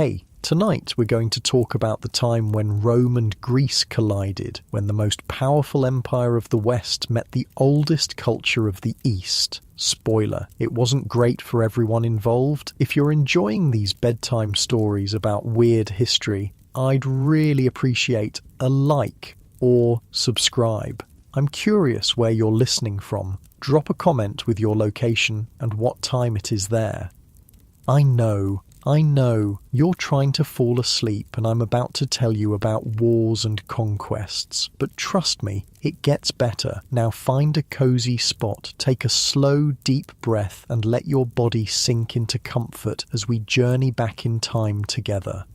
Hey, tonight we're going to talk about the time when Rome and Greece collided, when the most powerful empire of the West met the oldest culture of the East. Spoiler, it wasn't great for everyone involved. If you're enjoying these bedtime stories about weird history, I'd really appreciate a like or subscribe. I'm curious where you're listening from. Drop a comment with your location and what time it is there. I know, you're trying to fall asleep and I'm about to tell you about wars and conquests, but trust me, it gets better. Now find a cozy spot, take a slow, deep breath and let your body sink into comfort as we journey back in time together.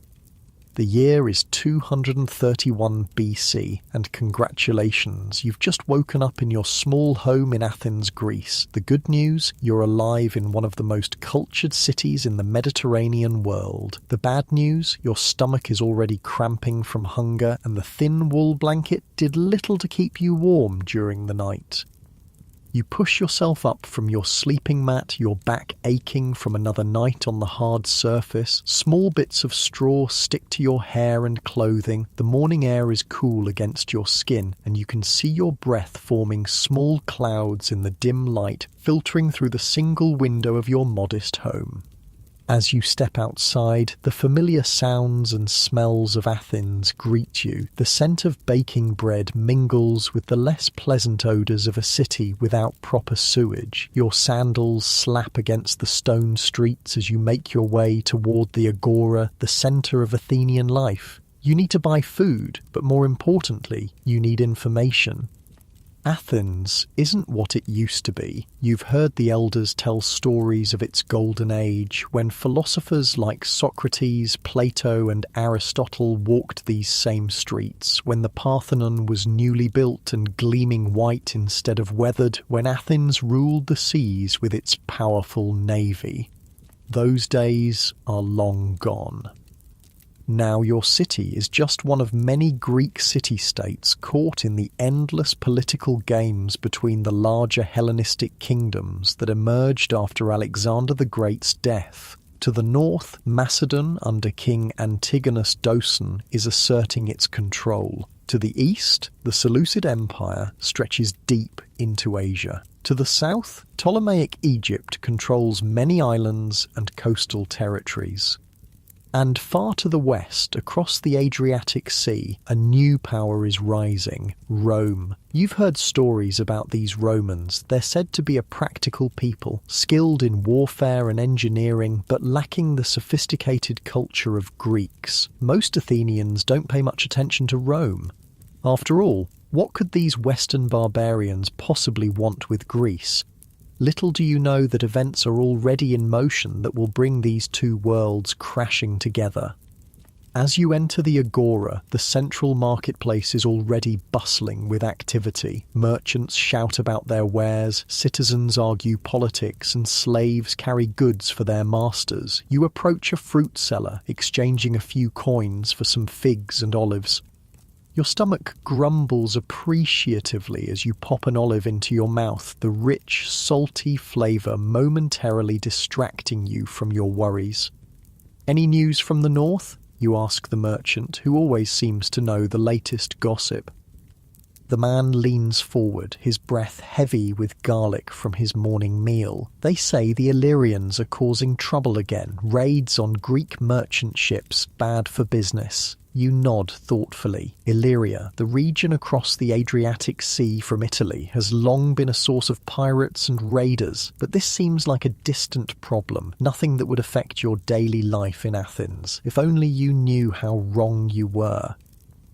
The year is 231 BC, and congratulations, you've just woken up in your small home in Athens, Greece. The good news, you're alive in one of the most cultured cities in the Mediterranean world. The bad news, your stomach is already cramping from hunger, and the thin wool blanket did little to keep you warm during the night. You push yourself up from your sleeping mat, your back aching from another night on the hard surface. Small bits of straw stick to your hair and clothing. The morning air is cool against your skin, and you can see your breath forming small clouds in the dim light filtering through the single window of your modest home. As you step outside, the familiar sounds and smells of Athens greet you. The scent of baking bread mingles with the less pleasant odours of a city without proper sewage. Your sandals slap against the stone streets as you make your way toward the Agora, the centre of Athenian life. You need to buy food, but more importantly, you need information. Athens isn't what it used to be. You've heard the elders tell stories of its golden age, when philosophers like Socrates, Plato and Aristotle walked these same streets, when the Parthenon was newly built and gleaming white instead of weathered, when Athens ruled the seas with its powerful navy. Those days are long gone. Now your city is just one of many Greek city-states caught in the endless political games between the larger Hellenistic kingdoms that emerged after Alexander the Great's death. To the north, Macedon under King Antigonus Doson is asserting its control. To the east, the Seleucid Empire stretches deep into Asia. To the south, Ptolemaic Egypt controls many islands and coastal territories. And far to the west, across the Adriatic Sea, a new power is rising, Rome. You've heard stories about these Romans. They're said to be a practical people, skilled in warfare and engineering, but lacking the sophisticated culture of Greeks. Most Athenians don't pay much attention to Rome. After all, what could these Western barbarians possibly want with Greece? Little do you know that events are already in motion that will bring these two worlds crashing together. As you enter the Agora, the central marketplace is already bustling with activity. Merchants shout about their wares, citizens argue politics, and slaves carry goods for their masters. You approach a fruit seller, exchanging a few coins for some figs and olives. Your stomach grumbles appreciatively as you pop an olive into your mouth, the rich, salty flavour momentarily distracting you from your worries. Any news from the north? You ask the merchant, who always seems to know the latest gossip. The man leans forward, his breath heavy with garlic from his morning meal. They say the Illyrians are causing trouble again, raids on Greek merchant ships, bad for business. You nod thoughtfully. Illyria, the region across the Adriatic Sea from Italy, has long been a source of pirates and raiders, but this seems like a distant problem, nothing that would affect your daily life in Athens. If only you knew how wrong you were.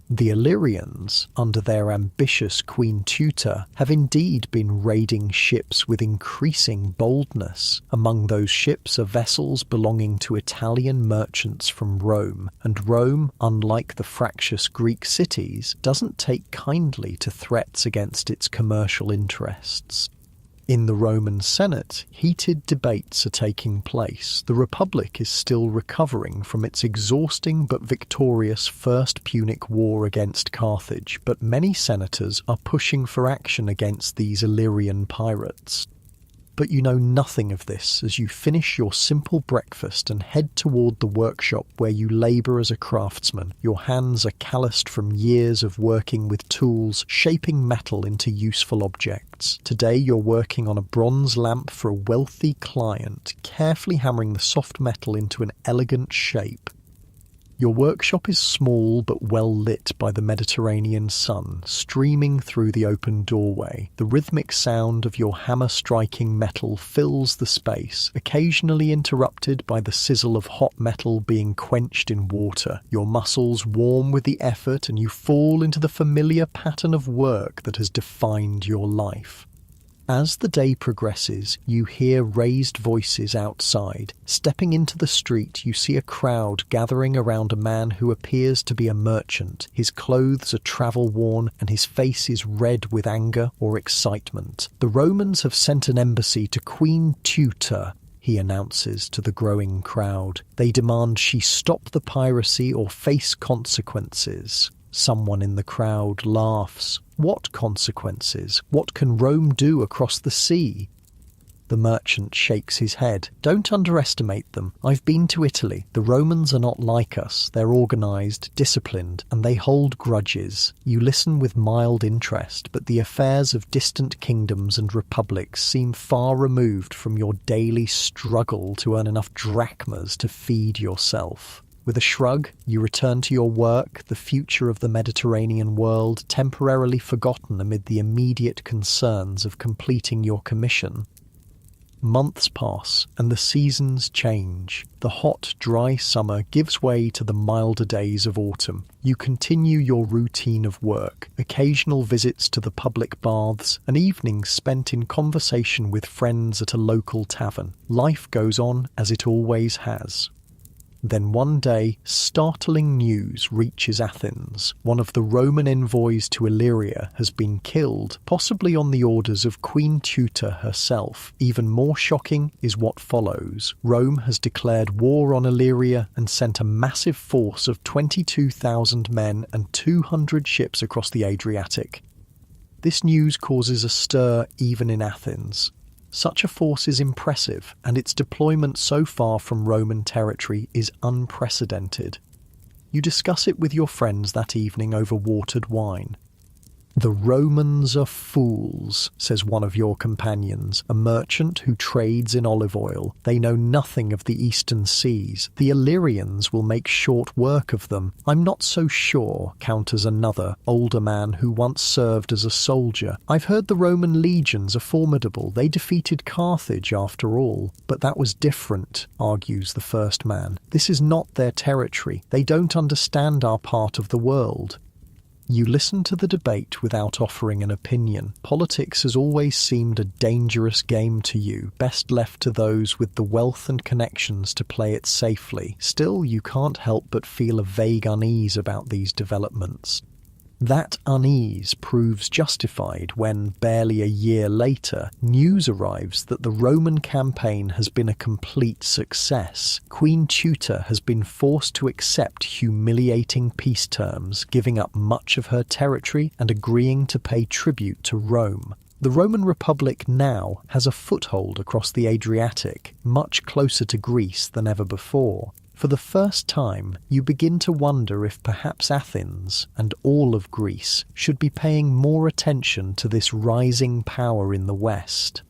The Illyrians, under their ambitious Queen Tutor, have indeed been raiding ships with increasing boldness. Among those ships are vessels belonging to Italian merchants from Rome, and Rome, unlike the fractious Greek cities, doesn't take kindly to threats against its commercial interests. In the Roman Senate, heated debates are taking place. The Republic is still recovering from its exhausting but victorious First Punic War against Carthage, but many senators are pushing for action against these Illyrian pirates. But you know nothing of this as you finish your simple breakfast and head toward the workshop where you labour as a craftsman. Your hands are calloused from years of working with tools, shaping metal into useful objects. Today you're working on a bronze lamp for a wealthy client, carefully hammering the soft metal into an elegant shape. Your workshop is small but well lit by the Mediterranean sun, streaming through the open doorway. The rhythmic sound of your hammer striking metal fills the space, occasionally interrupted by the sizzle of hot metal being quenched in water. Your muscles warm with the effort and you fall into the familiar pattern of work that has defined your life. As the day progresses, you hear raised voices outside. Stepping into the street, you see a crowd gathering around a man who appears to be a merchant. His clothes are travel-worn and his face is red with anger or excitement. The Romans have sent an embassy to Queen Tutor, he announces to the growing crowd. They demand she stop the piracy or face consequences. Someone in the crowd laughs. What consequences? What can Rome do across the sea? The merchant shakes his head. Don't underestimate them. I've been to Italy. The Romans are not like us. They're organised, disciplined, and they hold grudges. You listen with mild interest, but the affairs of distant kingdoms and republics seem far removed from your daily struggle to earn enough drachmas to feed yourself. With a shrug, you return to your work, the future of the Mediterranean world temporarily forgotten amid the immediate concerns of completing your commission. Months pass, and the seasons change. The hot, dry summer gives way to the milder days of autumn. You continue your routine of work, occasional visits to the public baths, and evenings spent in conversation with friends at a local tavern. Life goes on as it always has. Then one day, startling news reaches Athens. One of the Roman envoys to Illyria has been killed, possibly on the orders of Queen Tutor herself. Even more shocking is what follows. Rome has declared war on Illyria and sent a massive force of 22,000 men and 200 ships across the Adriatic. This news causes a stir even in Athens. Such a force is impressive, and its deployment so far from Roman territory is unprecedented. You discuss it with your friends that evening over watered wine. "The Romans are fools," says one of your companions, a merchant who trades in olive oil. "They know nothing of the eastern seas. The Illyrians will make short work of them." "I'm not so sure," counters another, older man who once served as a soldier. "I've heard the Roman legions are formidable. They defeated Carthage after all." "But that was different," argues the first man. "This is not their territory. They don't understand our part of the world." You listen to the debate without offering an opinion. Politics has always seemed a dangerous game to you, best left to those with the wealth and connections to play it safely. Still, you can't help but feel a vague unease about these developments. That unease proves justified when, barely a year later, news arrives that the Roman campaign has been a complete success. Queen Tutor has been forced to accept humiliating peace terms, giving up much of her territory and agreeing to pay tribute to Rome. The Roman Republic now has a foothold across the Adriatic, much closer to Greece than ever before. For the first time, you begin to wonder if perhaps Athens, and all of Greece, should be paying more attention to this rising power in the West.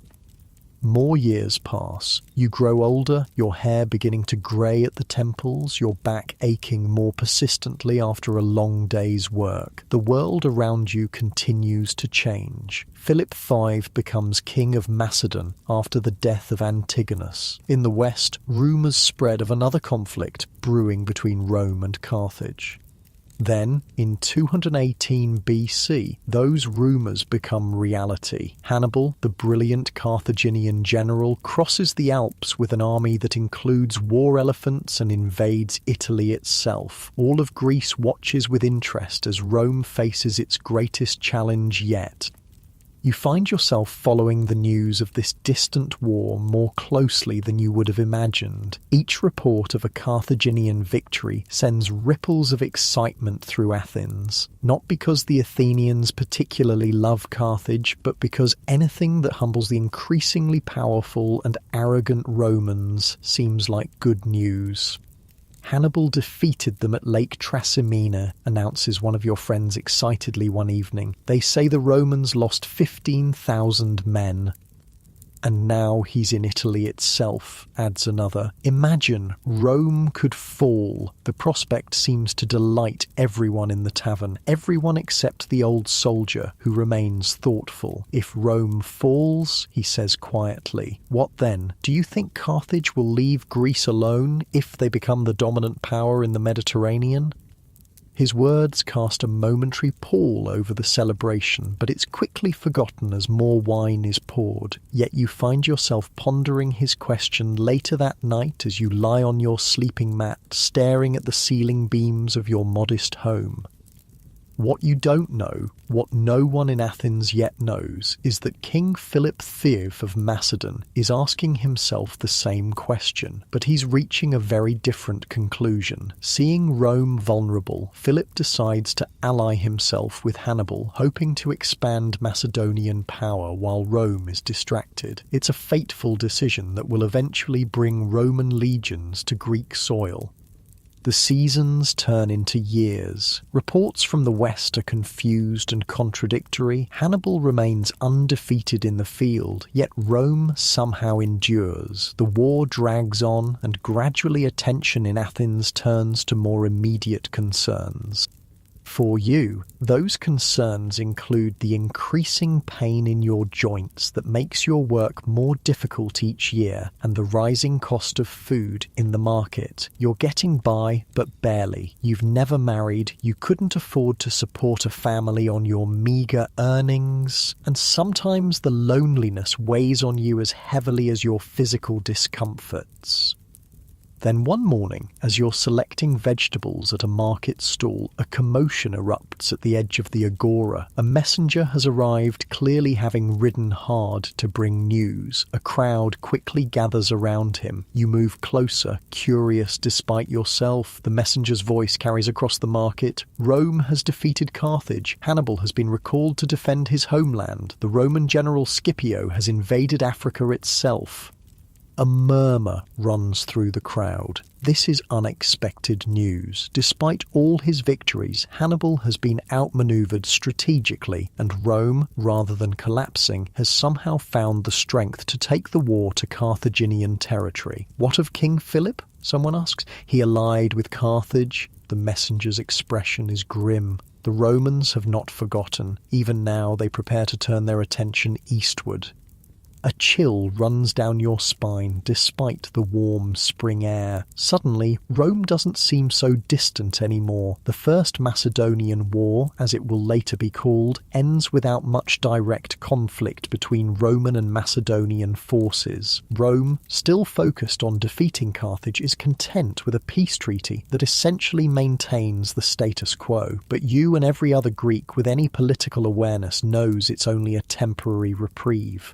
More years pass. You grow older, your hair beginning to grey at the temples, your back aching more persistently after a long day's work. The world around you continues to change. Philip V becomes king of Macedon after the death of Antigonus. In the west, rumours spread of another conflict brewing between Rome and Carthage. Then, in 218 BC, those rumours become reality. Hannibal, the brilliant Carthaginian general, crosses the Alps with an army that includes war elephants and invades Italy itself. All of Greece watches with interest as Rome faces its greatest challenge yet. You find yourself following the news of this distant war more closely than you would have imagined. Each report of a Carthaginian victory sends ripples of excitement through Athens, not because the Athenians particularly love Carthage, but because anything that humbles the increasingly powerful and arrogant Romans seems like good news. Hannibal defeated them at Lake Trasimene, announces one of your friends excitedly one evening. They say the Romans lost 15,000 men. And now he's in Italy itself, adds another. Imagine Rome could fall. The prospect seems to delight everyone in the tavern, everyone except the old soldier, who remains thoughtful. If Rome falls, he says quietly, what then? Do you think Carthage will leave Greece alone if they become the dominant power in the Mediterranean? His words cast a momentary pall over the celebration, but it's quickly forgotten as more wine is poured. Yet you find yourself pondering his question later that night as you lie on your sleeping mat, staring at the ceiling beams of your modest home. What you don't know, what no one in Athens yet knows, is that King Philip Theof of Macedon is asking himself the same question, but he's reaching a very different conclusion. Seeing Rome vulnerable, Philip decides to ally himself with Hannibal, hoping to expand Macedonian power while Rome is distracted. It's a fateful decision that will eventually bring Roman legions to Greek soil. The seasons turn into years. Reports from the west are confused and contradictory. Hannibal remains undefeated in the field, yet Rome somehow endures. The war drags on, and gradually attention in Athens turns to more immediate concerns. For you, those concerns include the increasing pain in your joints that makes your work more difficult each year and the rising cost of food in the market. You're getting by, but barely. You've never married, you couldn't afford to support a family on your meagre earnings, and sometimes the loneliness weighs on you as heavily as your physical discomforts. Then one morning, as you're selecting vegetables at a market stall, a commotion erupts at the edge of the agora. A messenger has arrived, clearly having ridden hard to bring news. A crowd quickly gathers around him. You move closer, curious despite yourself. The messenger's voice carries across the market. Rome has defeated Carthage. Hannibal has been recalled to defend his homeland. The Roman general Scipio has invaded Africa itself. A murmur runs through the crowd. This is unexpected news. Despite all his victories, Hannibal has been outmaneuvered strategically, and Rome, rather than collapsing, has somehow found the strength to take the war to Carthaginian territory. What of King Philip? Someone asks. He allied with Carthage. The messenger's expression is grim. The Romans have not forgotten. Even now they prepare to turn their attention eastward. A chill runs down your spine despite the warm spring air. Suddenly, Rome doesn't seem so distant anymore. The First Macedonian War, as it will later be called, ends without much direct conflict between Roman and Macedonian forces. Rome, still focused on defeating Carthage, is content with a peace treaty that essentially maintains the status quo. But you and every other Greek with any political awareness knows it's only a temporary reprieve.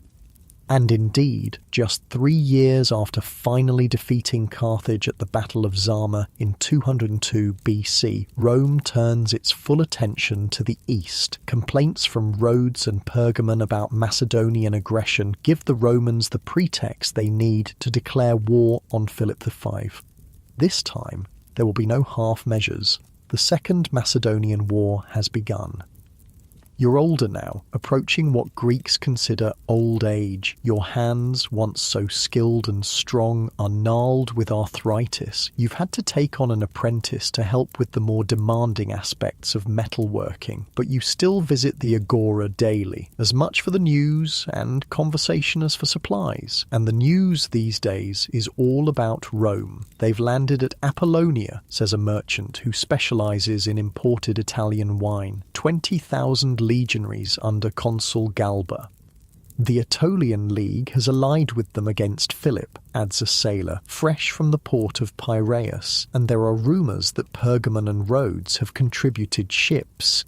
And indeed, just 3 years after finally defeating Carthage at the Battle of Zama in 202 BC, Rome turns its full attention to the east. Complaints from Rhodes and Pergamon about Macedonian aggression give the Romans the pretext they need to declare war on Philip V. This time, there will be no half measures. The Second Macedonian War has begun. You're older now, approaching what Greeks consider old age. Your hands, once so skilled and strong, are gnarled with arthritis. You've had to take on an apprentice to help with the more demanding aspects of metalworking, but you still visit the agora daily, as much for the news and conversation as for supplies. And the news these days is all about Rome. They've landed at Apollonia, says a merchant who specializes in imported Italian wine. 20,000 legionaries under Consul Galba. The Aetolian League has allied with them against Philip, adds a sailor, fresh from the port of Piraeus, and there are rumours that Pergamon and Rhodes have contributed ships.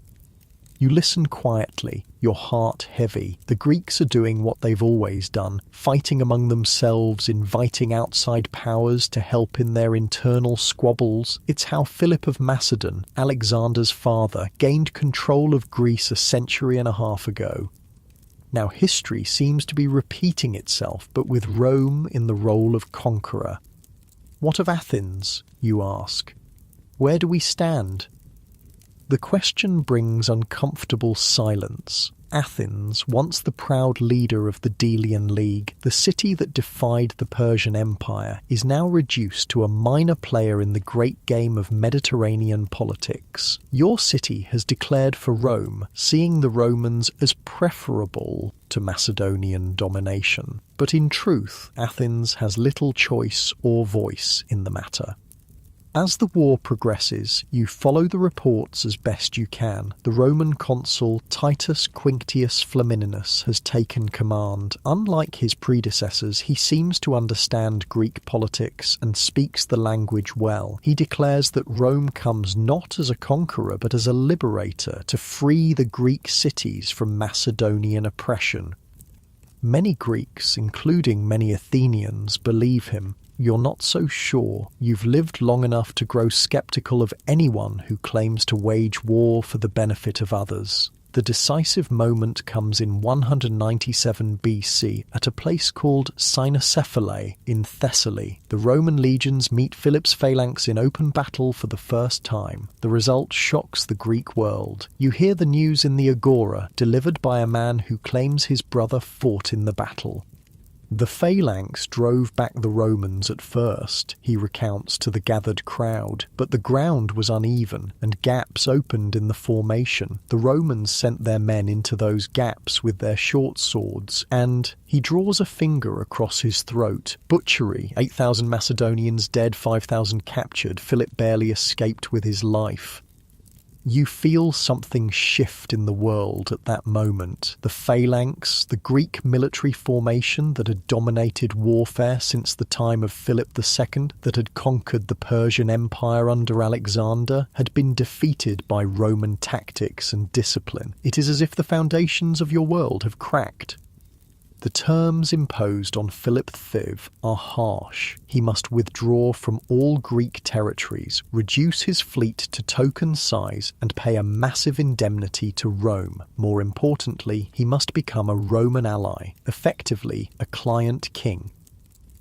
You listen quietly, your heart heavy. The Greeks are doing what they've always done, fighting among themselves, inviting outside powers to help in their internal squabbles. It's how Philip of Macedon, Alexander's father, gained control of Greece a century and a half ago. Now history seems to be repeating itself, but with Rome in the role of conqueror. What of Athens, you ask? Where do we stand? The question brings uncomfortable silence. Athens, once the proud leader of the Delian League, the city that defied the Persian Empire, is now reduced to a minor player in the great game of Mediterranean politics. Your city has declared for Rome, seeing the Romans as preferable to Macedonian domination. But in truth, Athens has little choice or voice in the matter. As the war progresses, you follow the reports as best you can. The Roman consul Titus Quinctius Flamininus has taken command. Unlike his predecessors, he seems to understand Greek politics and speaks the language well. He declares that Rome comes not as a conqueror but as a liberator to free the Greek cities from Macedonian oppression. Many Greeks, including many Athenians, believe him. You're not so sure. You've lived long enough to grow skeptical of anyone who claims to wage war for the benefit of others. The decisive moment comes in 197 BC at a place called Cynocephalae in Thessaly. The Roman legions meet Philip's phalanx in open battle for the first time. The result shocks the Greek world. You hear the news in the Agora, delivered by a man who claims his brother fought in the battle. The phalanx drove back the Romans at first, he recounts to the gathered crowd, but the ground was uneven and gaps opened in the formation. The Romans sent their men into those gaps with their short swords, and he draws a finger across his throat. Butchery, 8,000 Macedonians dead, 5,000 captured. Philip barely escaped with his life. You feel something shift in the world at that moment. The phalanx, the Greek military formation that had dominated warfare since the time of Philip II, that had conquered the Persian Empire under Alexander, had been defeated by Roman tactics and discipline. It is as if the foundations of your world have cracked. The terms imposed on Philip V are harsh. He must withdraw from all Greek territories, reduce his fleet to token size, and pay a massive indemnity to Rome. More importantly, he must become a Roman ally, effectively a client king.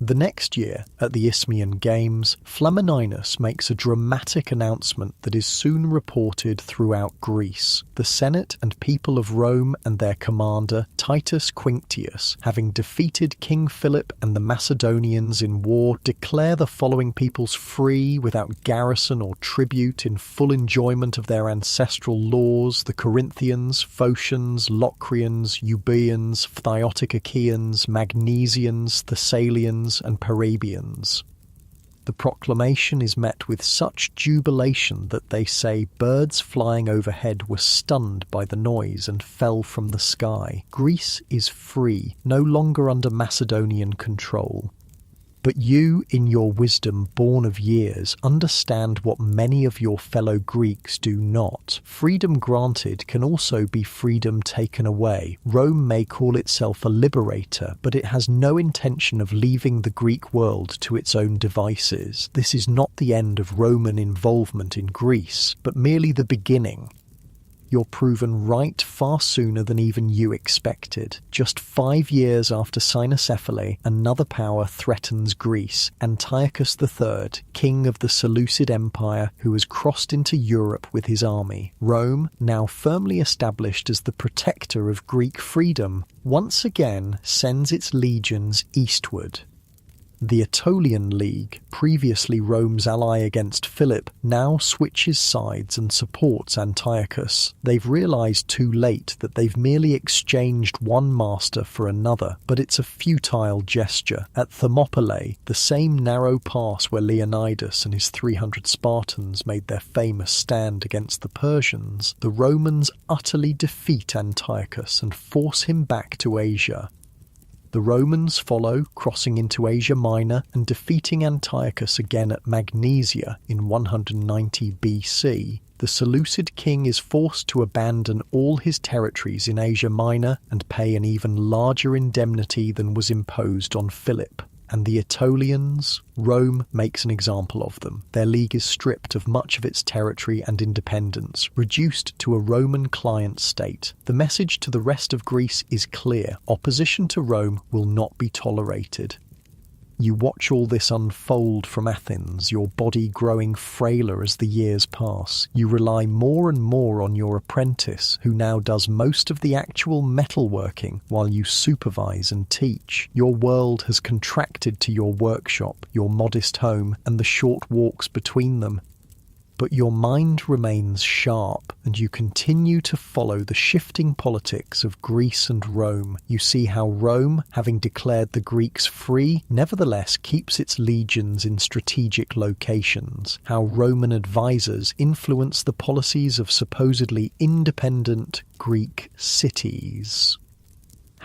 The next year, at the Isthmian Games, Flamininus makes a dramatic announcement that is soon reported throughout Greece. The Senate and people of Rome and their commander, Titus Quinctius, having defeated King Philip and the Macedonians in war, declare the following peoples free without garrison or tribute, in full enjoyment of their ancestral laws: the Corinthians, Phocians, Locrians, Euboeans, Phthiatic Achaeans, Magnesians, Thessalians, and Parabians. The proclamation is met with such jubilation that they say birds flying overhead were stunned by the noise and fell from the sky. Greece is free, no longer under Macedonian control. But you, in your wisdom born of years, understand what many of your fellow Greeks do not. Freedom granted can also be freedom taken away. Rome may call itself a liberator, but it has no intention of leaving the Greek world to its own devices. This is not the end of Roman involvement in Greece, but merely the beginning. You're proven right far sooner than even you expected. Just 5 years after Cynocephalae, another power threatens Greece, Antiochus III, king of the Seleucid Empire, who has crossed into Europe with his army. Rome, now firmly established as the protector of Greek freedom, once again sends its legions eastward. The Aetolian League, previously Rome's ally against Philip, now switches sides and supports Antiochus. They've realised too late that they've merely exchanged one master for another, but it's a futile gesture. At Thermopylae, the same narrow pass where Leonidas and his 300 Spartans made their famous stand against the Persians, the Romans utterly defeat Antiochus and force him back to Asia. The Romans follow, crossing into Asia Minor and defeating Antiochus again at Magnesia in 190 BC. The Seleucid king is forced to abandon all his territories in Asia Minor and pay an even larger indemnity than was imposed on Philip. And the Aetolians, Rome makes an example of them. Their league is stripped of much of its territory and independence, reduced to a Roman client state. The message to the rest of Greece is clear. Opposition to Rome will not be tolerated. You watch all this unfold from Athens, your body growing frailer as the years pass. You rely more and more on your apprentice, who now does most of the actual metalworking while you supervise and teach. Your world has contracted to your workshop, your modest home, and the short walks between them. But your mind remains sharp, and you continue to follow the shifting politics of Greece and Rome. You see how Rome, having declared the Greeks free, nevertheless keeps its legions in strategic locations, how Roman advisors influence the policies of supposedly independent Greek cities.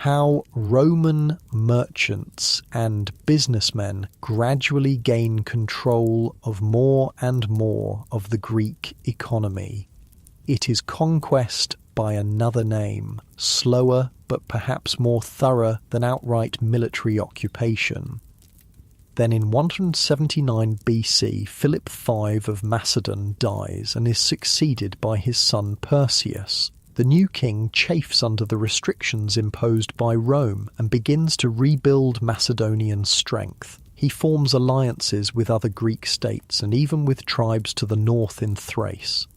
How Roman merchants and businessmen gradually gain control of more and more of the Greek economy. It is conquest by another name, slower but perhaps more thorough than outright military occupation. Then in 179 BC, Philip V of Macedon dies and is succeeded by his son Perseus. The new king chafes under the restrictions imposed by Rome and begins to rebuild Macedonian strength. He forms alliances with other Greek states and even with tribes to the north in Thrace.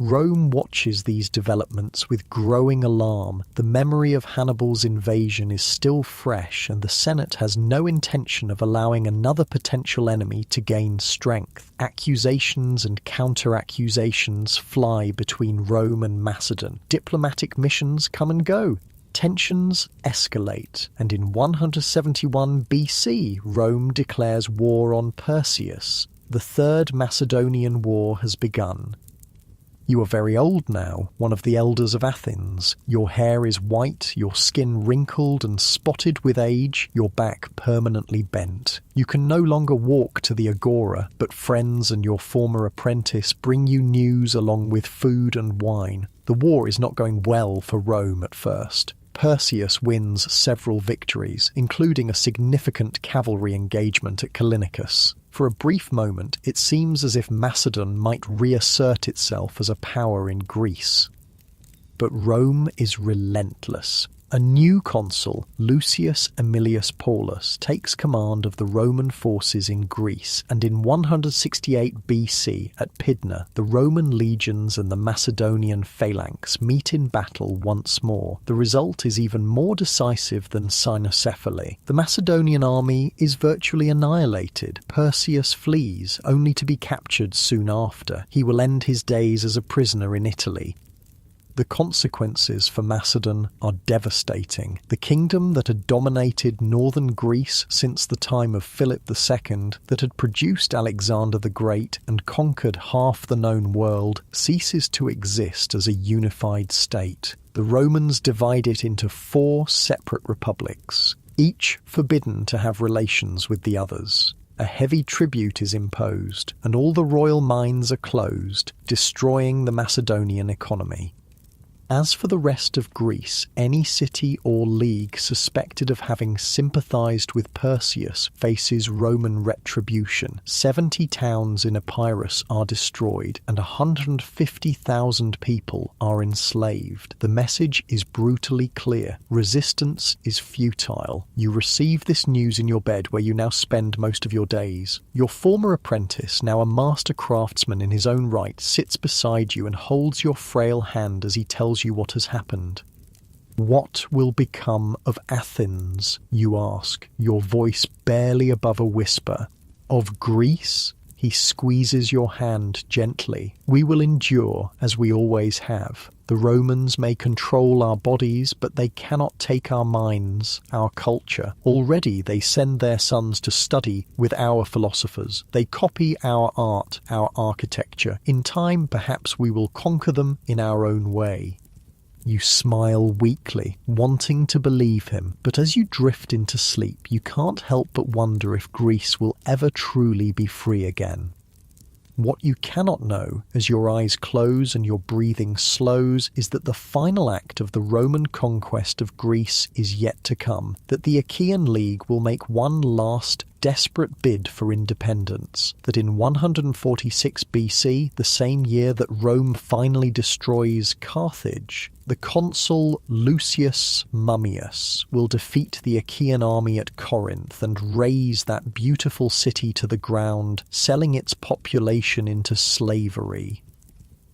Rome watches these developments with growing alarm. The memory of Hannibal's invasion is still fresh, and the Senate has no intention of allowing another potential enemy to gain strength. Accusations and counter-accusations fly between Rome and Macedon. Diplomatic missions come and go. Tensions escalate, and in 171 BC, Rome declares war on Perseus. The Third Macedonian War has begun. You are very old now, one of the elders of Athens. Your hair is white, your skin wrinkled and spotted with age, your back permanently bent. You can no longer walk to the agora, but friends and your former apprentice bring you news along with food and wine. The war is not going well for Rome at first. Perseus wins several victories, including a significant cavalry engagement at Callinicus. For a brief moment, it seems as if Macedon might reassert itself as a power in Greece. But Rome is relentless. A new consul, Lucius Aemilius Paulus, takes command of the Roman forces in Greece, and in 168 BC at Pydna, the Roman legions and the Macedonian phalanx meet in battle once more. The result is even more decisive than Cynocephaly. The Macedonian army is virtually annihilated. Perseus flees, only to be captured soon after. He will end his days as a prisoner in Italy. The consequences for Macedon are devastating. The kingdom that had dominated northern Greece since the time of Philip II, that had produced Alexander the Great and conquered half the known world, ceases to exist as a unified state. The Romans divide it into 4 separate republics, each forbidden to have relations with the others. A heavy tribute is imposed, and all the royal mines are closed, destroying the Macedonian economy. As for the rest of Greece, any city or league suspected of having sympathised with Perseus faces Roman retribution. 70 towns in Epirus are destroyed, and 150,000 people are enslaved. The message is brutally clear. Resistance is futile. You receive this news in your bed where you now spend most of your days. Your former apprentice, now a master craftsman in his own right, sits beside you and holds your frail hand as he tells you what has happened. What will become of Athens, you ask, your voice barely above a whisper. Of Greece? He squeezes your hand gently. We will endure, as we always have. The Romans may control our bodies, but they cannot take our minds, our culture. Already they send their sons to study with our philosophers. They copy our art, our architecture. In time, perhaps we will conquer them in our own way. You smile weakly, wanting to believe him, but as you drift into sleep, you can't help but wonder if Greece will ever truly be free again. What you cannot know, as your eyes close and your breathing slows, is that the final act of the Roman conquest of Greece is yet to come, that the Achaean League will make one last desperate bid for independence, that in 146 BC, the same year that Rome finally destroys Carthage, the consul Lucius Mummius will defeat the Achaean army at Corinth and raze that beautiful city to the ground, selling its population into slavery.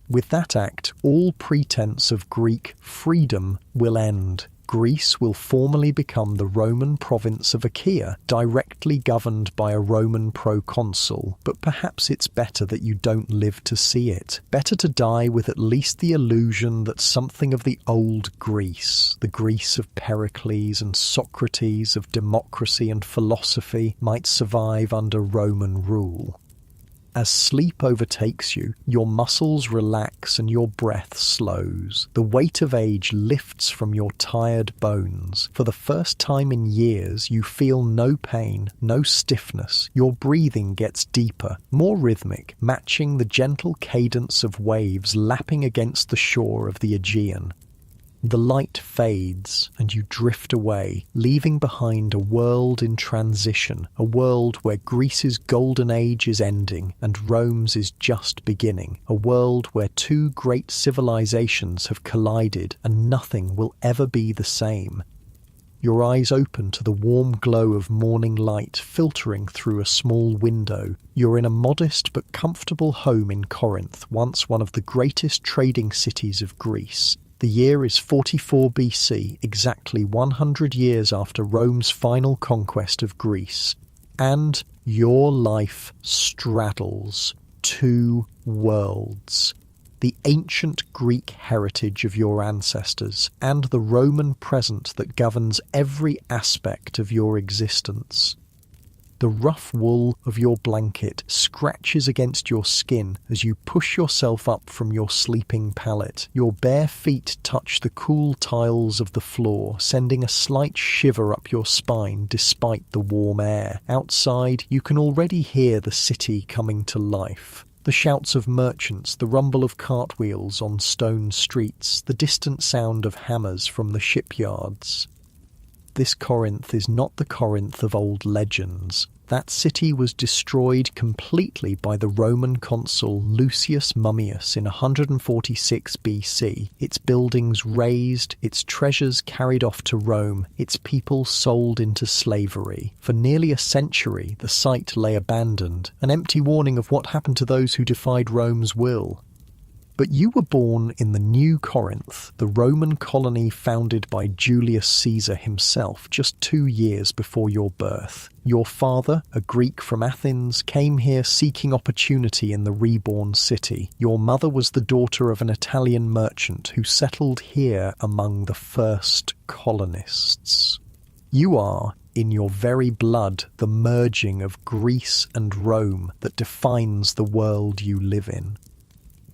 With that act, all pretense of Greek freedom will end. Greece will formally become the Roman province of Achaea, directly governed by a Roman proconsul, but perhaps it's better that you don't live to see it. Better to die with at least the illusion that something of the old Greece, the Greece of Pericles and Socrates, of democracy and philosophy, might survive under Roman rule. As sleep overtakes you, your muscles relax and your breath slows. The weight of age lifts from your tired bones. For the first time in years, you feel no pain, no stiffness. Your breathing gets deeper, more rhythmic, matching the gentle cadence of waves lapping against the shore of the Aegean. The light fades and you drift away, leaving behind a world in transition, a world where Greece's golden age is ending and Rome's is just beginning, a world where two great civilizations have collided and nothing will ever be the same. Your eyes open to the warm glow of morning light filtering through a small window. You're in a modest but comfortable home in Corinth, once one of the greatest trading cities of Greece. The year is 44 BC, exactly 100 years after Rome's final conquest of Greece. And your life straddles two worlds. The ancient Greek heritage of your ancestors and the Roman present that governs every aspect of your existence. The rough wool of your blanket scratches against your skin as you push yourself up from your sleeping pallet. Your bare feet touch the cool tiles of the floor, sending a slight shiver up your spine despite the warm air. Outside, you can already hear the city coming to life. The shouts of merchants, the rumble of cartwheels on stone streets, the distant sound of hammers from the shipyards. This Corinth is not the Corinth of old legends. That city was destroyed completely by the Roman consul Lucius Mummius in 146 BC, its buildings razed, its treasures carried off to Rome, its people sold into slavery. For nearly a century, the site lay abandoned, an empty warning of what happened to those who defied Rome's will. But you were born in the New Corinth, the Roman colony founded by Julius Caesar himself just 2 years before your birth. Your father, a Greek from Athens, came here seeking opportunity in the reborn city. Your mother was the daughter of an Italian merchant who settled here among the first colonists. You are, in your very blood, the merging of Greece and Rome that defines the world you live in.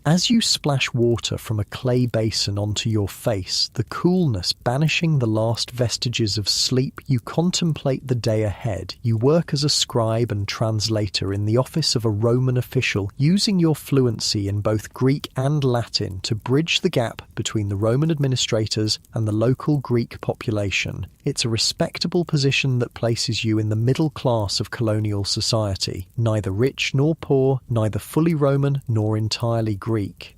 As you splash water from a clay basin onto your face, the coolness banishing the last vestiges of sleep, you contemplate the day ahead. You work as a scribe and translator in the office of a Roman official, using your fluency in both Greek and Latin to bridge the gap between the Roman administrators and the local Greek population. It's a respectable position that places you in the middle class of colonial society, neither rich nor poor, neither fully Roman nor entirely Greek.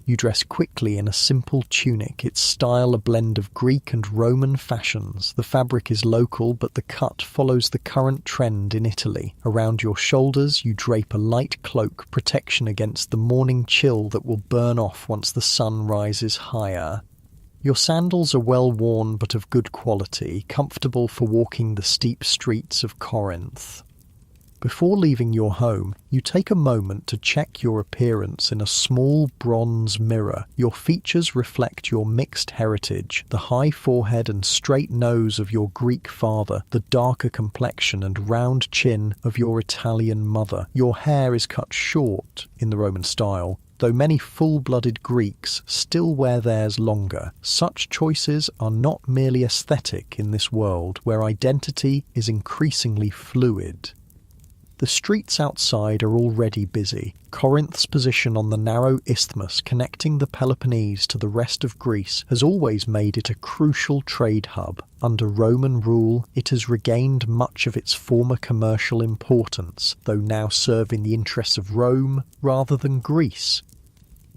You dress quickly in a simple tunic, its style a blend of Greek and Roman fashions. The fabric is local, but the cut follows the current trend in Italy. Around your shoulders, you drape a light cloak, protection against the morning chill that will burn off once the sun rises higher. Your sandals are well worn but of good quality, comfortable for walking the steep streets of Corinth. Before leaving your home, you take a moment to check your appearance in a small bronze mirror. Your features reflect your mixed heritage, the high forehead and straight nose of your Greek father, the darker complexion and round chin of your Italian mother. Your hair is cut short in the Roman style, though many full-blooded Greeks still wear theirs longer. Such choices are not merely aesthetic in this world where identity is increasingly fluid. The streets outside are already busy. Corinth's position on the narrow isthmus connecting the Peloponnese to the rest of Greece has always made it a crucial trade hub. Under Roman rule, it has regained much of its former commercial importance, though now serving the interests of Rome rather than Greece.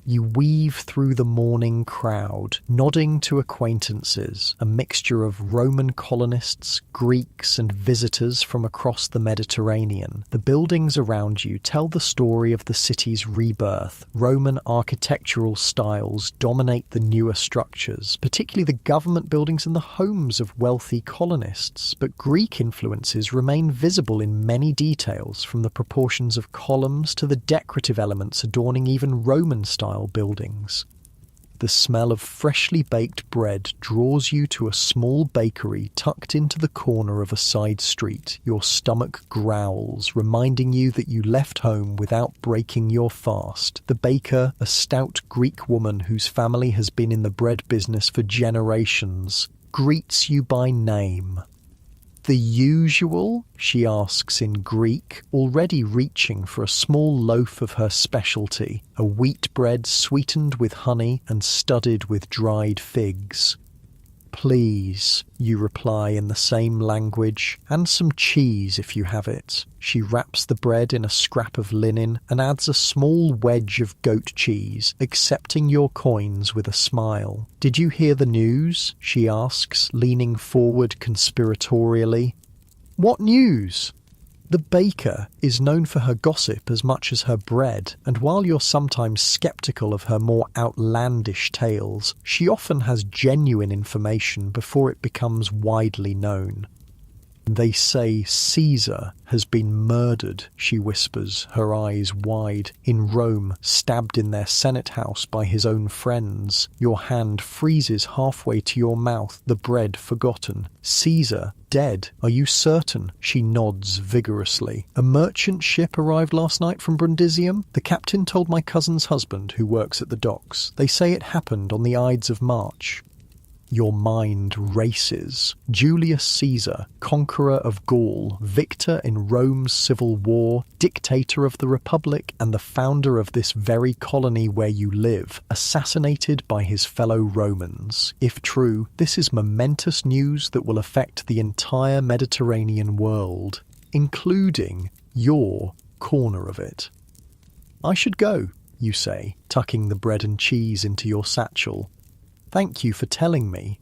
You weave through the morning crowd, nodding to acquaintances, a mixture of Roman colonists, Greeks, and visitors from across the Mediterranean. The buildings around you tell the story of the city's rebirth. Roman architectural styles dominate the newer structures, particularly the government buildings and the homes of wealthy colonists, but Greek influences remain visible in many details, from the proportions of columns to the decorative elements adorning even Roman-style buildings. The smell of freshly baked bread draws you to a small bakery tucked into the corner of a side street. Your stomach growls, reminding you that you left home without breaking your fast. The baker, a stout Greek woman whose family has been in the bread business for generations, greets you by name. "The usual?" she asks in Greek, already reaching for a small loaf of her specialty, a wheat bread sweetened with honey and studded with dried figs. "Please," you reply in the same language, "and some cheese if you have it." She wraps the bread in a scrap of linen and adds a small wedge of goat cheese, accepting your coins with a smile. "Did you hear the news?" she asks, leaning forward conspiratorially. "What news?" The baker is known for her gossip as much as her bread, and while you're sometimes sceptical of her more outlandish tales, she often has genuine information before it becomes widely known. "They say Caesar has been murdered," she whispers, her eyes wide. "In Rome, stabbed in their Senate house by his own friends." Your hand freezes halfway to your mouth, the bread forgotten. "Caesar dead? Are you certain?" She nods vigorously. "A merchant ship arrived last night from Brundisium. The captain told my cousin's husband, who works at the docks. They say it happened on the Ides of March." Your mind races. Julius Caesar, conqueror of Gaul, victor in Rome's civil war, dictator of the Republic, and the founder of this very colony where you live, assassinated by his fellow Romans. If true, this is momentous news that will affect the entire Mediterranean world, including your corner of it. "I should go," you say, tucking the bread and cheese into your satchel. "Thank you for telling me."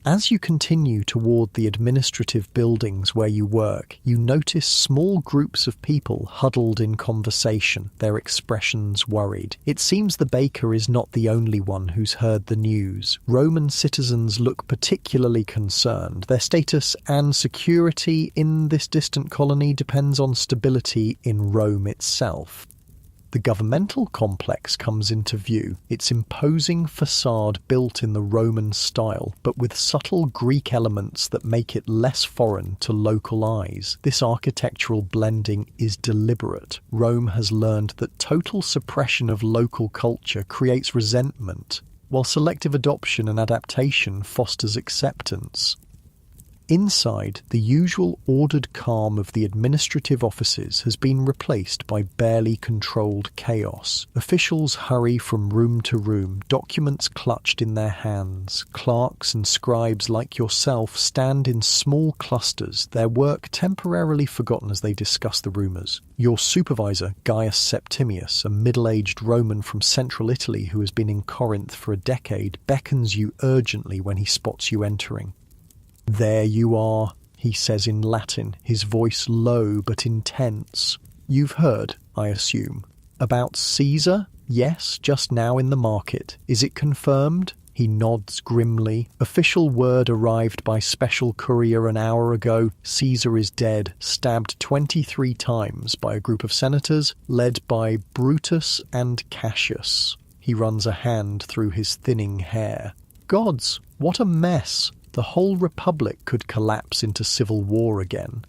As you continue toward the administrative buildings where you work, you notice small groups of people huddled in conversation, their expressions worried. It seems the baker is not the only one who's heard the news. Roman citizens look particularly concerned. Their status and security in this distant colony depends on stability in Rome itself. The governmental complex comes into view, its imposing facade built in the Roman style, but with subtle Greek elements that make it less foreign to local eyes. This architectural blending is deliberate. Rome has learned that total suppression of local culture creates resentment, while selective adoption and adaptation fosters acceptance. Inside, the usual ordered calm of the administrative offices has been replaced by barely controlled chaos. Officials hurry from room to room, documents clutched in their hands. Clerks and scribes like yourself stand in small clusters, their work temporarily forgotten as they discuss the rumours. Your supervisor, Gaius Septimius, a middle-aged Roman from central Italy who has been in Corinth for a decade, beckons you urgently when he spots you entering. "There you are," he says in Latin, his voice low but intense. "You've heard, I assume, about Caesar?" "Yes, just now in the market. Is it confirmed?" He nods grimly. "Official word arrived by special courier an hour ago. Caesar is dead, stabbed 23 times by a group of senators led by Brutus and Cassius." He runs a hand through his thinning hair. "Gods, what a mess! The whole republic could collapse into civil war again."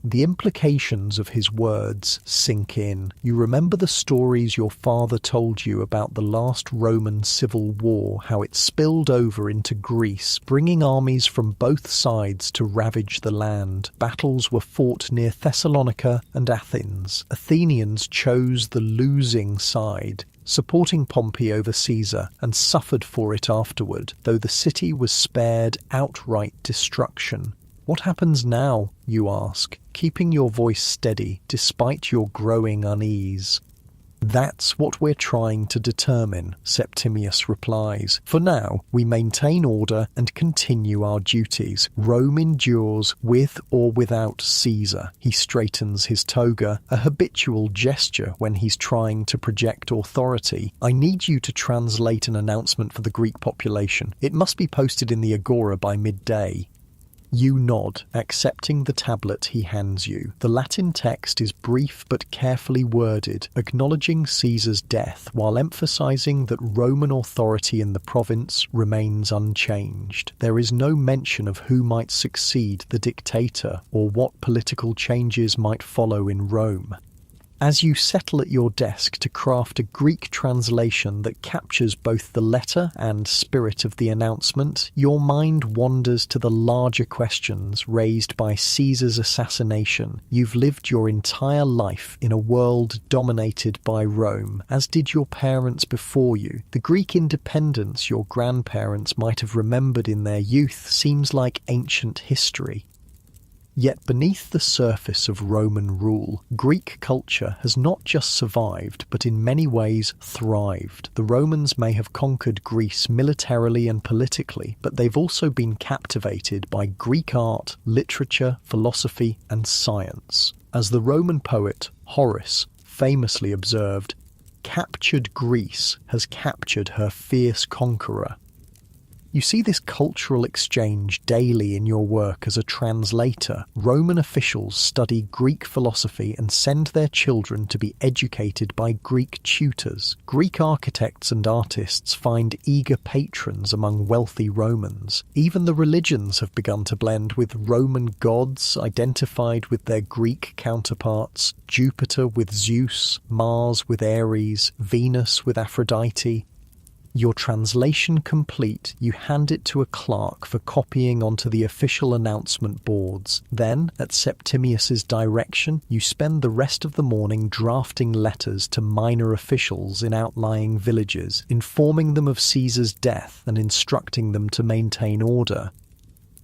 The implications of his words sink in. You remember the stories your father told you about the last Roman civil war, how it spilled over into Greece, bringing armies from both sides to ravage the land. Battles were fought near Thessalonica and Athens. Athenians chose the losing side, supporting Pompey over Caesar, and suffered for it afterward, though the city was spared outright destruction. What happens now, you ask, keeping your voice steady despite your growing unease? That's what we're trying to determine, Septimius replies. For now, we maintain order and continue our duties. Rome endures with or without Caesar. He straightens his toga, a habitual gesture when he's trying to project authority. I need you to translate an announcement for the Greek population. It must be posted in the Agora by midday. You nod, accepting the tablet he hands you. The Latin text is brief but carefully worded, acknowledging Caesar's death while emphasizing that Roman authority in the province remains unchanged. There is no mention of who might succeed the dictator or what political changes might follow in Rome. As you settle at your desk to craft a Greek translation that captures both the letter and spirit of the announcement, your mind wanders to the larger questions raised by Caesar's assassination. You've lived your entire life in a world dominated by Rome, as did your parents before you. The Greek independence your grandparents might have remembered in their youth seems like ancient history. Yet beneath the surface of Roman rule, Greek culture has not just survived, but in many ways thrived. The Romans may have conquered Greece militarily and politically, but they've also been captivated by Greek art, literature, philosophy, and science. As the Roman poet Horace famously observed, "Captured Greece has captured her fierce conqueror." You see this cultural exchange daily in your work as a translator. Roman officials study Greek philosophy and send their children to be educated by Greek tutors. Greek architects and artists find eager patrons among wealthy Romans. Even the religions have begun to blend, with Roman gods identified with their Greek counterparts, Jupiter with Zeus, Mars with Ares, Venus with Aphrodite. Your translation complete, you hand it to a clerk for copying onto the official announcement boards. Then, at Septimius's direction, you spend the rest of the morning drafting letters to minor officials in outlying villages, informing them of Caesar's death and instructing them to maintain order.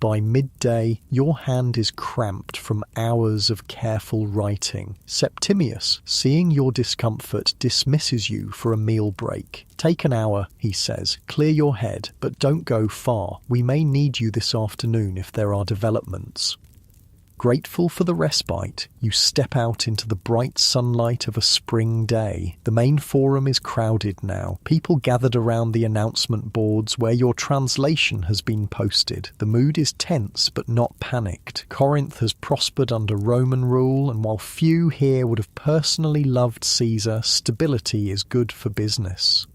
By midday, your hand is cramped from hours of careful writing. Septimius, seeing your discomfort, dismisses you for a meal break. "Take an hour," he says. "Clear your head, but don't go far. We may need you this afternoon if there are developments." Grateful for the respite, you step out into the bright sunlight of a spring day. The main forum is crowded now. People gathered around the announcement boards where your translation has been posted. The mood is tense but not panicked. Corinth has prospered under Roman rule, and while few here would have personally loved Caesar, stability is good for business.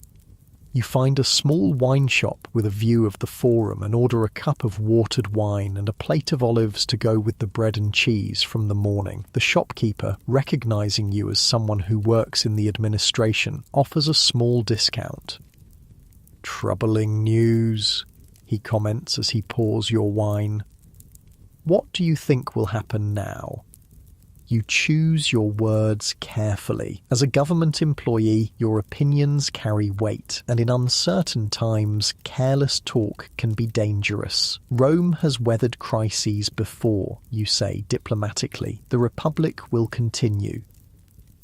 You find a small wine shop with a view of the forum and order a cup of watered wine and a plate of olives to go with the bread and cheese from the morning. The shopkeeper, recognizing you as someone who works in the administration, offers a small discount. "Troubling news," he comments as he pours your wine. "What do you think will happen now?" You choose your words carefully. As a government employee, your opinions carry weight, and in uncertain times, careless talk can be dangerous. Rome has weathered crises before, you say diplomatically. The Republic will continue.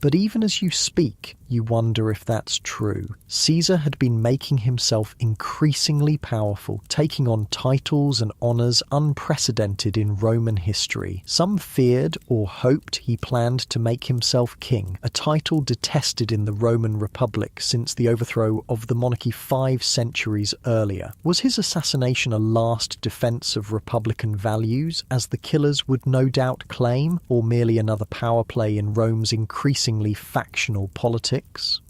But even as you speak, you wonder if that's true. Caesar had been making himself increasingly powerful, taking on titles and honours unprecedented in Roman history. Some feared or hoped he planned to make himself king, a title detested in the Roman Republic since the overthrow of the monarchy 5 centuries earlier. Was his assassination a last defence of republican values, as the killers would no doubt claim, or merely another power play in Rome's increasingly factional politics?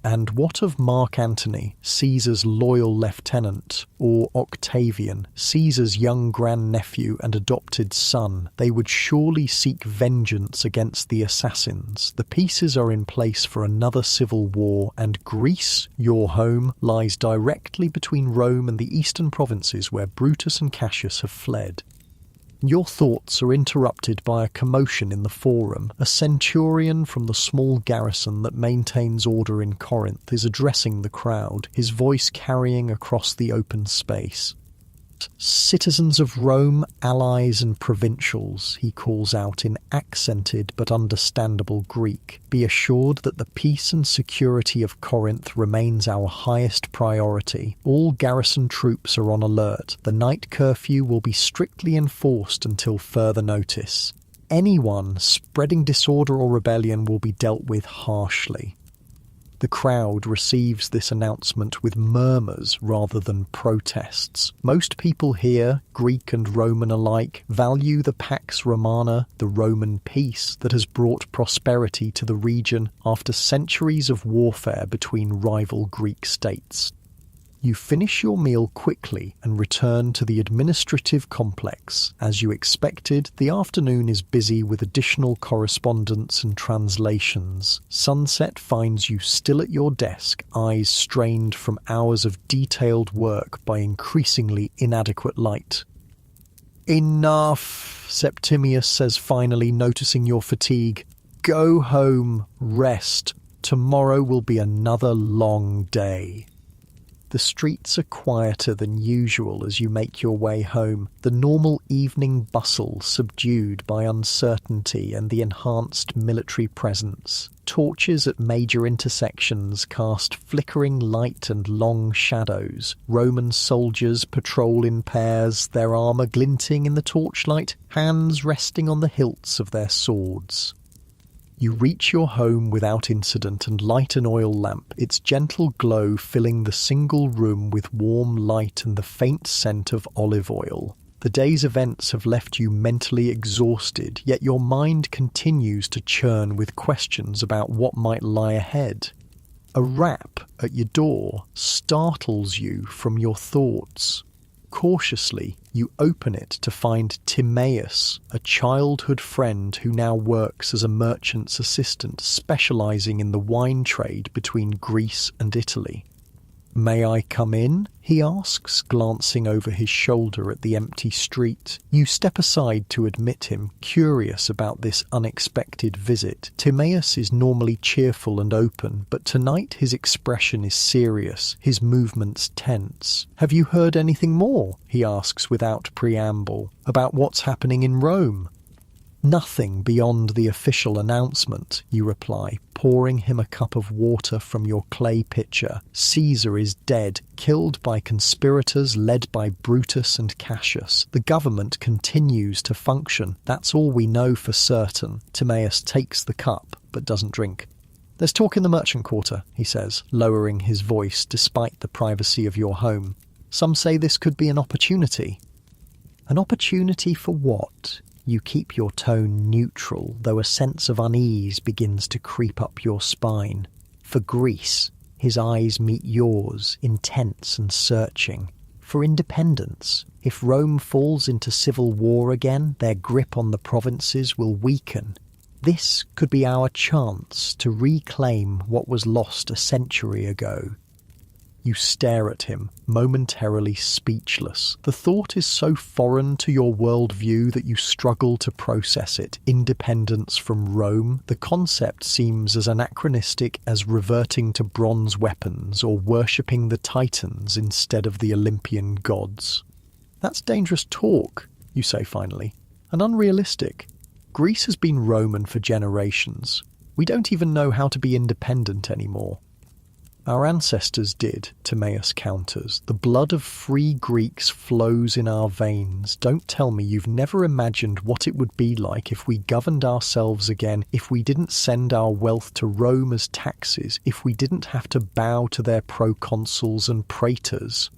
And what of Mark Antony, Caesar's loyal lieutenant, or Octavian, Caesar's young grandnephew and adopted son? They would surely seek vengeance against the assassins. The pieces are in place for another civil war, and Greece, your home, lies directly between Rome and the eastern provinces where Brutus and Cassius have fled. Your thoughts are interrupted by a commotion in the forum. A centurion from the small garrison that maintains order in Corinth is addressing the crowd, his voice carrying across the open space. "Citizens of Rome, allies and provincials," he calls out in accented but understandable Greek, "be assured that the peace and security of Corinth remains our highest priority. All garrison troops are on alert. The night curfew will be strictly enforced until further notice. Anyone spreading disorder or rebellion will be dealt with harshly." The crowd receives this announcement with murmurs rather than protests. Most people here, Greek and Roman alike, value the Pax Romana, the Roman peace that has brought prosperity to the region after centuries of warfare between rival Greek states. You finish your meal quickly and return to the administrative complex. As you expected, the afternoon is busy with additional correspondence and translations. Sunset finds you still at your desk, eyes strained from hours of detailed work by increasingly inadequate light. "Enough," Septimius says finally, noticing your fatigue. "Go home, rest. Tomorrow will be another long day." The streets are quieter than usual as you make your way home, the normal evening bustle subdued by uncertainty and the enhanced military presence. Torches at major intersections cast flickering light and long shadows. Roman soldiers patrol in pairs, their armour glinting in the torchlight, hands resting on the hilts of their swords. You reach your home without incident and light an oil lamp, its gentle glow filling the single room with warm light and the faint scent of olive oil. The day's events have left you mentally exhausted, yet your mind continues to churn with questions about what might lie ahead. A rap at your door startles you from your thoughts. Cautiously, you open it to find Timaeus, a childhood friend who now works as a merchant's assistant specializing in the wine trade between Greece and Italy. "May I come in?" he asks, glancing over his shoulder at the empty street. You step aside to admit him, curious about this unexpected visit. Timaeus is normally cheerful and open, but tonight his expression is serious, his movements tense. "Have you heard anything more?" he asks without preamble. "About what's happening in Rome?" "Nothing beyond the official announcement," you reply, pouring him a cup of water from your clay pitcher. "Caesar is dead, killed by conspirators led by Brutus and Cassius. The government continues to function. That's all we know for certain." Timaeus takes the cup, but doesn't drink. "There's talk in the merchant quarter," he says, lowering his voice despite the privacy of your home. "Some say this could be an opportunity." "An opportunity for what?" You keep your tone neutral, though a sense of unease begins to creep up your spine. "For Greece." His eyes meet yours, intense and searching. "For independence. If Rome falls into civil war again, their grip on the provinces will weaken. This could be our chance to reclaim what was lost a century ago." You stare at him, momentarily speechless. The thought is so foreign to your worldview that you struggle to process it. Independence from Rome, the concept seems as anachronistic as reverting to bronze weapons or worshipping the Titans instead of the Olympian gods. "That's dangerous talk," you say finally, "and unrealistic. Greece has been Roman for generations. We don't even know how to be independent anymore." "Our ancestors did," Timaeus counters. "The blood of free Greeks flows in our veins. Don't tell me you've never imagined what it would be like if we governed ourselves again, if we didn't send our wealth to Rome as taxes, if we didn't have to bow to their proconsuls and praetors."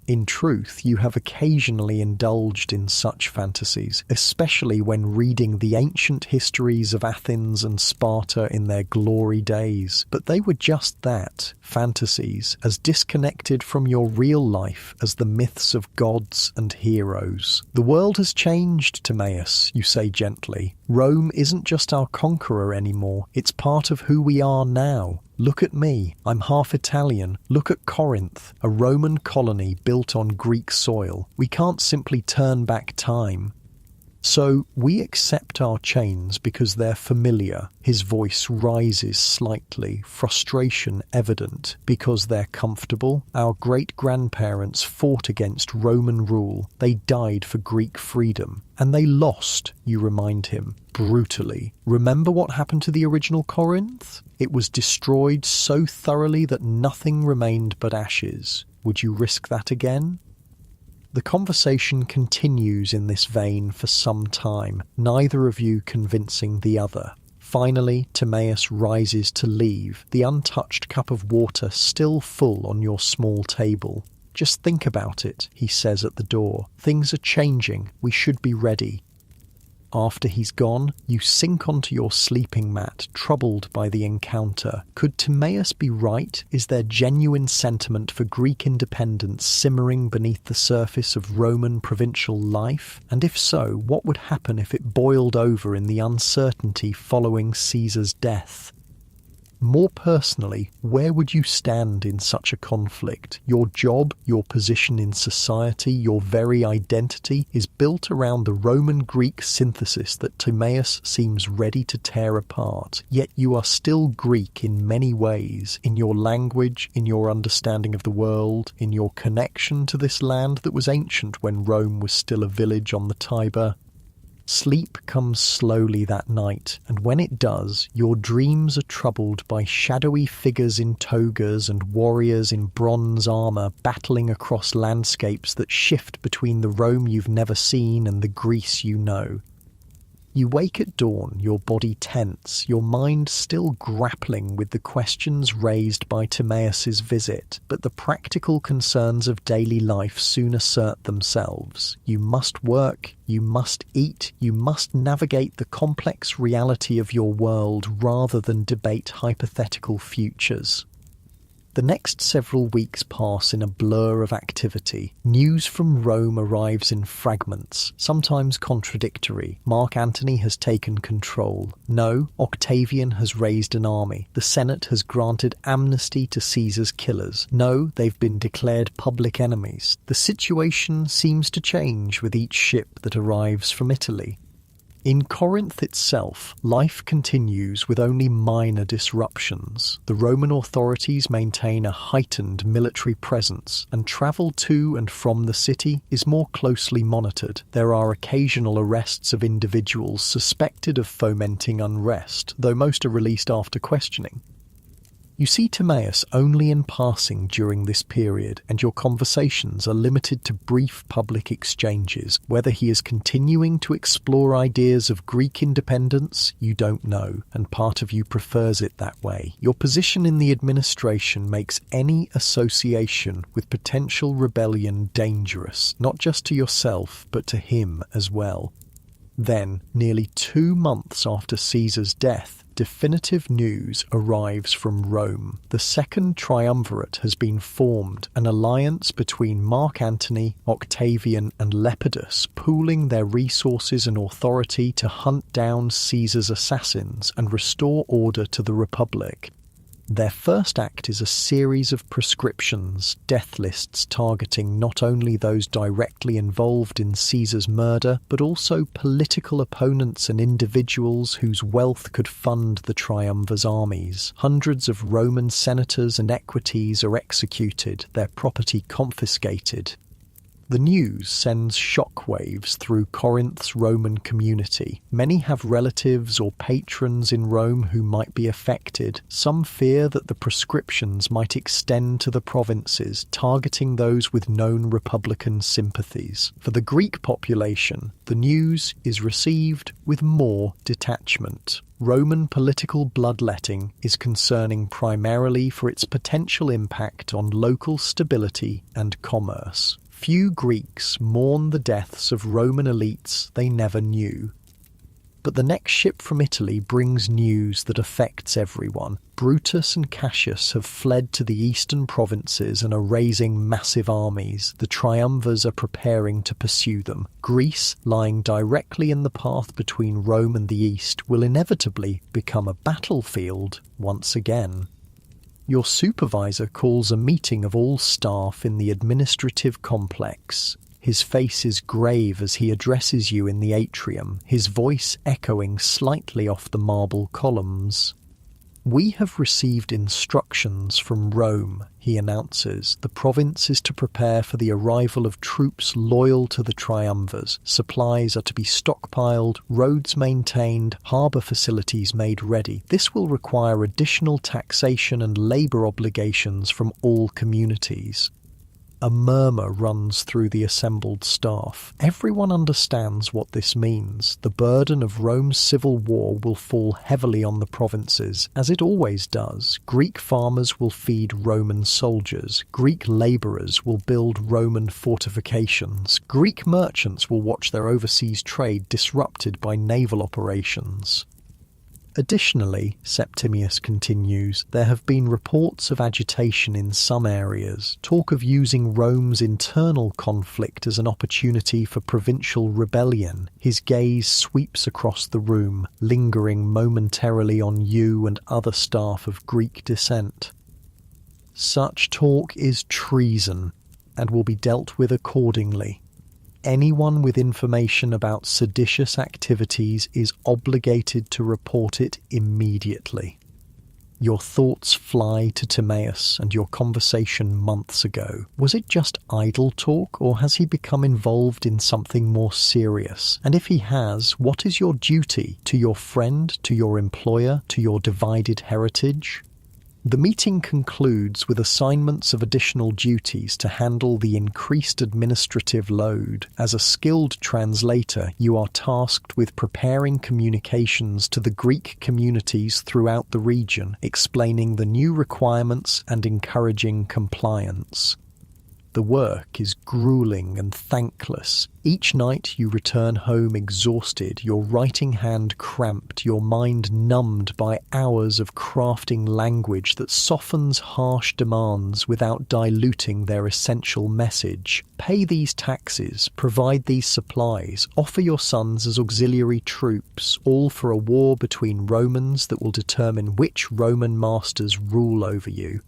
In truth, you have occasionally indulged in such fantasies, especially when reading the ancient histories of Athens and Sparta in their glory days. But they were just that, fantasies, as disconnected from your real life as the myths of gods and heroes. The world has changed, Timaeus, you say gently. Rome isn't just our conqueror anymore, it's part of who we are now. Look at me, I'm half Italian. Look at Corinth, a Roman colony built on Greek soil. We can't simply turn back time. So we accept our chains because they're familiar. His voice rises slightly, frustration evident, because they're comfortable. Our great-grandparents fought against Roman rule. They died for Greek freedom. And they lost, you remind him, brutally. Remember what happened to the original Corinth? It was destroyed so thoroughly that nothing remained but ashes. Would you risk that again? The conversation continues in this vein for some time, neither of you convincing the other. Finally, Timaeus rises to leave, the untouched cup of water still full on your small table. Just think about it, he says at the door. Things are changing. We should be ready. After he's gone, you sink onto your sleeping mat, troubled by the encounter. Could Timaeus be right? Is there genuine sentiment for Greek independence simmering beneath the surface of Roman provincial life? And if so, what would happen if it boiled over in the uncertainty following Caesar's death? More personally, where would you stand in such a conflict? Your job, your position in society, your very identity is built around the Roman-Greek synthesis that Timaeus seems ready to tear apart. Yet you are still Greek in many ways, in your language, in your understanding of the world, in your connection to this land that was ancient when Rome was still a village on the Tiber. Sleep comes slowly that night, and when it does, your dreams are troubled by shadowy figures in togas and warriors in bronze armour battling across landscapes that shift between the Rome you've never seen and the Greece you know. You wake at dawn, your body tense, your mind still grappling with the questions raised by Timaeus's visit, but the practical concerns of daily life soon assert themselves. You must work, you must eat, you must navigate the complex reality of your world rather than debate hypothetical futures. The next several weeks pass in a blur of activity. News from Rome arrives in fragments, sometimes contradictory. Mark Antony has taken control. No, Octavian has raised an army. The Senate has granted amnesty to Caesar's killers. No, they've been declared public enemies. The situation seems to change with each ship that arrives from Italy. In Corinth itself, life continues with only minor disruptions. The Roman authorities maintain a heightened military presence, and travel to and from the city is more closely monitored. There are occasional arrests of individuals suspected of fomenting unrest, though most are released after questioning. You see Timaeus only in passing during this period, and your conversations are limited to brief public exchanges. Whether he is continuing to explore ideas of Greek independence, you don't know, and part of you prefers it that way. Your position in the administration makes any association with potential rebellion dangerous, not just to yourself, but to him as well. Then, nearly 2 months after Caesar's death, definitive news arrives from Rome. The Second Triumvirate has been formed, an alliance between Mark Antony, Octavian, and Lepidus, pooling their resources and authority to hunt down Caesar's assassins and restore order to the Republic. Their first act is a series of prescriptions, death lists targeting not only those directly involved in Caesar's murder, but also political opponents and individuals whose wealth could fund the Triumvir's armies. Hundreds of Roman senators and equities are executed, their property confiscated. The news sends shockwaves through Corinth's Roman community. Many have relatives or patrons in Rome who might be affected. Some fear that the proscriptions might extend to the provinces, targeting those with known Republican sympathies. For the Greek population, the news is received with more detachment. Roman political bloodletting is concerning primarily for its potential impact on local stability and commerce. Few Greeks mourn the deaths of Roman elites they never knew. But the next ship from Italy brings news that affects everyone. Brutus and Cassius have fled to the eastern provinces and are raising massive armies. The triumvirs are preparing to pursue them. Greece, lying directly in the path between Rome and the east, will inevitably become a battlefield once again. Your supervisor calls a meeting of all staff in the administrative complex. His face is grave as he addresses you in the atrium, his voice echoing slightly off the marble columns. "We have received instructions from Rome," he announces. "The province is to prepare for the arrival of troops loyal to the triumvirs. Supplies are to be stockpiled, roads maintained, harbour facilities made ready. This will require additional taxation and labour obligations from all communities." A murmur runs through the assembled staff. Everyone understands what this means. The burden of Rome's civil war will fall heavily on the provinces, as it always does. Greek farmers will feed Roman soldiers. Greek labourers will build Roman fortifications. Greek merchants will watch their overseas trade disrupted by naval operations. Additionally, Septimius continues, there have been reports of agitation in some areas, talk of using Rome's internal conflict as an opportunity for provincial rebellion. His gaze sweeps across the room, lingering momentarily on you and other staff of Greek descent. Such talk is treason, and will be dealt with accordingly. Anyone with information about seditious activities is obligated to report it immediately. Your thoughts fly to Timaeus and your conversation months ago. Was it just idle talk, or has he become involved in something more serious? And if he has, what is your duty to your friend, to your employer, to your divided heritage? The meeting concludes with assignments of additional duties to handle the increased administrative load. As a skilled translator, you are tasked with preparing communications to the Greek communities throughout the region, explaining the new requirements and encouraging compliance. The work is grueling and thankless. Each night you return home exhausted, your writing hand cramped, your mind numbed by hours of crafting language that softens harsh demands without diluting their essential message. Pay these taxes, provide these supplies, offer your sons as auxiliary troops, all for a war between Romans that will determine which Roman masters rule over you.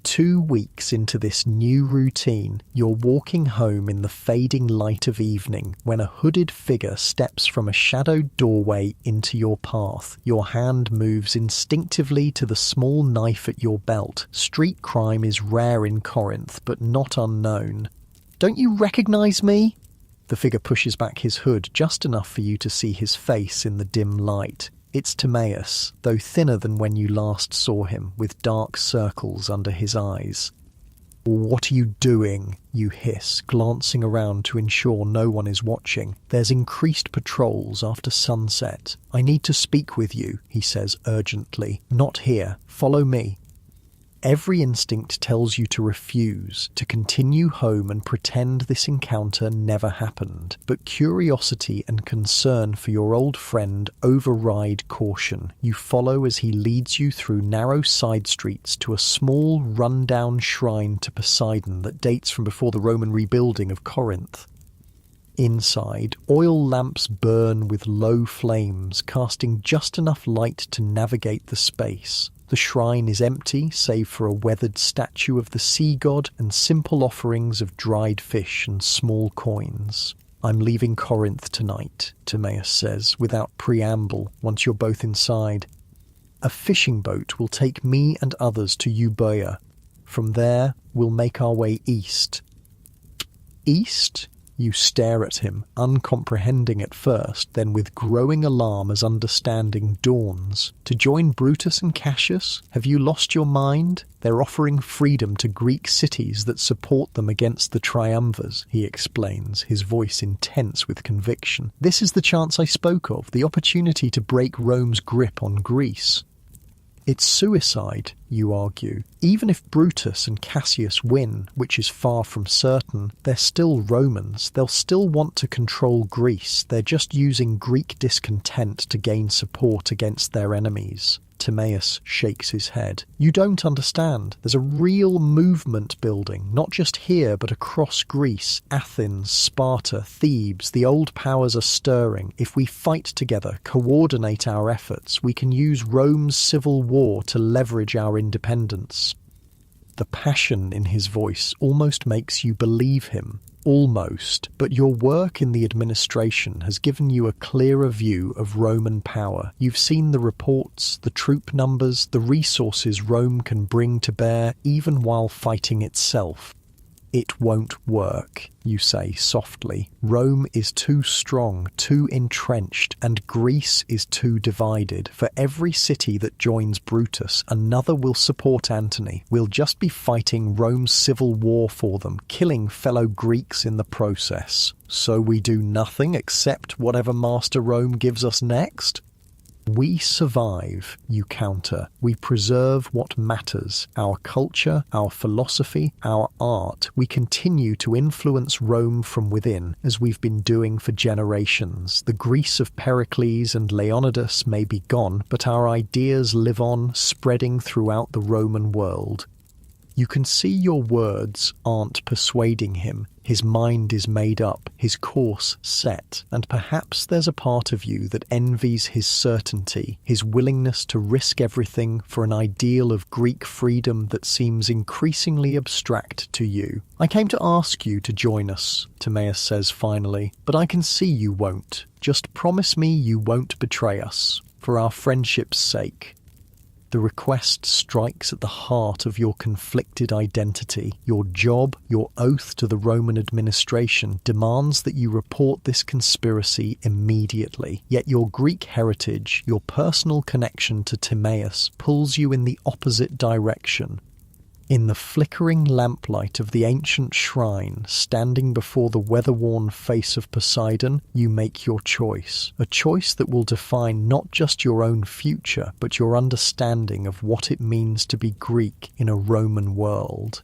2 weeks into this new routine, you're walking home in the fading light of evening when a hooded figure steps from a shadowed doorway into your path. Your hand moves instinctively to the small knife at your belt. Street crime is rare in Corinth, but not unknown. "Don't you recognize me?" The figure pushes back his hood just enough for you to see his face in the dim light. It's Timaeus, though thinner than when you last saw him, with dark circles under his eyes. "What are you doing?" you hiss, glancing around to ensure no one is watching. "There's increased patrols after sunset. I need to speak with you," he says urgently. "Not here. Follow me." Every instinct tells you to refuse, to continue home and pretend this encounter never happened. But curiosity and concern for your old friend override caution. You follow as he leads you through narrow side streets to a small, run-down shrine to Poseidon that dates from before the Roman rebuilding of Corinth. Inside, oil lamps burn with low flames, casting just enough light to navigate the space. The shrine is empty, save for a weathered statue of the sea god and simple offerings of dried fish and small coins. "I'm leaving Corinth tonight," Timaeus says, without preamble, once you're both inside. "A fishing boat will take me and others to Euboea. From there, we'll make our way east." East? You stare at him, uncomprehending at first, then with growing alarm as understanding dawns. To join Brutus and Cassius? Have you lost your mind? They're offering freedom to Greek cities that support them against the triumvirs, he explains, his voice intense with conviction. This is the chance I spoke of, the opportunity to break Rome's grip on Greece. It's suicide, you argue. Even if Brutus and Cassius win, which is far from certain, they're still Romans. They'll still want to control Greece. They're just using Greek discontent to gain support against their enemies. Timaeus shakes his head. You don't understand. There's a real movement building, not just here, but across Greece. Athens, Sparta, Thebes, the old powers are stirring. If we fight together, coordinate our efforts, we can use Rome's civil war to leverage our independence. The passion in his voice almost makes you believe him. Almost, but your work in the administration has given you a clearer view of Roman power. You've seen the reports, the troop numbers, the resources Rome can bring to bear, even while fighting itself. It won't work, you say softly. Rome is too strong, too entrenched, and Greece is too divided. For every city that joins Brutus, another will support Antony. We'll just be fighting Rome's civil war for them, killing fellow Greeks in the process. So we do nothing except whatever Master Rome gives us next? We survive, you counter. We preserve what matters. Our culture, our philosophy, our art. We continue to influence Rome from within, as we've been doing for generations. The Greece of Pericles and Leonidas may be gone, but our ideas live on, spreading throughout the Roman world. You can see your words aren't persuading him. His mind is made up, his course set, and perhaps there's a part of you that envies his certainty, his willingness to risk everything for an ideal of Greek freedom that seems increasingly abstract to you. I came to ask you to join us, Timaeus says finally, but I can see you won't. Just promise me you won't betray us, for our friendship's sake. The request strikes at the heart of your conflicted identity. Your job, your oath to the Roman administration, demands that you report this conspiracy immediately. Yet your Greek heritage, your personal connection to Timaeus, pulls you in the opposite direction. In the flickering lamplight of the ancient shrine, standing before the weather-worn face of Poseidon, you make your choice. A choice that will define not just your own future, but your understanding of what it means to be Greek in a Roman world.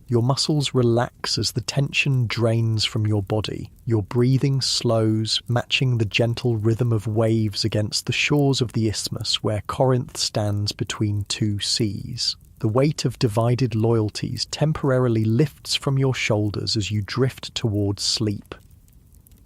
Your muscles relax as the tension drains from your body. Your breathing slows, matching the gentle rhythm of waves against the shores of the isthmus where Corinth stands between two seas. The weight of divided loyalties temporarily lifts from your shoulders as you drift towards sleep.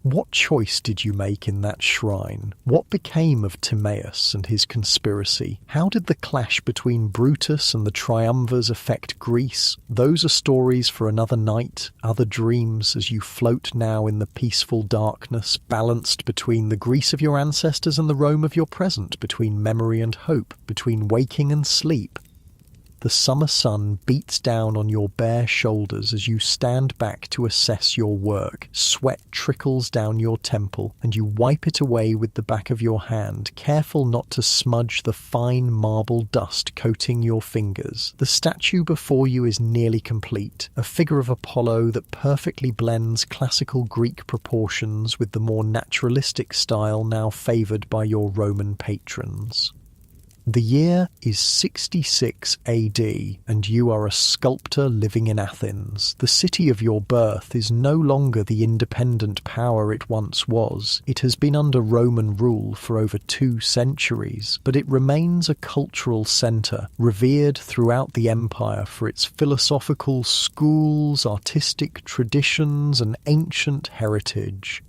What choice did you make in that shrine? What became of Timaeus and his conspiracy? How did the clash between Brutus and the triumvirs affect Greece? Those are stories for another night, other dreams, as you float now in the peaceful darkness, balanced between the Greece of your ancestors and the Rome of your present, between memory and hope, between waking and sleep. The summer sun beats down on your bare shoulders as you stand back to assess your work. Sweat trickles down your temple, and you wipe it away with the back of your hand, careful not to smudge the fine marble dust coating your fingers. The statue before you is nearly complete, a figure of Apollo that perfectly blends classical Greek proportions with the more naturalistic style now favoured by your Roman patrons. The year is 66 AD, and you are a sculptor living in Athens. The city of your birth is no longer the independent power it once was. It has been under Roman rule for over 2 centuries, but it remains a cultural centre, revered throughout the empire for its philosophical schools, artistic traditions, and ancient heritage.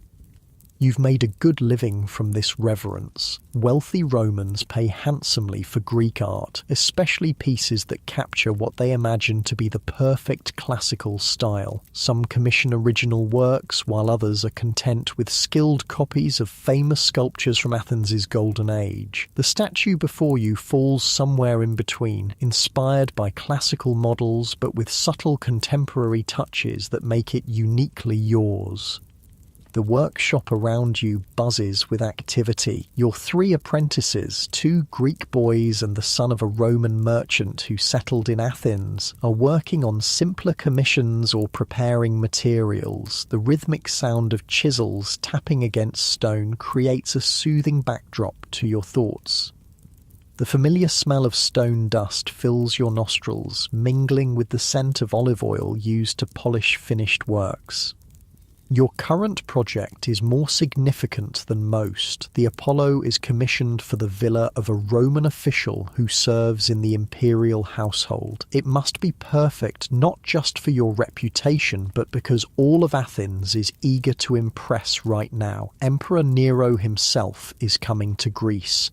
You've made a good living from this reverence. Wealthy Romans pay handsomely for Greek art, especially pieces that capture what they imagine to be the perfect classical style. Some commission original works, while others are content with skilled copies of famous sculptures from Athens' golden age. The statue before you falls somewhere in between, inspired by classical models but with subtle contemporary touches that make it uniquely yours. The workshop around you buzzes with activity. Your 3 apprentices, 2 Greek boys and the son of a Roman merchant who settled in Athens, are working on simpler commissions or preparing materials. The rhythmic sound of chisels tapping against stone creates a soothing backdrop to your thoughts. The familiar smell of stone dust fills your nostrils, mingling with the scent of olive oil used to polish finished works. Your current project is more significant than most. The Apollo is commissioned for the villa of a Roman official who serves in the imperial household. It must be perfect not just for your reputation, but because all of Athens is eager to impress right now. Emperor Nero himself is coming to Greece.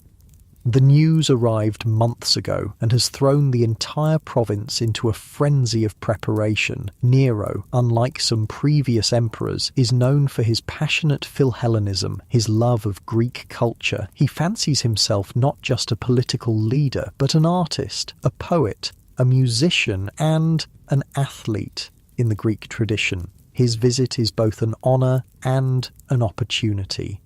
The news arrived months ago and has thrown the entire province into a frenzy of preparation. Nero, unlike some previous emperors, is known for his passionate Philhellenism, his love of Greek culture. He fancies himself not just a political leader, but an artist, a poet, a musician, and an athlete in the Greek tradition. His visit is both an honour and an opportunity.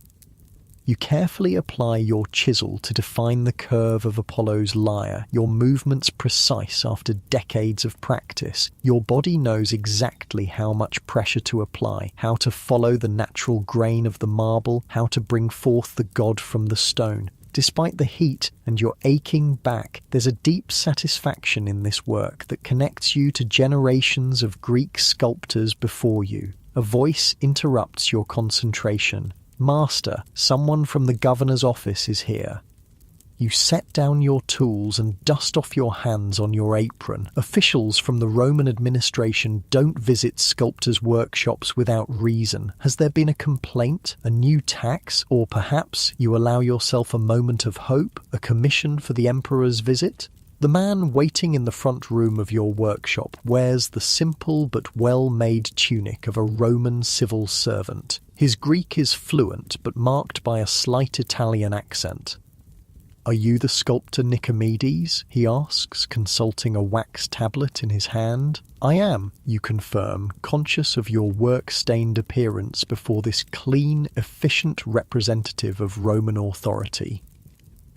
You carefully apply your chisel to define the curve of Apollo's lyre, your movements precise after decades of practice. Your body knows exactly how much pressure to apply, how to follow the natural grain of the marble, how to bring forth the god from the stone. Despite the heat and your aching back, there's a deep satisfaction in this work that connects you to generations of Greek sculptors before you. A voice interrupts your concentration. "Master, someone from the governor's office is here." You set down your tools and dust off your hands on your apron. Officials from the Roman administration don't visit sculptors' workshops without reason. Has there been a complaint, a new tax, or perhaps you allow yourself a moment of hope, a commission for the emperor's visit? The man waiting in the front room of your workshop wears the simple but well-made tunic of a Roman civil servant. His Greek is fluent but marked by a slight Italian accent. "Are you the sculptor Nicomedes?" he asks, consulting a wax tablet in his hand. "I am," you confirm, conscious of your work-stained appearance before this clean, efficient representative of Roman authority.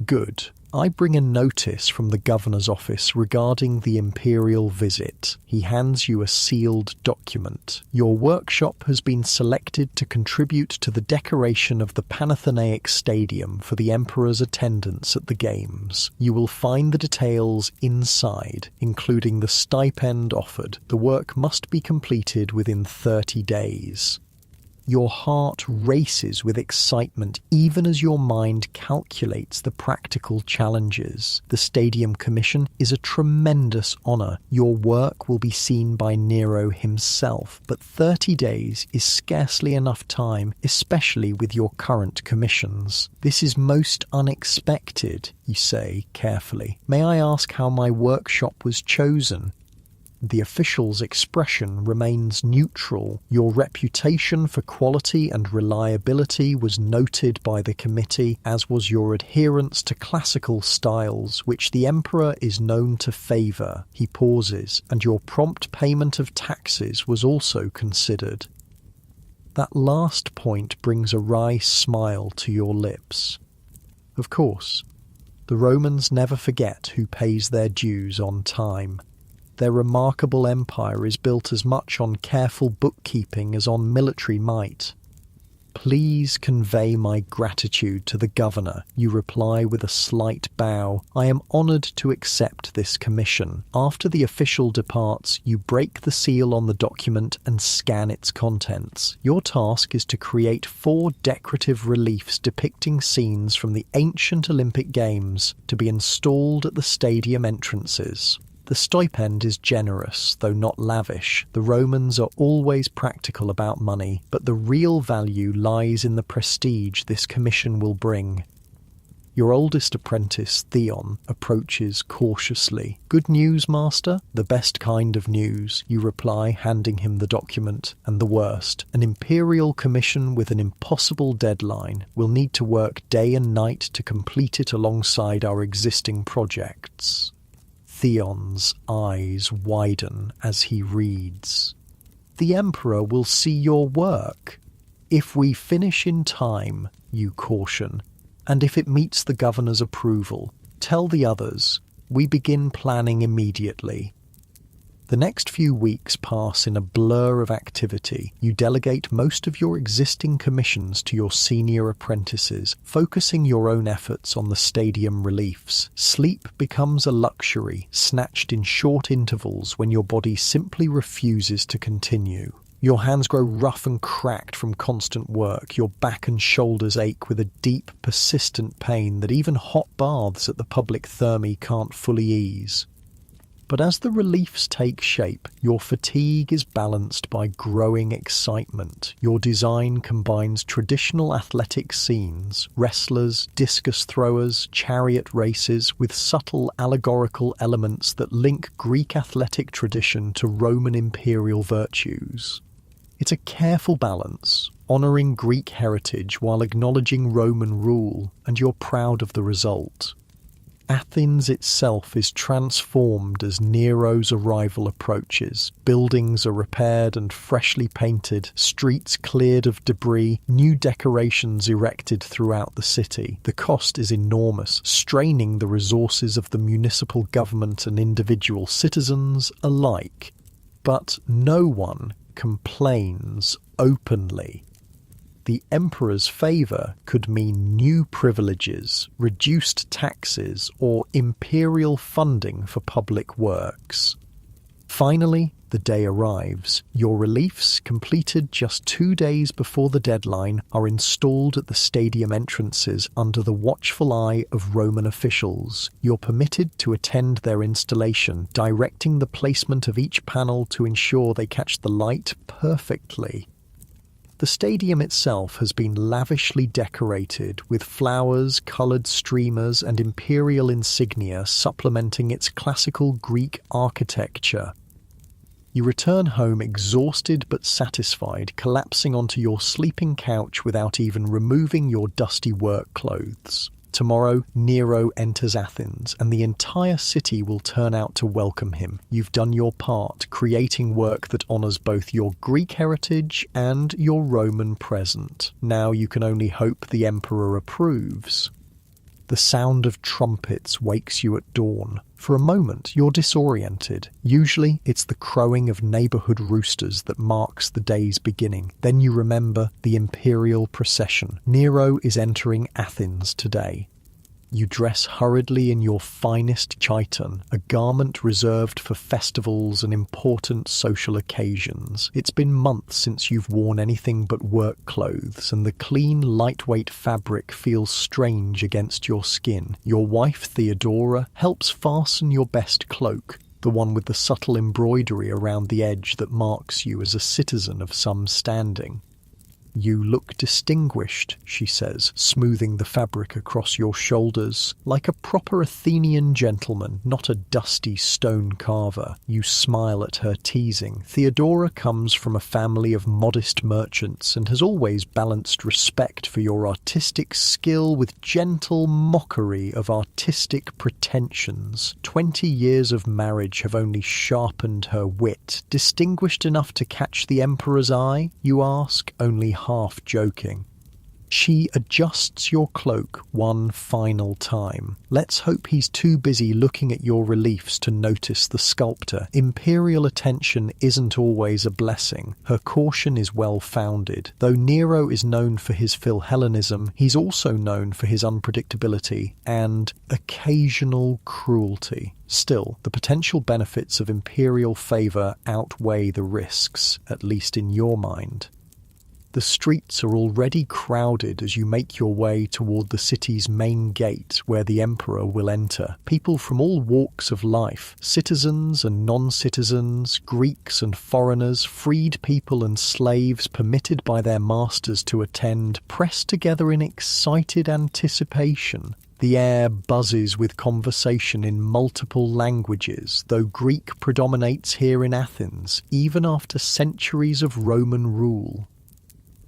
"Good. I bring a notice from the governor's office regarding the imperial visit." He hands you a sealed document. "Your workshop has been selected to contribute to the decoration of the Panathenaic Stadium for the emperor's attendance at the games. You will find the details inside, including the stipend offered. The work must be completed within 30 days. Your heart races with excitement even as your mind calculates the practical challenges. The stadium commission is a tremendous honour. Your work will be seen by Nero himself, but 30 days is scarcely enough time, especially with your current commissions. "This is most unexpected," you say carefully. "May I ask how my workshop was chosen?" The official's expression remains neutral. Your reputation for quality and reliability was noted by the committee, as was your adherence to classical styles, which the emperor is known to favour. He pauses, and your prompt payment of taxes was also considered. That last point brings a wry smile to your lips. Of course, the Romans never forget who pays their dues on time. Their remarkable empire is built as much on careful bookkeeping as on military might. "Please convey my gratitude to the governor," you reply with a slight bow. "I am honoured to accept this commission." After the official departs, you break the seal on the document and scan its contents. Your task is to create 4 decorative reliefs depicting scenes from the ancient Olympic Games to be installed at the stadium entrances. The stipend is generous, though not lavish. The Romans are always practical about money, but the real value lies in the prestige this commission will bring. Your oldest apprentice, Theon, approaches cautiously. "Good news, master?" "The best kind of news," you reply, handing him the document. "And the worst. An imperial commission with an impossible deadline. We'll need to work day and night to complete it alongside our existing projects." Theon's eyes widen as he reads. "The Emperor will see your work. If we finish in time," you caution, "and if it meets the governor's approval, tell the others. We begin planning immediately." The next few weeks pass in a blur of activity. You delegate most of your existing commissions to your senior apprentices, focusing your own efforts on the stadium reliefs. Sleep becomes a luxury, snatched in short intervals when your body simply refuses to continue. Your hands grow rough and cracked from constant work. Your back and shoulders ache with a deep, persistent pain that even hot baths at the public thermae can't fully ease. But as the reliefs take shape, your fatigue is balanced by growing excitement. Your design combines traditional athletic scenes, wrestlers, discus throwers, chariot races, with subtle allegorical elements that link Greek athletic tradition to Roman imperial virtues. It's a careful balance, honouring Greek heritage while acknowledging Roman rule, and you're proud of the result. Athens itself is transformed as Nero's arrival approaches. Buildings are repaired and freshly painted, streets cleared of debris, new decorations erected throughout the city. The cost is enormous, straining the resources of the municipal government and individual citizens alike. But no one complains openly. The emperor's favour could mean new privileges, reduced taxes, or imperial funding for public works. Finally, the day arrives. Your reliefs, completed just 2 days before the deadline, are installed at the stadium entrances under the watchful eye of Roman officials. You're permitted to attend their installation, directing the placement of each panel to ensure they catch the light perfectly. The stadium itself has been lavishly decorated, with flowers, coloured streamers and imperial insignia supplementing its classical Greek architecture. You return home exhausted but satisfied, collapsing onto your sleeping couch without even removing your dusty work clothes. Tomorrow, Nero enters Athens, and the entire city will turn out to welcome him. You've done your part, creating work that honours both your Greek heritage and your Roman present. Now you can only hope the emperor approves. The sound of trumpets wakes you at dawn. For a moment, you're disoriented. Usually, it's the crowing of neighbourhood roosters that marks the day's beginning. Then you remember the imperial procession. Nero is entering Athens today. You dress hurriedly in your finest chiton, a garment reserved for festivals and important social occasions. It's been months since you've worn anything but work clothes, and the clean, lightweight fabric feels strange against your skin. Your wife, Theodora, helps fasten your best cloak, the one with the subtle embroidery around the edge that marks you as a citizen of some standing. "You look distinguished," she says, smoothing the fabric across your shoulders. "Like a proper Athenian gentleman, not a dusty stone carver." You smile at her teasing. Theodora comes from a family of modest merchants and has always balanced respect for your artistic skill with gentle mockery of artistic pretensions. 20 years of marriage have only sharpened her wit. "Distinguished enough to catch the emperor's eye?" you ask, only half joking. She adjusts your cloak one final time. Let's hope he's too busy looking at your reliefs to notice the sculptor. Imperial attention isn't always a blessing. Her caution is well-founded. Though Nero is known for his Philhellenism, he's also known for his unpredictability and occasional cruelty. Still, the potential benefits of imperial favour outweigh the risks, at least in your mind. The streets are already crowded as you make your way toward the city's main gate where the emperor will enter. People from all walks of life, citizens and non-citizens, Greeks and foreigners, freed people and slaves permitted by their masters to attend, press together in excited anticipation. The air buzzes with conversation in multiple languages, though Greek predominates here in Athens, even after centuries of Roman rule.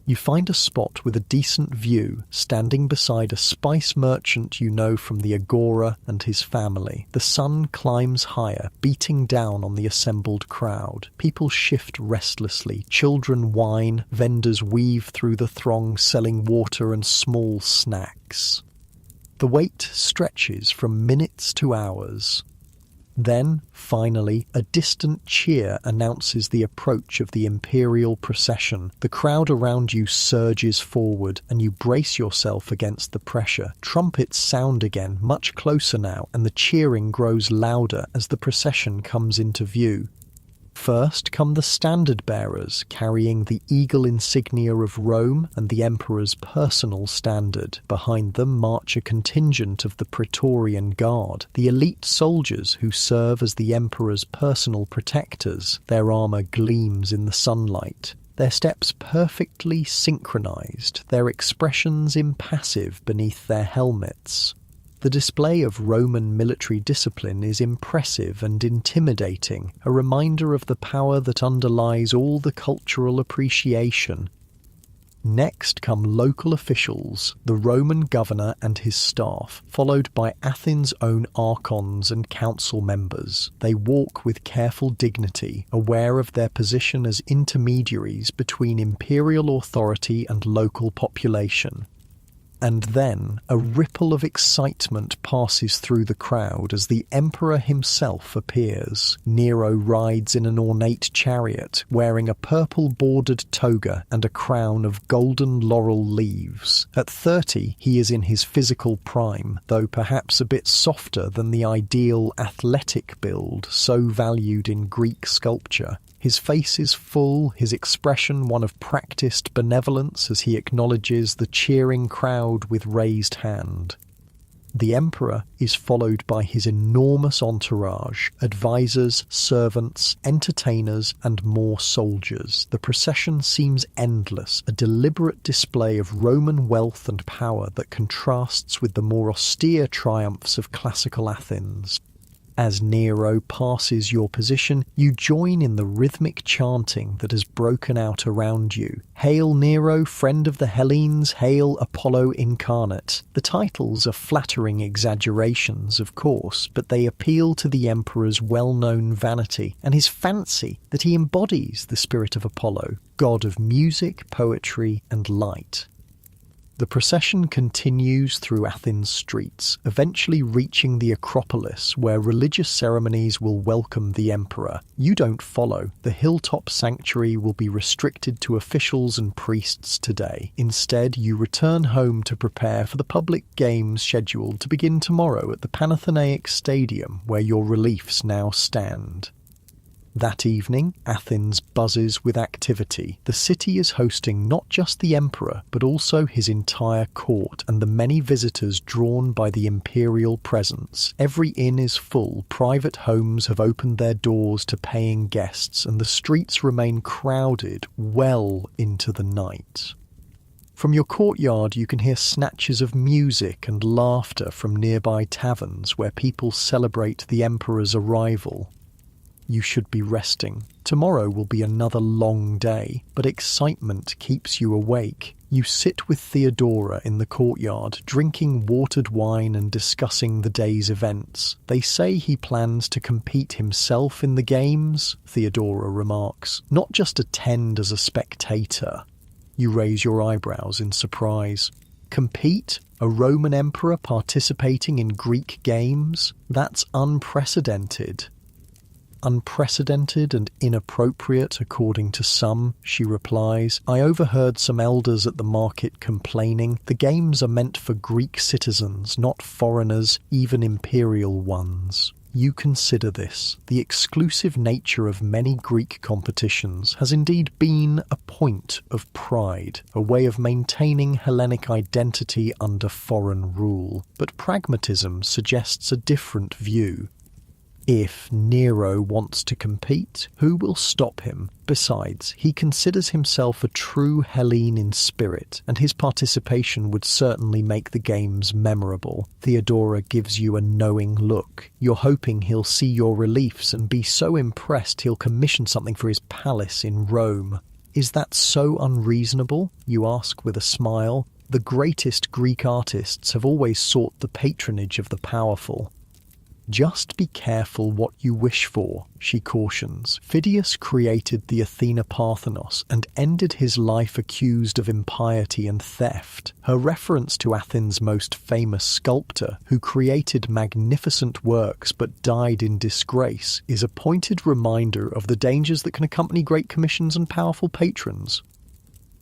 You find a spot with a decent view, standing beside a spice merchant you know from the Agora and his family. The sun climbs higher, beating down on the assembled crowd. People shift restlessly, children whine, vendors weave through the throng selling water and small snacks. The wait stretches from minutes to hours. Then, finally, a distant cheer announces the approach of the imperial procession. The crowd around you surges forward, and you brace yourself against the pressure. Trumpets sound again, much closer now, and the cheering grows louder as the procession comes into view. First come the standard bearers, carrying the eagle insignia of Rome and the emperor's personal standard. Behind them march a contingent of the Praetorian Guard, the elite soldiers who serve as the emperor's personal protectors. Their armour gleams in the sunlight. Their steps perfectly synchronized, their expressions impassive beneath their helmets. The display of Roman military discipline is impressive and intimidating, a reminder of the power that underlies all the cultural appreciation. Next come local officials, the Roman governor and his staff, followed by Athens' own archons and council members. They walk with careful dignity, aware of their position as intermediaries between imperial authority and local population. And then a ripple of excitement passes through the crowd as the emperor himself appears. Nero rides in an ornate chariot, wearing a purple-bordered toga and a crown of golden laurel leaves. At 30, he is in his physical prime, though perhaps a bit softer than the ideal athletic build so valued in Greek sculpture. His face is full, his expression one of practiced benevolence as he acknowledges the cheering crowd with raised hand. The emperor is followed by his enormous entourage, advisors, servants, entertainers, and more soldiers. The procession seems endless, a deliberate display of Roman wealth and power that contrasts with the more austere triumphs of classical Athens. As Nero passes your position, you join in the rhythmic chanting that has broken out around you. Hail Nero, friend of the Hellenes, hail Apollo incarnate. The titles are flattering exaggerations, of course, but they appeal to the emperor's well-known vanity and his fancy that he embodies the spirit of Apollo, god of music, poetry, and light. The procession continues through Athens' streets, eventually reaching the Acropolis, where religious ceremonies will welcome the emperor. You don't follow. The hilltop sanctuary will be restricted to officials and priests today. Instead, you return home to prepare for the public games scheduled to begin tomorrow at the Panathenaic Stadium, where your reliefs now stand. That evening, Athens buzzes with activity. The city is hosting not just the emperor, but also his entire court and the many visitors drawn by the imperial presence. Every inn is full, private homes have opened their doors to paying guests, and the streets remain crowded well into the night. From your courtyard you can hear snatches of music and laughter from nearby taverns where people celebrate the emperor's arrival. You should be resting. Tomorrow will be another long day, but excitement keeps you awake. You sit with Theodora in the courtyard, drinking watered wine and discussing the day's events. They say he plans to compete himself in the games, Theodora remarks, not just attend as a spectator. You raise your eyebrows in surprise. Compete? A Roman emperor participating in Greek games? That's unprecedented. Unprecedented and inappropriate, according to some, she replies. I overheard some elders at the market complaining. The games are meant for Greek citizens, not foreigners, even imperial ones. You consider this. The exclusive nature of many Greek competitions has indeed been a point of pride, a way of maintaining Hellenic identity under foreign rule. But pragmatism suggests a different view. If Nero wants to compete, who will stop him? Besides, he considers himself a true Hellene in spirit, and his participation would certainly make the games memorable. Theodora gives you a knowing look. You're hoping he'll see your reliefs and be so impressed he'll commission something for his palace in Rome. Is that so unreasonable? You ask with a smile. The greatest Greek artists have always sought the patronage of the powerful. Just be careful what you wish for, she cautions. Phidias created the Athena Parthenos and ended his life accused of impiety and theft. Her reference to Athens' most famous sculptor, who created magnificent works but died in disgrace, is a pointed reminder of the dangers that can accompany great commissions and powerful patrons.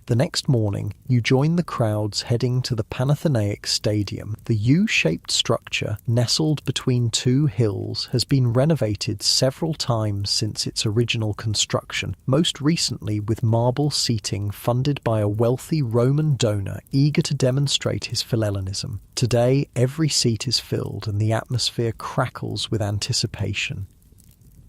The next morning, you join the crowds heading to the Panathenaic Stadium. The U-shaped structure, nestled between two hills, has been renovated several times since its original construction, most recently with marble seating funded by a wealthy Roman donor eager to demonstrate his Philhellenism. Today, every seat is filled and the atmosphere crackles with anticipation.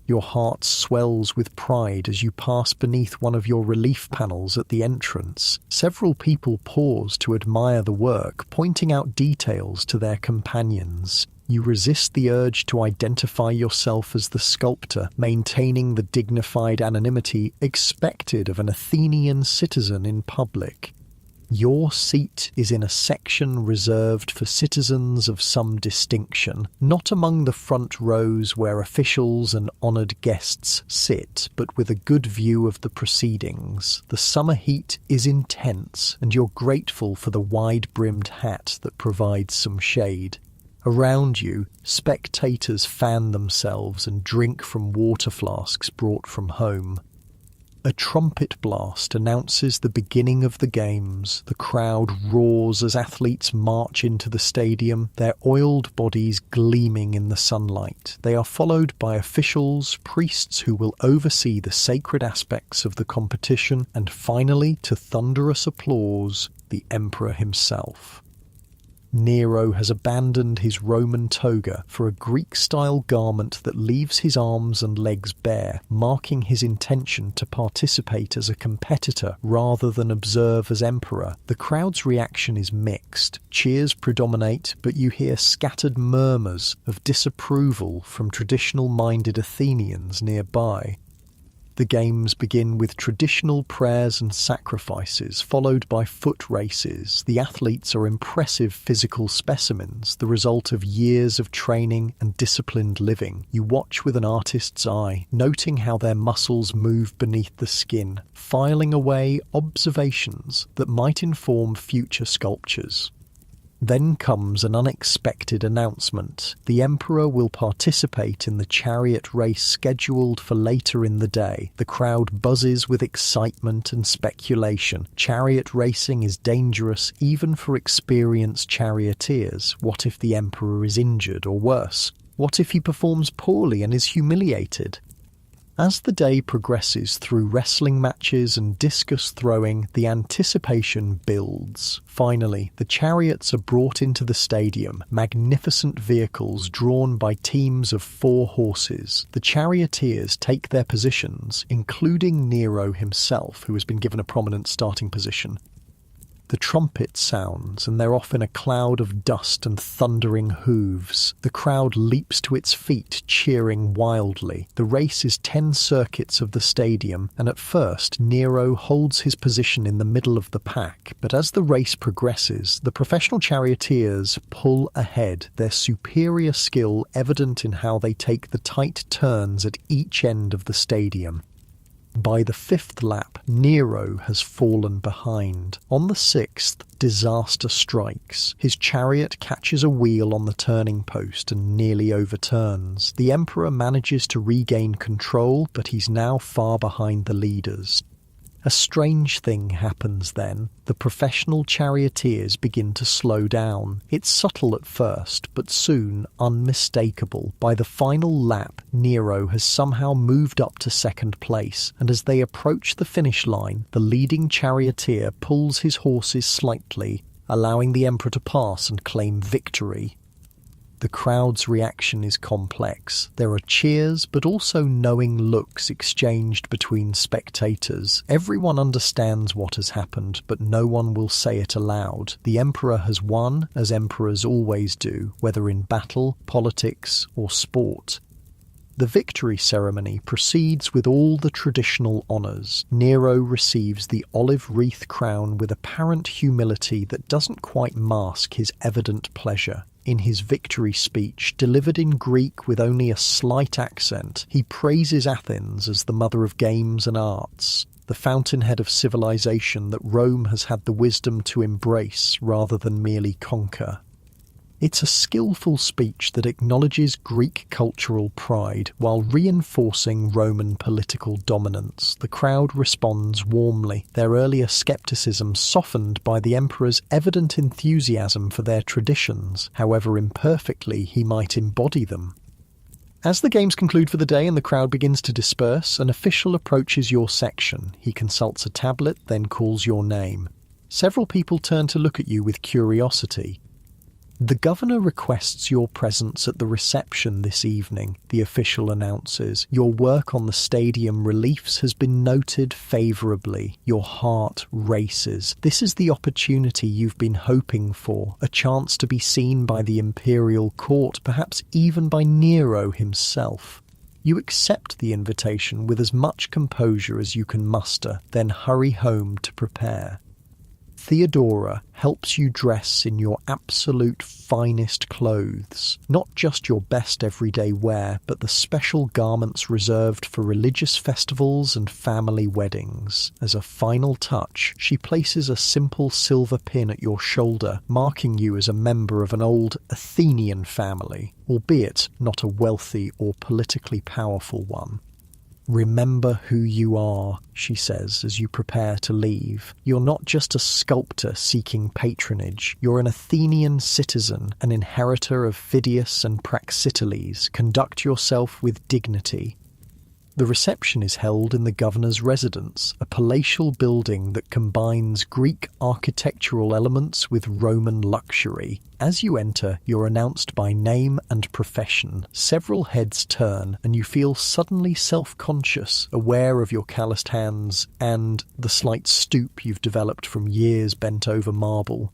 Your heart swells with pride as you pass beneath one of your relief panels at the entrance. Several people pause to admire the work, pointing out details to their companions. You resist the urge to identify yourself as the sculptor, maintaining the dignified anonymity expected of an Athenian citizen in public. Your seat is in a section reserved for citizens of some distinction, not among the front rows where officials and honoured guests sit, but with a good view of the proceedings. The summer heat is intense, and you're grateful for the wide-brimmed hat that provides some shade. Around you, spectators fan themselves and drink from water flasks brought from home. A trumpet blast announces the beginning of the games. The crowd roars as athletes march into the stadium, their oiled bodies gleaming in the sunlight. They are followed by officials, priests who will oversee the sacred aspects of the competition, and finally, to thunderous applause, the emperor himself. Nero has abandoned his Roman toga for a Greek-style garment that leaves his arms and legs bare, marking his intention to participate as a competitor rather than observe as emperor. The crowd's reaction is mixed. Cheers predominate, but you hear scattered murmurs of disapproval from traditional-minded Athenians nearby. The games begin with traditional prayers and sacrifices, followed by foot races. The athletes are impressive physical specimens, the result of years of training and disciplined living. You watch with an artist's eye, noting how their muscles move beneath the skin, filing away observations that might inform future sculptures. Then comes an unexpected announcement. The emperor will participate in the chariot race scheduled for later in the day. The crowd buzzes with excitement and speculation. Chariot racing is dangerous even for experienced charioteers. What if the emperor is injured or worse? What if he performs poorly and is humiliated? As the day progresses through wrestling matches and discus throwing, the anticipation builds. Finally, the chariots are brought into the stadium, magnificent vehicles drawn by teams of 4 horses. The charioteers take their positions, including Nero himself, who has been given a prominent starting position. The trumpet sounds, and they're off in a cloud of dust and thundering hooves. The crowd leaps to its feet, cheering wildly. The race is 10 circuits of the stadium, and at first Nero holds his position in the middle of the pack. But as the race progresses, the professional charioteers pull ahead, their superior skill evident in how they take the tight turns at each end of the stadium. By the 5th lap, Nero has fallen behind. On the 6th, disaster strikes. His chariot catches a wheel on the turning post and nearly overturns. The emperor manages to regain control, but he's now far behind the leaders. A strange thing happens then. The professional charioteers begin to slow down. It's subtle at first, but soon unmistakable. By the final lap, Nero has somehow moved up to second place, and as they approach the finish line, the leading charioteer pulls his horses slightly, allowing the emperor to pass and claim victory. The crowd's reaction is complex. There are cheers, but also knowing looks exchanged between spectators. Everyone understands what has happened, but no one will say it aloud. The emperor has won, as emperors always do, whether in battle, politics, or sport. The victory ceremony proceeds with all the traditional honours. Nero receives the olive wreath crown with apparent humility that doesn't quite mask his evident pleasure. In his victory speech, delivered in Greek with only a slight accent, he praises Athens as the mother of games and arts, the fountainhead of civilization that Rome has had the wisdom to embrace rather than merely conquer. It's a skillful speech that acknowledges Greek cultural pride while reinforcing Roman political dominance. The crowd responds warmly, their earlier skepticism softened by the emperor's evident enthusiasm for their traditions, however imperfectly he might embody them. As the games conclude for the day and the crowd begins to disperse, an official approaches your section. He consults a tablet, then calls your name. Several people turn to look at you with curiosity. The governor requests your presence at the reception this evening, the official announces. Your work on the stadium reliefs has been noted favourably. Your heart races. This is the opportunity you've been hoping for, a chance to be seen by the imperial court, perhaps even by Nero himself. You accept the invitation with as much composure as you can muster, then hurry home to prepare. Theodora helps you dress in your absolute finest clothes, not just your best everyday wear, but the special garments reserved for religious festivals and family weddings. As a final touch, she places a simple silver pin at your shoulder, marking you as a member of an old Athenian family, albeit not a wealthy or politically powerful one. Remember who you are, she says as you prepare to leave. You're not just a sculptor seeking patronage. You're an Athenian citizen, an inheritor of Phidias and Praxiteles. Conduct yourself with dignity. The reception is held in the governor's residence, a palatial building that combines Greek architectural elements with Roman luxury. As you enter, you're announced by name and profession. Several heads turn, and you feel suddenly self-conscious, aware of your calloused hands and the slight stoop you've developed from years bent over marble.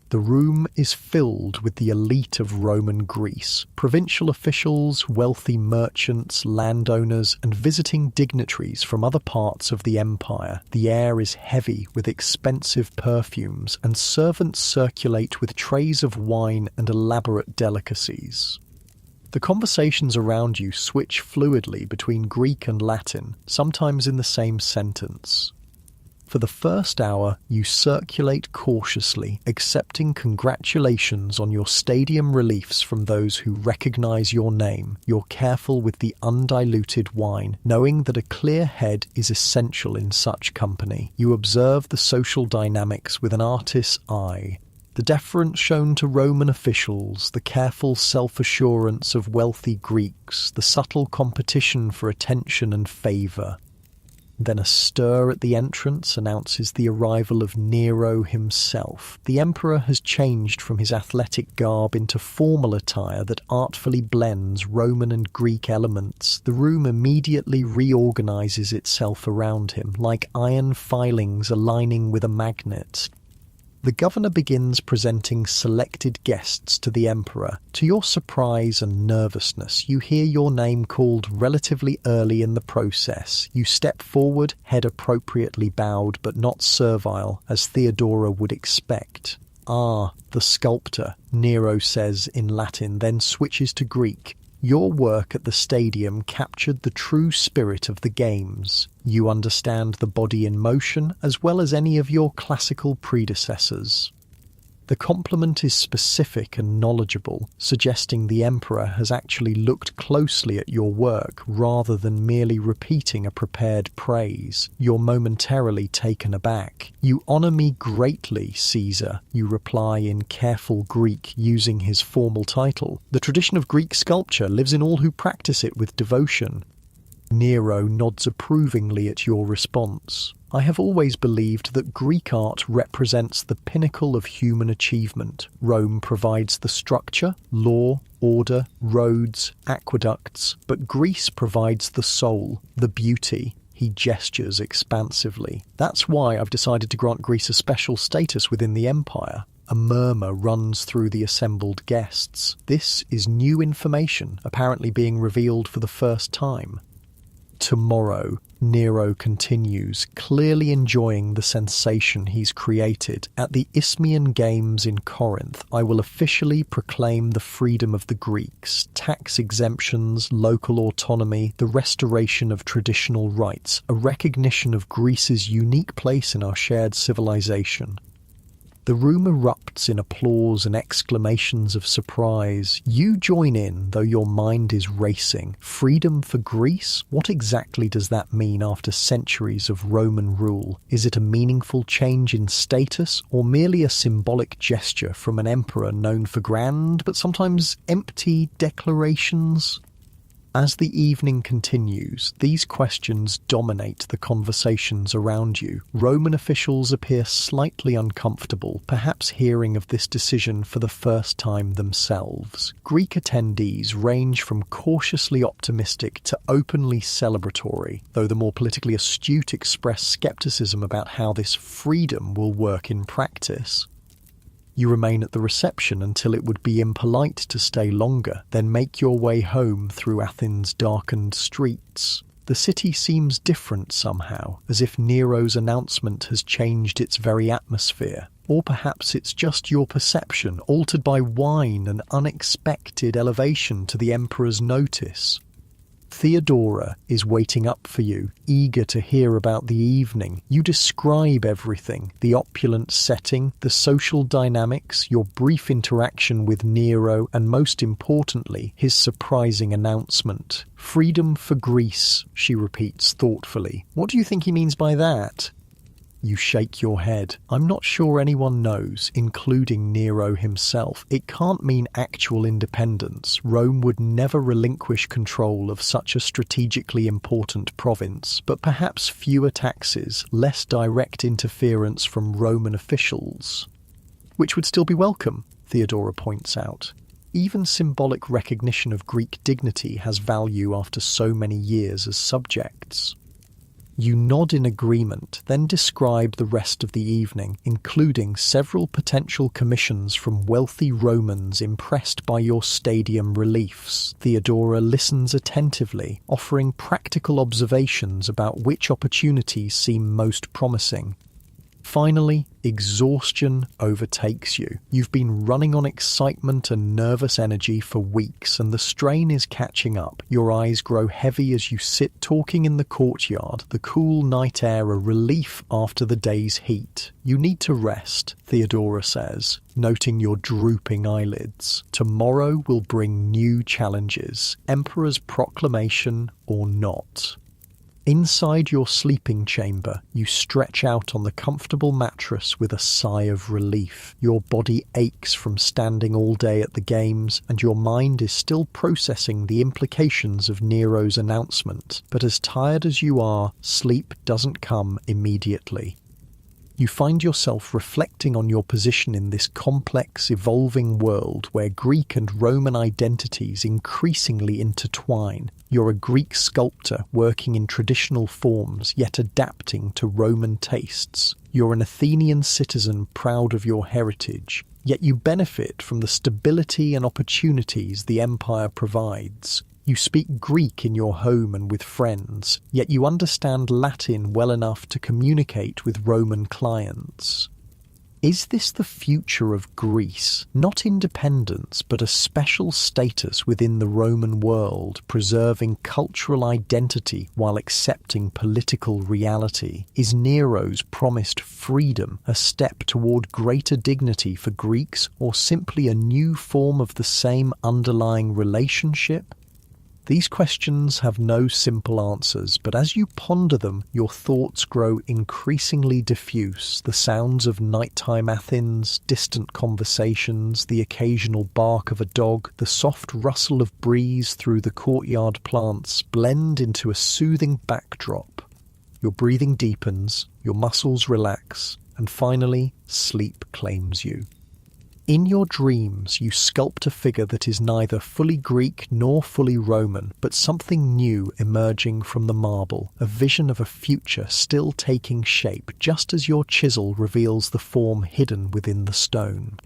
The room is filled with the elite of Roman Greece, provincial officials, wealthy merchants, landowners, and visiting dignitaries from other parts of the empire. The air is heavy with expensive perfumes, and servants circulate with trays of wine and elaborate delicacies. The conversations around you switch fluidly between Greek and Latin, sometimes in the same sentence. For the first hour, you circulate cautiously, accepting congratulations on your stadium reliefs from those who recognize your name. You're careful with the undiluted wine, knowing that a clear head is essential in such company. You observe the social dynamics with an artist's eye. The deference shown to Roman officials, the careful self-assurance of wealthy Greeks, the subtle competition for attention and favour. Then a stir at the entrance announces the arrival of Nero himself. The emperor has changed from his athletic garb into formal attire that artfully blends Roman and Greek elements. The room immediately reorganizes itself around him, like iron filings aligning with a magnet. The governor begins presenting selected guests to the emperor. To your surprise and nervousness, you hear your name called relatively early in the process. You step forward, head appropriately bowed but not servile, as Theodora would expect. "Ah, the sculptor," Nero says in Latin, then switches to Greek. "Your work at the stadium captured the true spirit of the games. You understand the body in motion as well as any of your classical predecessors." The compliment is specific and knowledgeable, suggesting the emperor has actually looked closely at your work rather than merely repeating a prepared praise. You're momentarily taken aback. "You honor me greatly, Caesar," you reply in careful Greek using his formal title. The tradition of Greek sculpture lives in all who practice it with devotion. Nero nods approvingly at your response. "I have always believed that Greek art represents the pinnacle of human achievement. Rome provides the structure, law, order, roads, aqueducts, but Greece provides the soul, the beauty." He gestures expansively. "That's why I've decided to grant Greece a special status within the empire." A murmur runs through the assembled guests. This is new information, apparently being revealed for the first time. "Tomorrow," Nero continues, clearly enjoying the sensation he's created, "at the Isthmian Games in Corinth, I will officially proclaim the freedom of the Greeks, tax exemptions, local autonomy, the restoration of traditional rights, a recognition of Greece's unique place in our shared civilization." The room erupts in applause and exclamations of surprise. You join in, though your mind is racing. Freedom for Greece? What exactly does that mean after centuries of Roman rule? Is it a meaningful change in status, or merely a symbolic gesture from an emperor known for grand, but sometimes empty declarations? As the evening continues, these questions dominate the conversations around you. Roman officials appear slightly uncomfortable, perhaps hearing of this decision for the first time themselves. Greek attendees range from cautiously optimistic to openly celebratory, though the more politically astute express skepticism about how this freedom will work in practice. You remain at the reception until it would be impolite to stay longer, then make your way home through Athens' darkened streets. The city seems different somehow, as if Nero's announcement has changed its very atmosphere. Or perhaps it's just your perception, altered by wine and unexpected elevation to the emperor's notice. Theodora is waiting up for you, eager to hear about the evening. You describe everything, the opulent setting, the social dynamics, your brief interaction with Nero, and most importantly, his surprising announcement. "Freedom for Greece," she repeats thoughtfully. "What do you think he means by that?" You shake your head. "I'm not sure anyone knows, including Nero himself. It can't mean actual independence. Rome would never relinquish control of such a strategically important province, but perhaps fewer taxes, less direct interference from Roman officials. Which would still be welcome," Theodora points out. Even symbolic recognition of Greek dignity has value after so many years as subjects. You nod in agreement, then describe the rest of the evening, including several potential commissions from wealthy Romans impressed by your stadium reliefs. Theodora listens attentively, offering practical observations about which opportunities seem most promising. Finally, exhaustion overtakes you. You've been running on excitement and nervous energy for weeks, and the strain is catching up. Your eyes grow heavy as you sit talking in the courtyard, the cool night air a relief after the day's heat. "You need to rest," Theodora says, noting your drooping eyelids. "Tomorrow will bring new challenges, Emperor's proclamation or not." Inside your sleeping chamber, you stretch out on the comfortable mattress with a sigh of relief. Your body aches from standing all day at the games, and your mind is still processing the implications of Nero's announcement. But as tired as you are, sleep doesn't come immediately. You find yourself reflecting on your position in this complex, evolving world where Greek and Roman identities increasingly intertwine. You're a Greek sculptor working in traditional forms, yet adapting to Roman tastes. You're an Athenian citizen proud of your heritage, yet you benefit from the stability and opportunities the empire provides. You speak Greek in your home and with friends, yet you understand Latin well enough to communicate with Roman clients. Is this the future of Greece? Not independence, but a special status within the Roman world, preserving cultural identity while accepting political reality? Is Nero's promised freedom a step toward greater dignity for Greeks, or simply a new form of the same underlying relationship? These questions have no simple answers, but as you ponder them, your thoughts grow increasingly diffuse. The sounds of nighttime Athens, distant conversations, the occasional bark of a dog, the soft rustle of breeze through the courtyard plants blend into a soothing backdrop. Your breathing deepens, your muscles relax, and finally, sleep claims you. In your dreams, you sculpt a figure that is neither fully Greek nor fully Roman, but something new emerging from the marble, a vision of a future still taking shape, just as your chisel reveals the form hidden within the stone.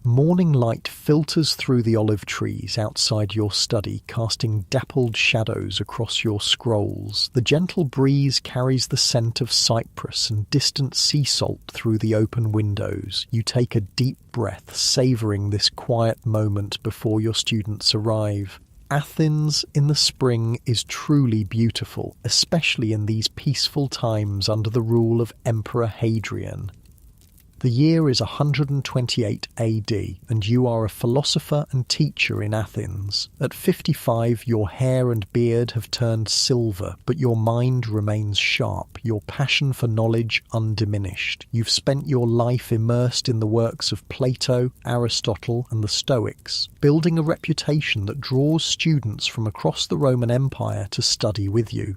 Morning light filters through the olive trees outside your study, casting dappled shadows across your scrolls. The gentle breeze carries the scent of cypress and distant sea salt through the open windows. You take a deep breath, savouring this quiet moment before your students arrive. Athens in the spring is truly beautiful, especially in these peaceful times under the rule of Emperor Hadrian. The year is 128 AD, and you are a philosopher and teacher in Athens. At 55, your hair and beard have turned silver, but your mind remains sharp, your passion for knowledge undiminished. You've spent your life immersed in the works of Plato, Aristotle, and the Stoics, building a reputation that draws students from across the Roman Empire to study with you.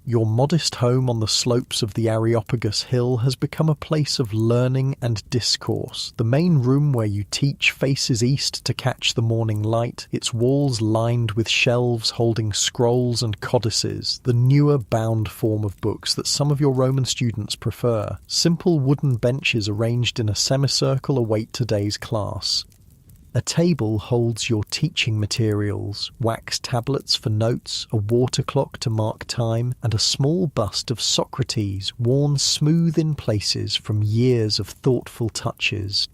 Your modest home on the slopes of the Areopagus Hill has become a place of learning and discourse. The main room where you teach faces east to catch the morning light, its walls lined with shelves holding scrolls and codices, the newer bound form of books that some of your Roman students prefer. Simple wooden benches arranged in a semicircle await today's class. A table holds your teaching materials, wax tablets for notes, a water clock to mark time, and a small bust of Socrates worn smooth in places from years of thoughtful touches.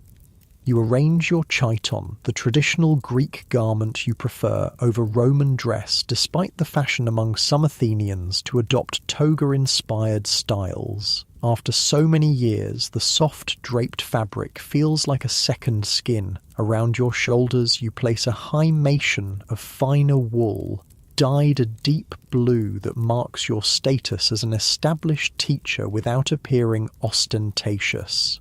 You arrange your chiton, the traditional Greek garment you prefer, over Roman dress, despite the fashion among some Athenians to adopt toga-inspired styles. After so many years, the soft draped fabric feels like a second skin. Around your shoulders you place a hymation of finer wool, dyed a deep blue that marks your status as an established teacher without appearing ostentatious.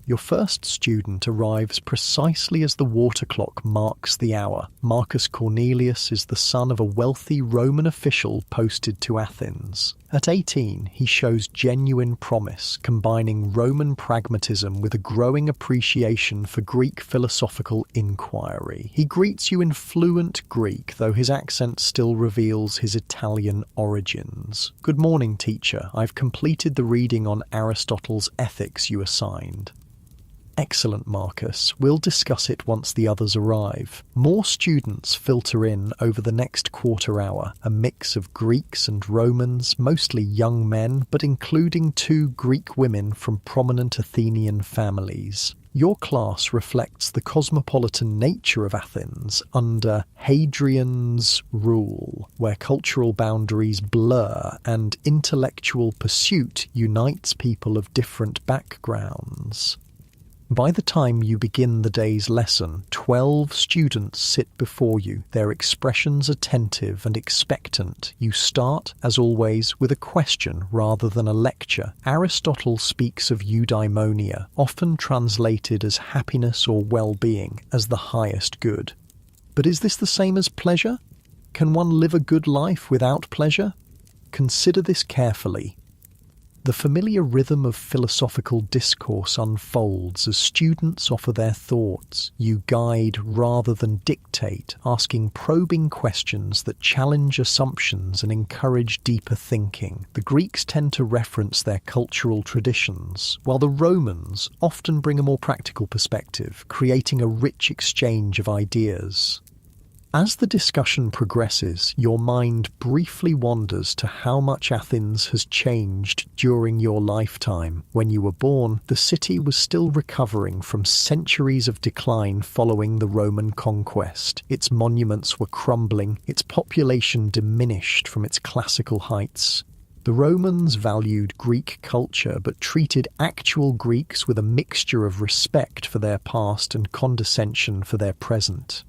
Your first student arrives precisely as the water clock marks the hour. Marcus Cornelius is the son of a wealthy Roman official posted to Athens. At 18, he shows genuine promise, combining Roman pragmatism with a growing appreciation for Greek philosophical inquiry. He greets you in fluent Greek, though his accent still reveals his Italian origins. "Good morning, teacher. I've completed the reading on Aristotle's Ethics you assigned." "Excellent, Marcus. We'll discuss it once the others arrive." More students filter in over the next quarter hour, a mix of Greeks and Romans, mostly young men, but including 2 Greek women from prominent Athenian families. Your class reflects the cosmopolitan nature of Athens under Hadrian's rule, where cultural boundaries blur and intellectual pursuit unites people of different backgrounds. By the time you begin the day's lesson, 12 students sit before you, their expressions attentive and expectant. You start, as always, with a question rather than a lecture. Aristotle speaks of eudaimonia, often translated as happiness or well-being, as the highest good. But is this the same as pleasure? Can one live a good life without pleasure? Consider this carefully. The familiar rhythm of philosophical discourse unfolds as students offer their thoughts. You guide rather than dictate, asking probing questions that challenge assumptions and encourage deeper thinking. The Greeks tend to reference their cultural traditions, while the Romans often bring a more practical perspective, creating a rich exchange of ideas. As the discussion progresses, your mind briefly wanders to how much Athens has changed during your lifetime. When you were born, the city was still recovering from centuries of decline following the Roman conquest. Its monuments were crumbling, its population diminished from its classical heights. The Romans valued Greek culture but treated actual Greeks with a mixture of respect for their past and condescension for their present.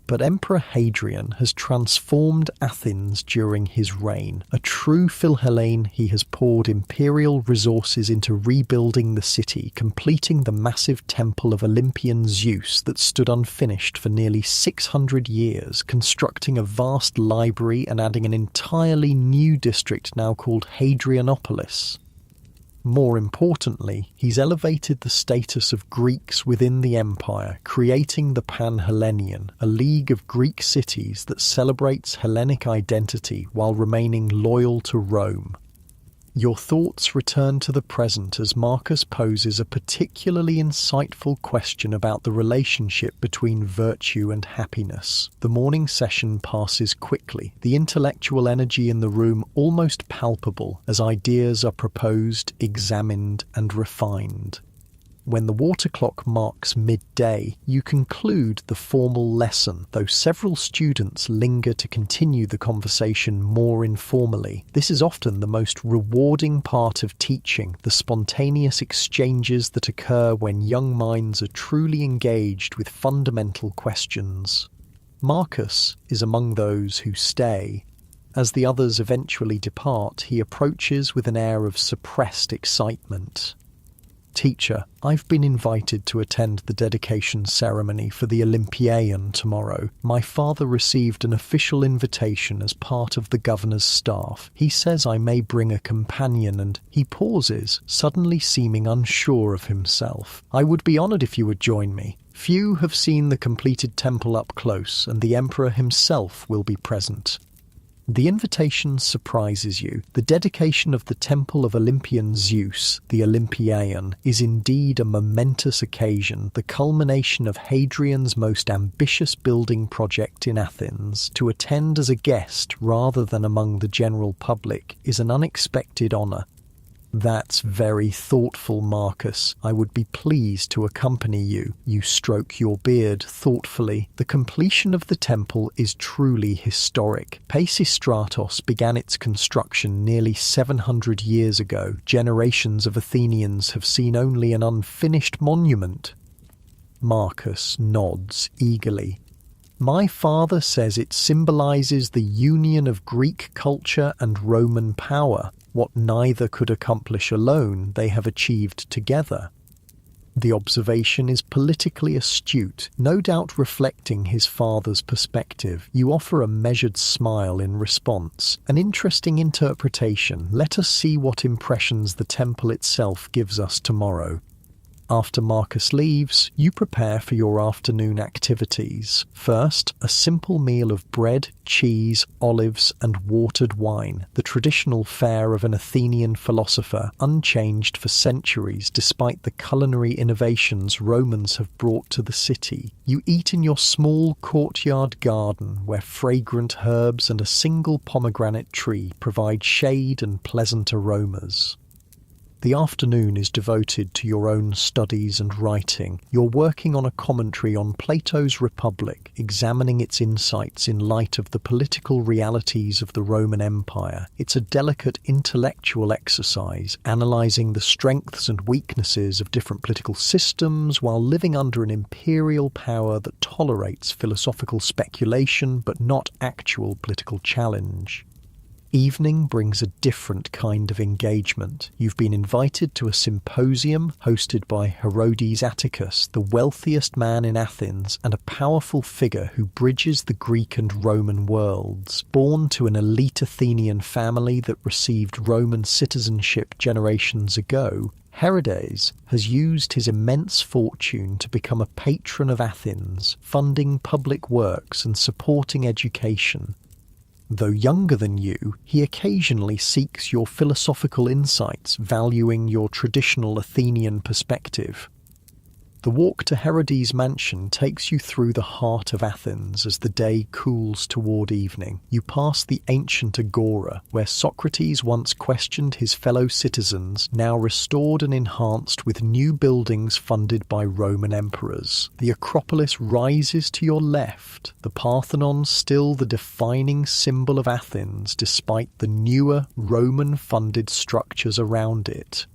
But Emperor Hadrian has transformed Athens during his reign. A true Philhellene, he has poured imperial resources into rebuilding the city, completing the massive temple of Olympian Zeus that stood unfinished for nearly 600 years, constructing a vast library and adding an entirely new district now called Hadrianopolis. More importantly, he's elevated the status of Greeks within the empire, creating the Panhellenion, a league of Greek cities that celebrates Hellenic identity while remaining loyal to Rome. Your thoughts return to the present as Marcus poses a particularly insightful question about the relationship between virtue and happiness. The morning session passes quickly, the intellectual energy in the room almost palpable as ideas are proposed, examined, and refined. When the water clock marks midday, you conclude the formal lesson, though several students linger to continue the conversation more informally. This is often the most rewarding part of teaching, the spontaneous exchanges that occur when young minds are truly engaged with fundamental questions. Marcus is among those who stay. As the others eventually depart, he approaches with an air of suppressed excitement. Teacher, I've been invited to attend the dedication ceremony for the Olympieion tomorrow. My father received an official invitation as part of the governor's staff. He says I may bring a companion and he pauses, suddenly seeming unsure of himself. I would be honoured if you would join me. Few have seen the completed temple up close, and the emperor himself will be present. The invitation surprises you. The dedication of the temple of Olympian Zeus, the Olympieion, is indeed a momentous occasion, the culmination of Hadrian's most ambitious building project in Athens. To attend as a guest rather than among the general public is an unexpected honour. That's very thoughtful, Marcus. I would be pleased to accompany you. You stroke your beard thoughtfully. The completion of the temple is truly historic. Pisistratos began its construction nearly 700 years ago. Generations of Athenians have seen only an unfinished monument. Marcus nods eagerly. My father says it symbolises the union of Greek culture and Roman power. What neither could accomplish alone, they have achieved together. The observation is politically astute, no doubt reflecting his father's perspective. You offer a measured smile in response. An interesting interpretation. Let us see what impressions the temple itself gives us tomorrow. After Marcus leaves, you prepare for your afternoon activities. First, a simple meal of bread, cheese, olives, and watered wine, the traditional fare of an Athenian philosopher, unchanged for centuries despite the culinary innovations Romans have brought to the city. You eat in your small courtyard garden where fragrant herbs and a single pomegranate tree provide shade and pleasant aromas. The afternoon is devoted to your own studies and writing. You're working on a commentary on Plato's Republic, examining its insights in light of the political realities of the Roman Empire. It's a delicate intellectual exercise, analysing the strengths and weaknesses of different political systems while living under an imperial power that tolerates philosophical speculation but not actual political challenge. Evening brings a different kind of engagement. You've been invited to a symposium hosted by Herodes Atticus, the wealthiest man in Athens and a powerful figure who bridges the Greek and Roman worlds. Born to an elite Athenian family that received Roman citizenship generations ago, Herodes has used his immense fortune to become a patron of Athens, funding public works and supporting education. Though younger than you, he occasionally seeks your philosophical insights, valuing your traditional Athenian perspective. The walk to Herodes' mansion takes you through the heart of Athens as the day cools toward evening. You pass the ancient agora, where Socrates once questioned his fellow citizens, now restored and enhanced with new buildings funded by Roman emperors. The Acropolis rises to your left, the Parthenon still the defining symbol of Athens despite the newer Roman-funded structures around it.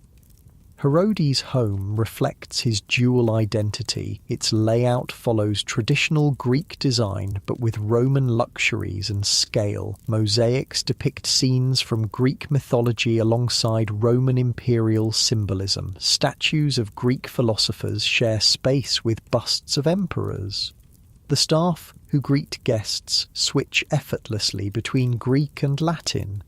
Herodes' home reflects his dual identity. Its layout follows traditional Greek design but with Roman luxuries and scale. Mosaics depict scenes from Greek mythology alongside Roman imperial symbolism. Statues of Greek philosophers share space with busts of emperors. The staff who greet guests switch effortlessly between Greek and Latin.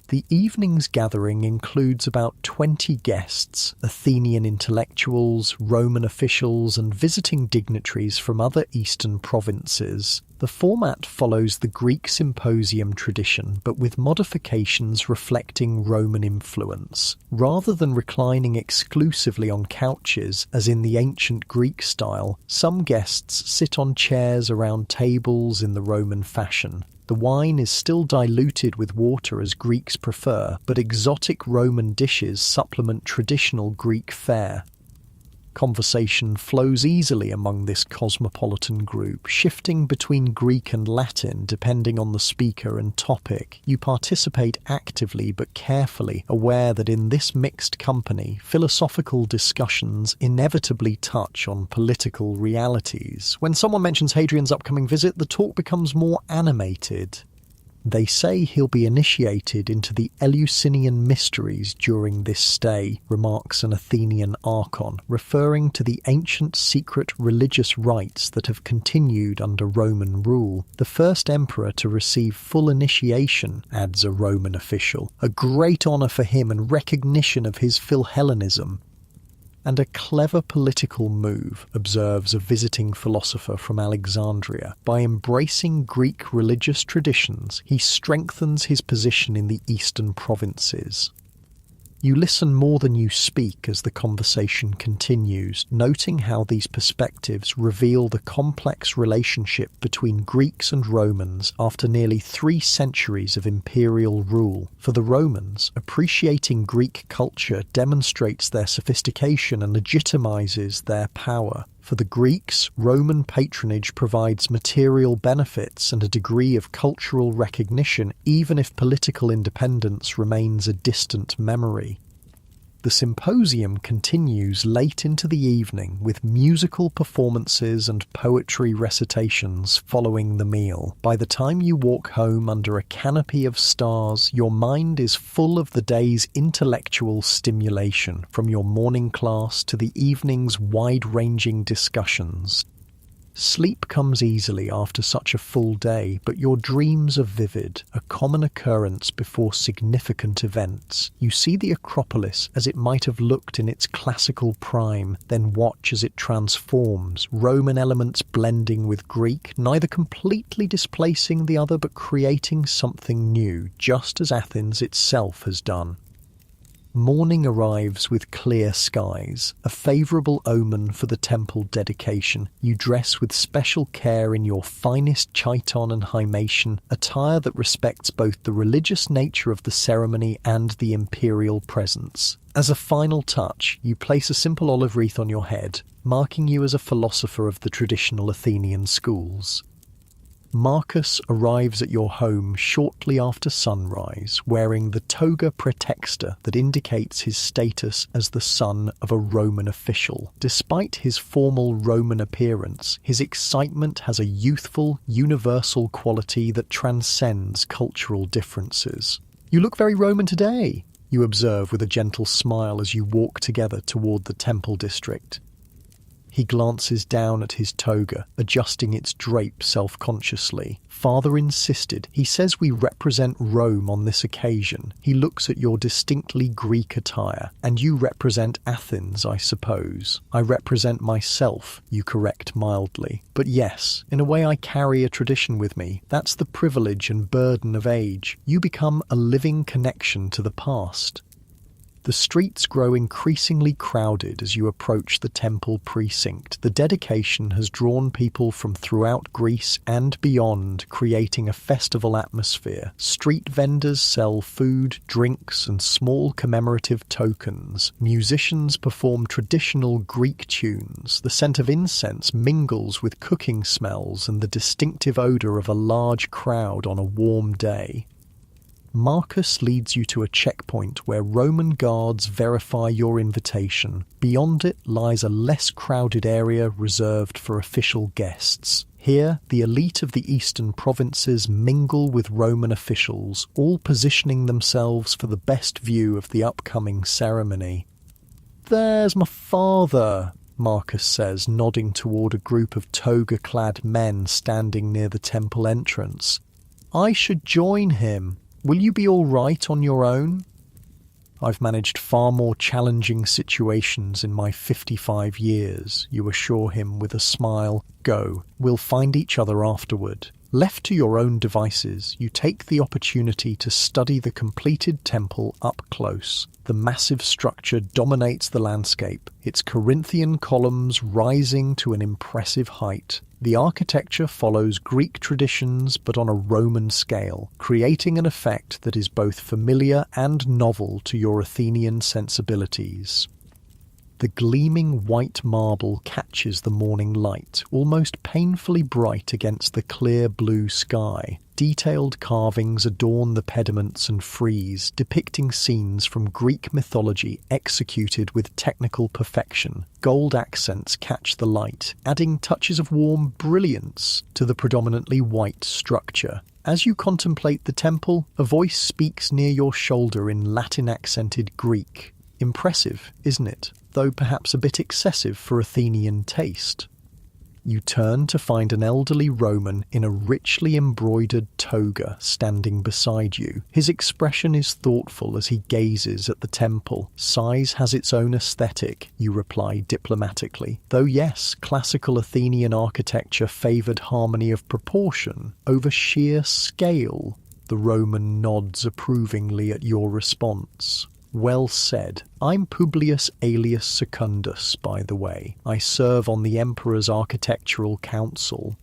The evening's gathering includes about 20 guests, Athenian intellectuals, Roman officials, and visiting dignitaries from other eastern provinces. The format follows the Greek symposium tradition, but with modifications reflecting Roman influence. Rather than reclining exclusively on couches, as in the ancient Greek style, some guests sit on chairs around tables in the Roman fashion. The wine is still diluted with water as Greeks prefer, but exotic Roman dishes supplement traditional Greek fare. Conversation flows easily among this cosmopolitan group, shifting between Greek and Latin depending on the speaker and topic. You participate actively but carefully, aware that in this mixed company, philosophical discussions inevitably touch on political realities. When someone mentions Hadrian's upcoming visit, the talk becomes more animated. They say he'll be initiated into the Eleusinian mysteries during this stay, remarks an Athenian archon, referring to the ancient secret religious rites that have continued under Roman rule. The first emperor to receive full initiation, adds a Roman official, a great honour for him and recognition of his Philhellenism. And a clever political move, observes a visiting philosopher from Alexandria. By embracing Greek religious traditions, he strengthens his position in the eastern provinces. You listen more than you speak as the conversation continues, noting how these perspectives reveal the complex relationship between Greeks and Romans after nearly 3 centuries of imperial rule. For the Romans, appreciating Greek culture demonstrates their sophistication and legitimizes their power. For the Greeks, Roman patronage provides material benefits and a degree of cultural recognition, even if political independence remains a distant memory. The symposium continues late into the evening with musical performances and poetry recitations following the meal. By the time you walk home under a canopy of stars, your mind is full of the day's intellectual stimulation, from your morning class to the evening's wide-ranging discussions. Sleep comes easily after such a full day, but your dreams are vivid, a common occurrence before significant events. You see the Acropolis as it might have looked in its classical prime, then watch as it transforms, Roman elements blending with Greek, neither completely displacing the other but creating something new, just as Athens itself has done. Morning arrives with clear skies, a favourable omen for the temple dedication. You dress with special care in your finest chiton and himation, attire that respects both the religious nature of the ceremony and the imperial presence. As a final touch, you place a simple olive wreath on your head, marking you as a philosopher of the traditional Athenian schools. Marcus arrives at your home shortly after sunrise, wearing the toga praetexta that indicates his status as the son of a Roman official. Despite his formal Roman appearance, his excitement has a youthful, universal quality that transcends cultural differences. "You look very Roman today," you observe with a gentle smile as you walk together toward the temple district. He glances down at his toga, adjusting its drape self-consciously. Father insisted. He says we represent Rome on this occasion. He looks at your distinctly Greek attire. And you represent Athens, I suppose. I represent myself, you correct mildly. But yes, in a way I carry a tradition with me. That's the privilege and burden of age. You become a living connection to the past. The streets grow increasingly crowded as you approach the temple precinct. The dedication has drawn people from throughout Greece and beyond, creating a festival atmosphere. Street vendors sell food, drinks, and small commemorative tokens. Musicians perform traditional Greek tunes. The scent of incense mingles with cooking smells and the distinctive odour of a large crowd on a warm day. Marcus leads you to a checkpoint where Roman guards verify your invitation. Beyond it lies a less crowded area reserved for official guests. Here, the elite of the eastern provinces mingle with Roman officials, all positioning themselves for the best view of the upcoming ceremony. "There's my father," Marcus says, nodding toward a group of toga-clad men standing near the temple entrance. "I should join him. Will you be all right on your own?" "I've managed far more challenging situations in my 55 years, you assure him with a smile. "Go. We'll find each other afterward." Left to your own devices, you take the opportunity to study the completed temple up close. The massive structure dominates the landscape, its Corinthian columns rising to an impressive height. The architecture follows Greek traditions but on a Roman scale, creating an effect that is both familiar and novel to your Athenian sensibilities. The gleaming white marble catches the morning light, almost painfully bright against the clear blue sky. Detailed carvings adorn the pediments and frieze, depicting scenes from Greek mythology executed with technical perfection. Gold accents catch the light, adding touches of warm brilliance to the predominantly white structure. As you contemplate the temple, a voice speaks near your shoulder in Latin-accented Greek. Impressive, isn't it? Though perhaps a bit excessive for Athenian taste. You turn to find an elderly Roman in a richly embroidered toga standing beside you. His expression is thoughtful as he gazes at the temple. "Size has its own aesthetic," you reply diplomatically. Though yes, classical Athenian architecture favoured harmony of proportion over sheer scale. The Roman nods approvingly at your response. "Well said. I'm Publius Aelius Secundus, by the way. I serve on the Emperor's Architectural Council."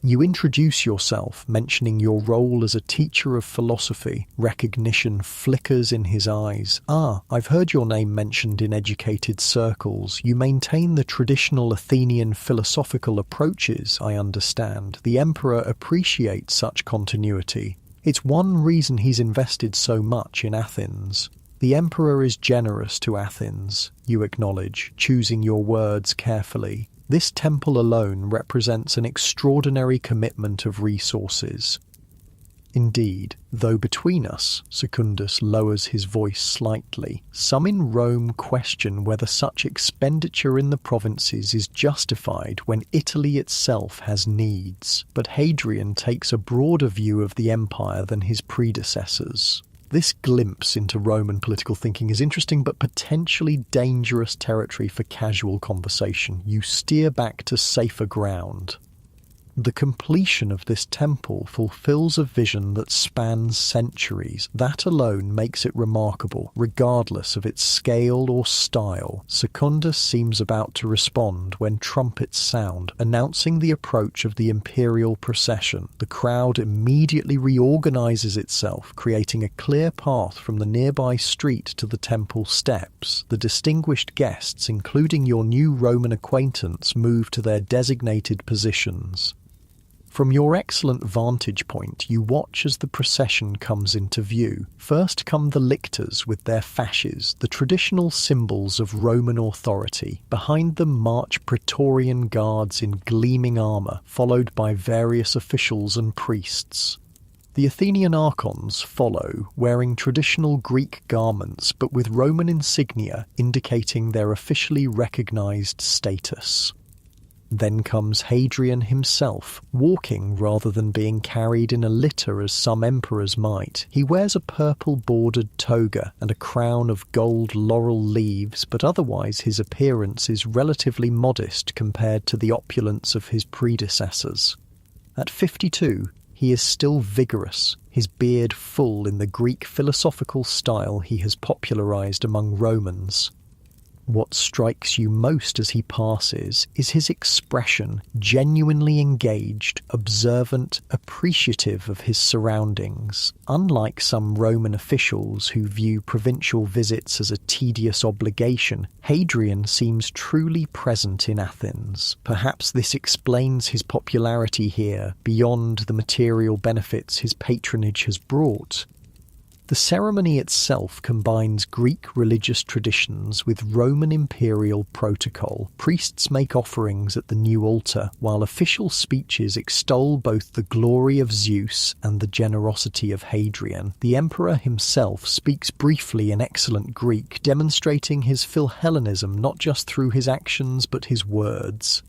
You introduce yourself, mentioning your role as a teacher of philosophy. Recognition flickers in his eyes. "Ah, I've heard your name mentioned in educated circles. You maintain the traditional Athenian philosophical approaches, I understand. The Emperor appreciates such continuity. It's one reason he's invested so much in Athens." "The Emperor is generous to Athens," you acknowledge, choosing your words carefully. "This temple alone represents an extraordinary commitment of resources." "Indeed, though between us," Secundus lowers his voice slightly, "some in Rome question whether such expenditure in the provinces is justified when Italy itself has needs. But Hadrian takes a broader view of the empire than his predecessors." This glimpse into Roman political thinking is interesting but potentially dangerous territory for casual conversation. You steer back to safer ground. The completion of this temple fulfills a vision that spans centuries. That alone makes it remarkable, regardless of its scale or style. Secundus seems about to respond when trumpets sound, announcing the approach of the imperial procession. The crowd immediately reorganizes itself, creating a clear path from the nearby street to the temple steps. The distinguished guests, including your new Roman acquaintance, move to their designated positions. From your excellent vantage point, you watch as the procession comes into view. First come the lictors with their fasces, the traditional symbols of Roman authority. Behind them march Praetorian guards in gleaming armour, followed by various officials and priests. The Athenian archons follow, wearing traditional Greek garments but with Roman insignia indicating their officially recognised status. Then comes Hadrian himself, walking rather than being carried in a litter as some emperors might. He wears a purple-bordered toga and a crown of gold laurel leaves, but otherwise his appearance is relatively modest compared to the opulence of his predecessors. At 52, he is still vigorous, his beard full in the Greek philosophical style he has popularized among Romans. What strikes you most as he passes is his expression, genuinely engaged, observant, appreciative of his surroundings. Unlike some Roman officials who view provincial visits as a tedious obligation, Hadrian seems truly present in Athens. Perhaps this explains his popularity here, beyond the material benefits his patronage has brought. The ceremony itself combines Greek religious traditions with Roman imperial protocol. Priests make offerings at the new altar, while official speeches extol both the glory of Zeus and the generosity of Hadrian. The emperor himself speaks briefly in excellent Greek, demonstrating his Philhellenism not just through his actions but his words.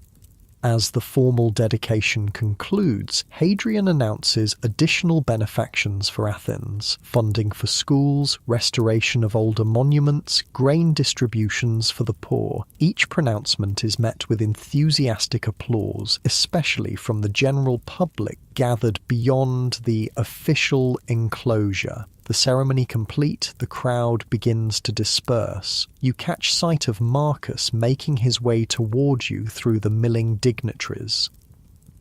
As the formal dedication concludes, Hadrian announces additional benefactions for Athens, funding for schools, restoration of older monuments, grain distributions for the poor. Each pronouncement is met with enthusiastic applause, especially from the general public gathered beyond the official enclosure. The ceremony complete, the crowd begins to disperse. You catch sight of Marcus making his way toward you through the milling dignitaries.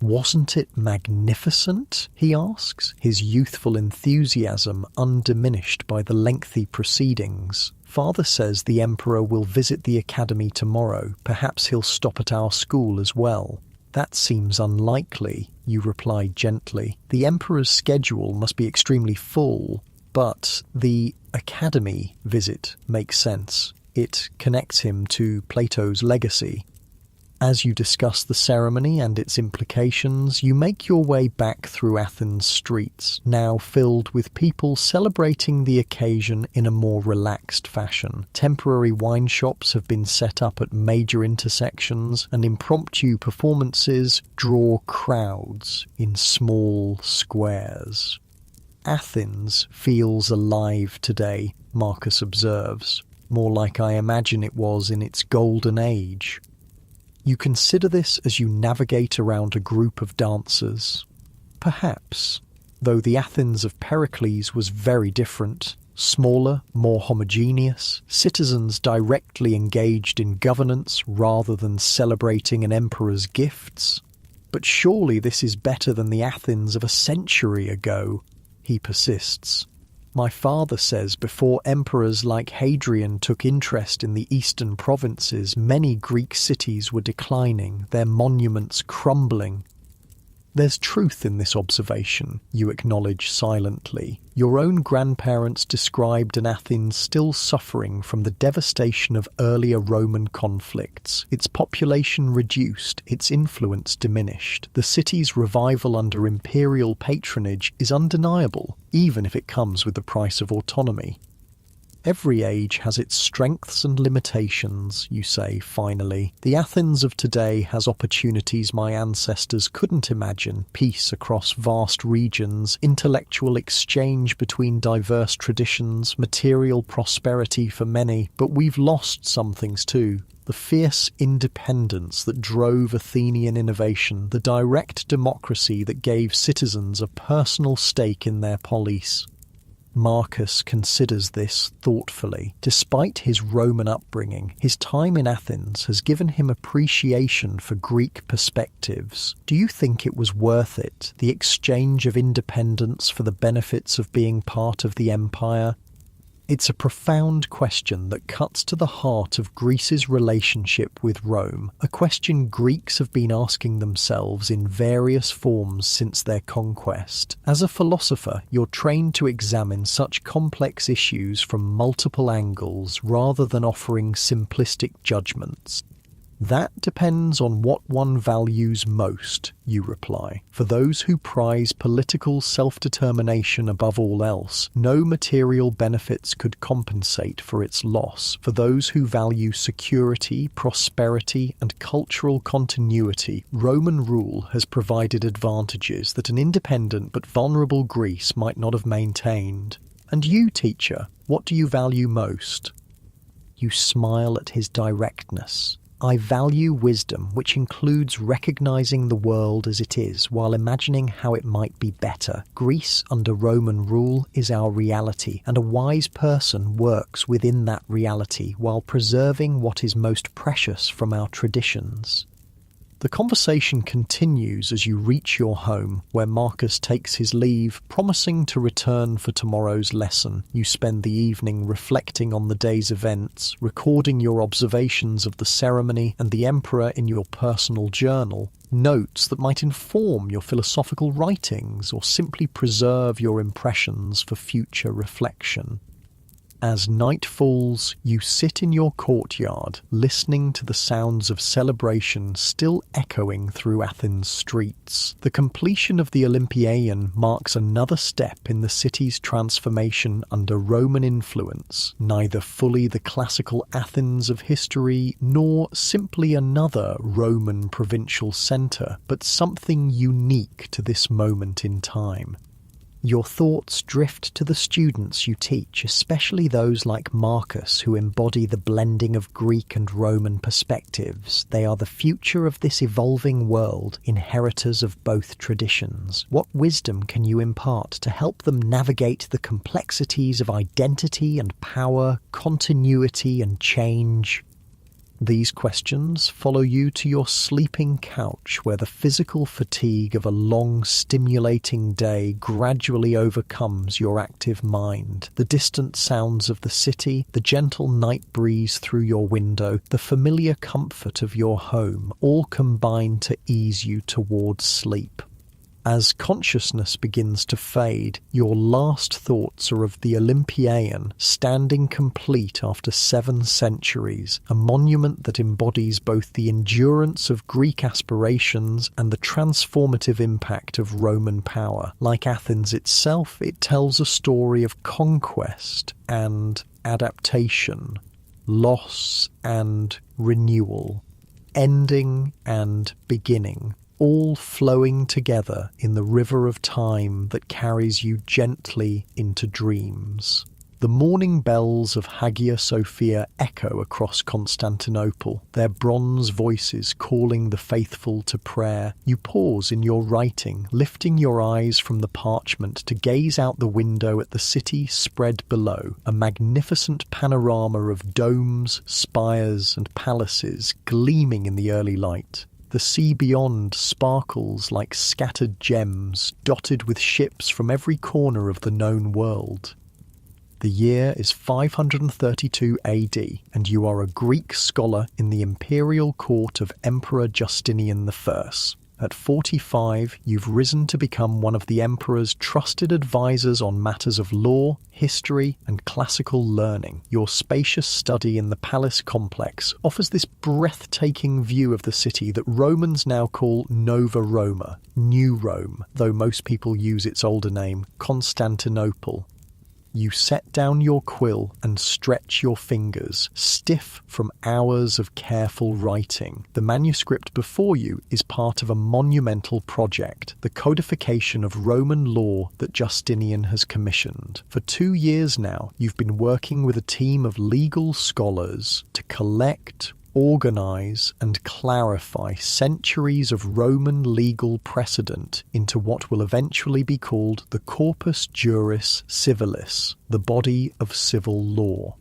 "Wasn't it magnificent?" he asks, his youthful enthusiasm undiminished by the lengthy proceedings. "Father says the emperor will visit the academy tomorrow. Perhaps he'll stop at our school as well." "That seems unlikely," you reply gently. "The emperor's schedule must be extremely full." But the academy visit makes sense. It connects him to Plato's legacy. As you discuss the ceremony and its implications, you make your way back through Athens' streets, now filled with people celebrating the occasion in a more relaxed fashion. Temporary wine shops have been set up at major intersections, and impromptu performances draw crowds in small squares. "Athens feels alive today," Marcus observes, "more like I imagine it was in its golden age." You consider this as you navigate around a group of dancers. Perhaps, though the Athens of Pericles was very different. Smaller, more homogeneous, citizens directly engaged in governance rather than celebrating an emperor's gifts. But surely this is better than the Athens of a century ago, he persists. "My father says before emperors like Hadrian took interest in the eastern provinces, many Greek cities were declining, their monuments crumbling." There's truth in this observation, you acknowledge silently. Your own grandparents described an Athens still suffering from the devastation of earlier Roman conflicts. Its population reduced, its influence diminished. The city's revival under imperial patronage is undeniable, even if it comes with the price of autonomy. "Every age has its strengths and limitations," you say finally. "The Athens of today has opportunities my ancestors couldn't imagine: peace across vast regions, intellectual exchange between diverse traditions, material prosperity for many. But we've lost some things too. The fierce independence that drove Athenian innovation, the direct democracy that gave citizens a personal stake in their polis." Marcus considers this thoughtfully. Despite his Roman upbringing, his time in Athens has given him appreciation for Greek perspectives. Do you think it was worth it, the exchange of independence for the benefits of being part of the empire? It's a profound question that cuts to the heart of Greece's relationship with Rome, a question Greeks have been asking themselves in various forms since their conquest. As a philosopher, you're trained to examine such complex issues from multiple angles rather than offering simplistic judgments. "That depends on what one values most," you reply. "For those who prize political self-determination above all else, no material benefits could compensate for its loss. For those who value security, prosperity, and cultural continuity, Roman rule has provided advantages that an independent but vulnerable Greece might not have maintained. And you, teacher, what do you value most?" You smile at his directness. I value wisdom, which includes recognizing the world as it is while imagining how it might be better. Greece under Roman rule is our reality, and a wise person works within that reality while preserving what is most precious from our traditions. The conversation continues as you reach your home, where Marcus takes his leave, promising to return for tomorrow's lesson. You spend the evening reflecting on the day's events, recording your observations of the ceremony and the emperor in your personal journal, notes that might inform your philosophical writings or simply preserve your impressions for future reflection. As night falls, you sit in your courtyard, listening to the sounds of celebration still echoing through Athens' streets. The completion of the Olympieion marks another step in the city's transformation under Roman influence, neither fully the classical Athens of history nor simply another Roman provincial centre, but something unique to this moment in time. Your thoughts drift to the students you teach, especially those like Marcus who embody the blending of Greek and Roman perspectives. They are the future of this evolving world, inheritors of both traditions. What wisdom can you impart to help them navigate the complexities of identity and power, continuity and change? These questions follow you to your sleeping couch, where the physical fatigue of a long, stimulating day gradually overcomes your active mind. The distant sounds of the city, the gentle night breeze through your window, the familiar comfort of your home, all combine to ease you towards sleep. As consciousness begins to fade, your last thoughts are of the Olympieion, standing complete after 7 centuries, a monument that embodies both the endurance of Greek aspirations and the transformative impact of Roman power. Like Athens itself, it tells a story of conquest and adaptation, loss and renewal, ending and beginning, all flowing together in the river of time that carries you gently into dreams. The morning bells of Hagia Sophia echo across Constantinople, their bronze voices calling the faithful to prayer. You pause in your writing, lifting your eyes from the parchment to gaze out the window at the city spread below, a magnificent panorama of domes, spires, and palaces gleaming in the early light. The sea beyond sparkles like scattered gems, dotted with ships from every corner of the known world. The year is 532 AD, and you are a Greek scholar in the imperial court of Emperor Justinian I. At 45, you've risen to become one of the emperor's trusted advisors on matters of law, history, and classical learning. Your spacious study in the palace complex offers this breathtaking view of the city that Romans now call Nova Roma, New Rome, though most people use its older name, Constantinople. You set down your quill and stretch your fingers, stiff from hours of careful writing. The manuscript before you is part of a monumental project, the codification of Roman law that Justinian has commissioned. For 2 years now, you've been working with a team of legal scholars to collect, organise and clarify centuries of Roman legal precedent into what will eventually be called the Corpus Juris Civilis, the body of civil law.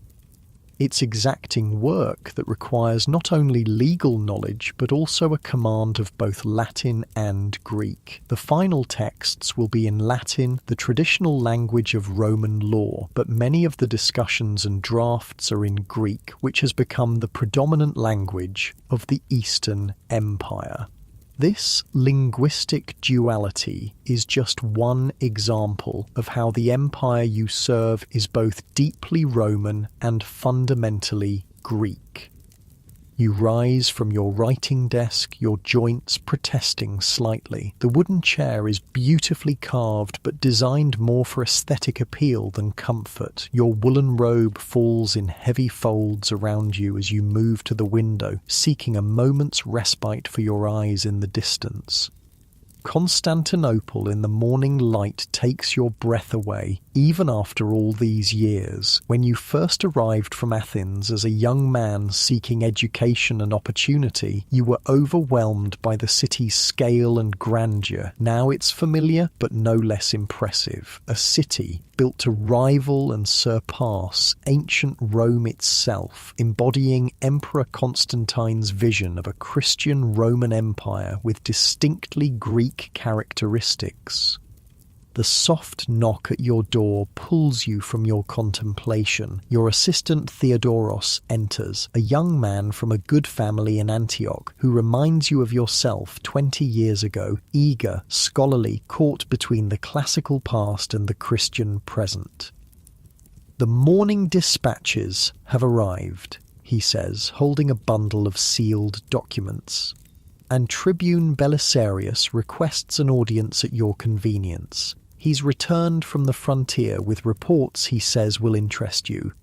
It's exacting work that requires not only legal knowledge but also a command of both Latin and Greek. The final texts will be in Latin, the traditional language of Roman law, but many of the discussions and drafts are in Greek, which has become the predominant language of the Eastern Empire. This linguistic duality is just one example of how the empire you serve is both deeply Roman and fundamentally Greek. You rise from your writing desk, your joints protesting slightly. The wooden chair is beautifully carved but designed more for aesthetic appeal than comfort. Your woolen robe falls in heavy folds around you as you move to the window, seeking a moment's respite for your eyes in the distance. Constantinople in the morning light takes your breath away, even after all these years. When you first arrived from Athens as a young man seeking education and opportunity, you were overwhelmed by the city's scale and grandeur. Now it's familiar, but no less impressive. A city built to rival and surpass ancient Rome itself, embodying Emperor Constantine's vision of a Christian Roman Empire with distinctly Greek characteristics. The soft knock at your door pulls you from your contemplation. Your assistant Theodoros enters, a young man from a good family in Antioch, who reminds you of yourself 20 years ago, eager, scholarly, caught between the classical past and the Christian present. The morning dispatches have arrived, he says, holding a bundle of sealed documents. And Tribune Belisarius requests an audience at your convenience. He's returned from the frontier with reports he says will interest you.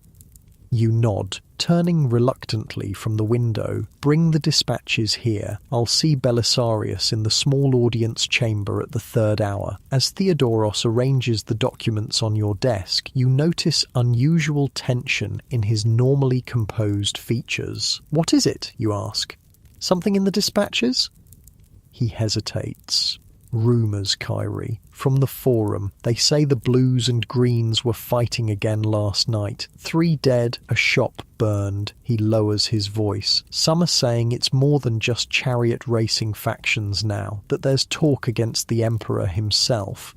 You nod, turning reluctantly from the window. Bring the dispatches here. I'll see Belisarius in the small audience chamber at the 3rd hour. As Theodoros arranges the documents on your desk, you notice unusual tension in his normally composed features. What is it, you ask? Something in the dispatches? He hesitates. Rumours, Kyrie. From the forum, they say the Blues and Greens were fighting again last night. 3 dead, a shop burned. He lowers his voice. Some are saying it's more than just chariot racing factions now, that there's talk against the Emperor himself.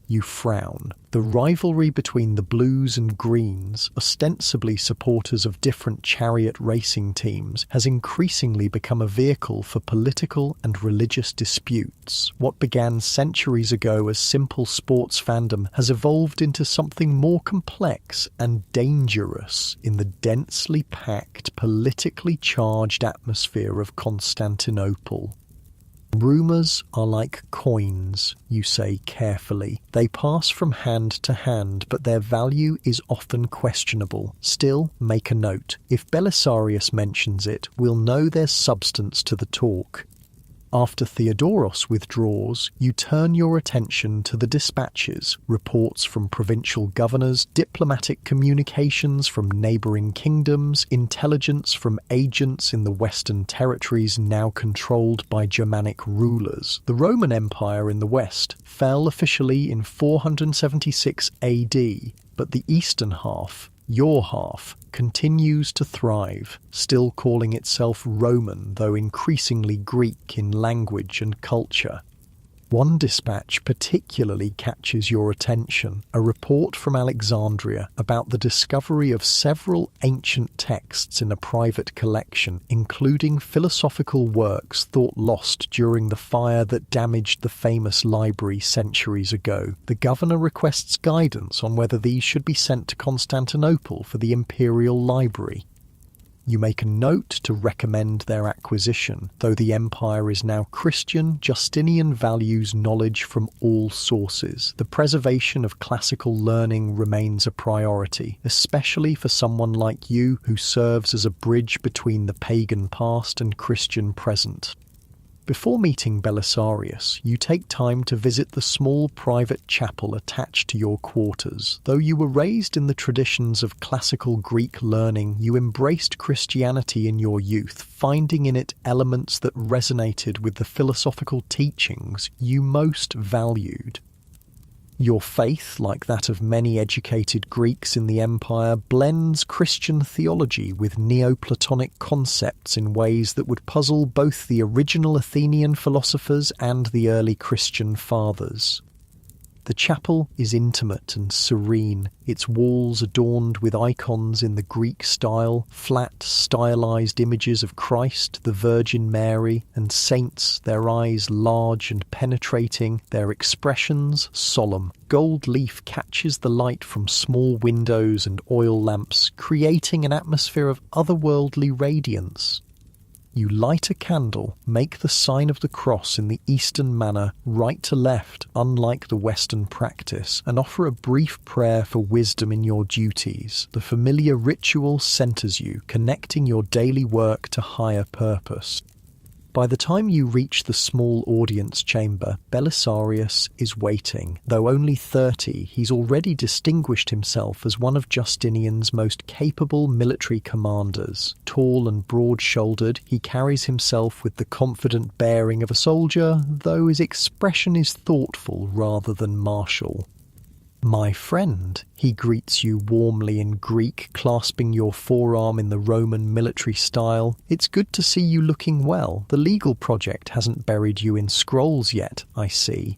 You frown. The rivalry between the Blues and Greens, ostensibly supporters of different chariot racing teams, has increasingly become a vehicle for political and religious disputes. What began centuries ago as simple sports fandom has evolved into something more complex and dangerous in the densely packed, politically charged atmosphere of Constantinople. Rumours are like coins, you say carefully. They pass from hand to hand, but their value is often questionable. Still, make a note. If Belisarius mentions it, we'll know there's substance to the talk. After Theodoros withdraws, you turn your attention to the dispatches, reports from provincial governors, diplomatic communications from neighbouring kingdoms, intelligence from agents in the Western territories now controlled by Germanic rulers. The Roman Empire in the West fell officially in 476 AD, but the eastern half, your half, continues to thrive, still calling itself Roman, though increasingly Greek in language and culture. One dispatch particularly catches your attention, a report from Alexandria about the discovery of several ancient texts in a private collection, including philosophical works thought lost during the fire that damaged the famous library centuries ago. The governor requests guidance on whether these should be sent to Constantinople for the Imperial Library. You make a note to recommend their acquisition. Though the empire is now Christian, Justinian values knowledge from all sources. The preservation of classical learning remains a priority, especially for someone like you who serves as a bridge between the pagan past and Christian present. Before meeting Belisarius, you take time to visit the small private chapel attached to your quarters. Though you were raised in the traditions of classical Greek learning, you embraced Christianity in your youth, finding in it elements that resonated with the philosophical teachings you most valued. Your faith, like that of many educated Greeks in the empire, blends Christian theology with Neoplatonic concepts in ways that would puzzle both the original Athenian philosophers and the early Christian fathers. The chapel is intimate and serene, its walls adorned with icons in the Greek style, flat, stylized images of Christ, the Virgin Mary, and saints, their eyes large and penetrating, their expressions solemn. Gold leaf catches the light from small windows and oil lamps, creating an atmosphere of otherworldly radiance. You light a candle, make the sign of the cross in the Eastern manner, right to left, unlike the Western practice, and offer a brief prayer for wisdom in your duties. The familiar ritual centers you, connecting your daily work to higher purpose. By the time you reach the small audience chamber, Belisarius is waiting. Though only 30, he's already distinguished himself as one of Justinian's most capable military commanders. Tall and broad-shouldered, he carries himself with the confident bearing of a soldier, though his expression is thoughtful rather than martial. "My friend," he greets you warmly in Greek, clasping your forearm in the Roman military style. "It's good to see you looking well. The legal project hasn't buried you in scrolls yet, I see."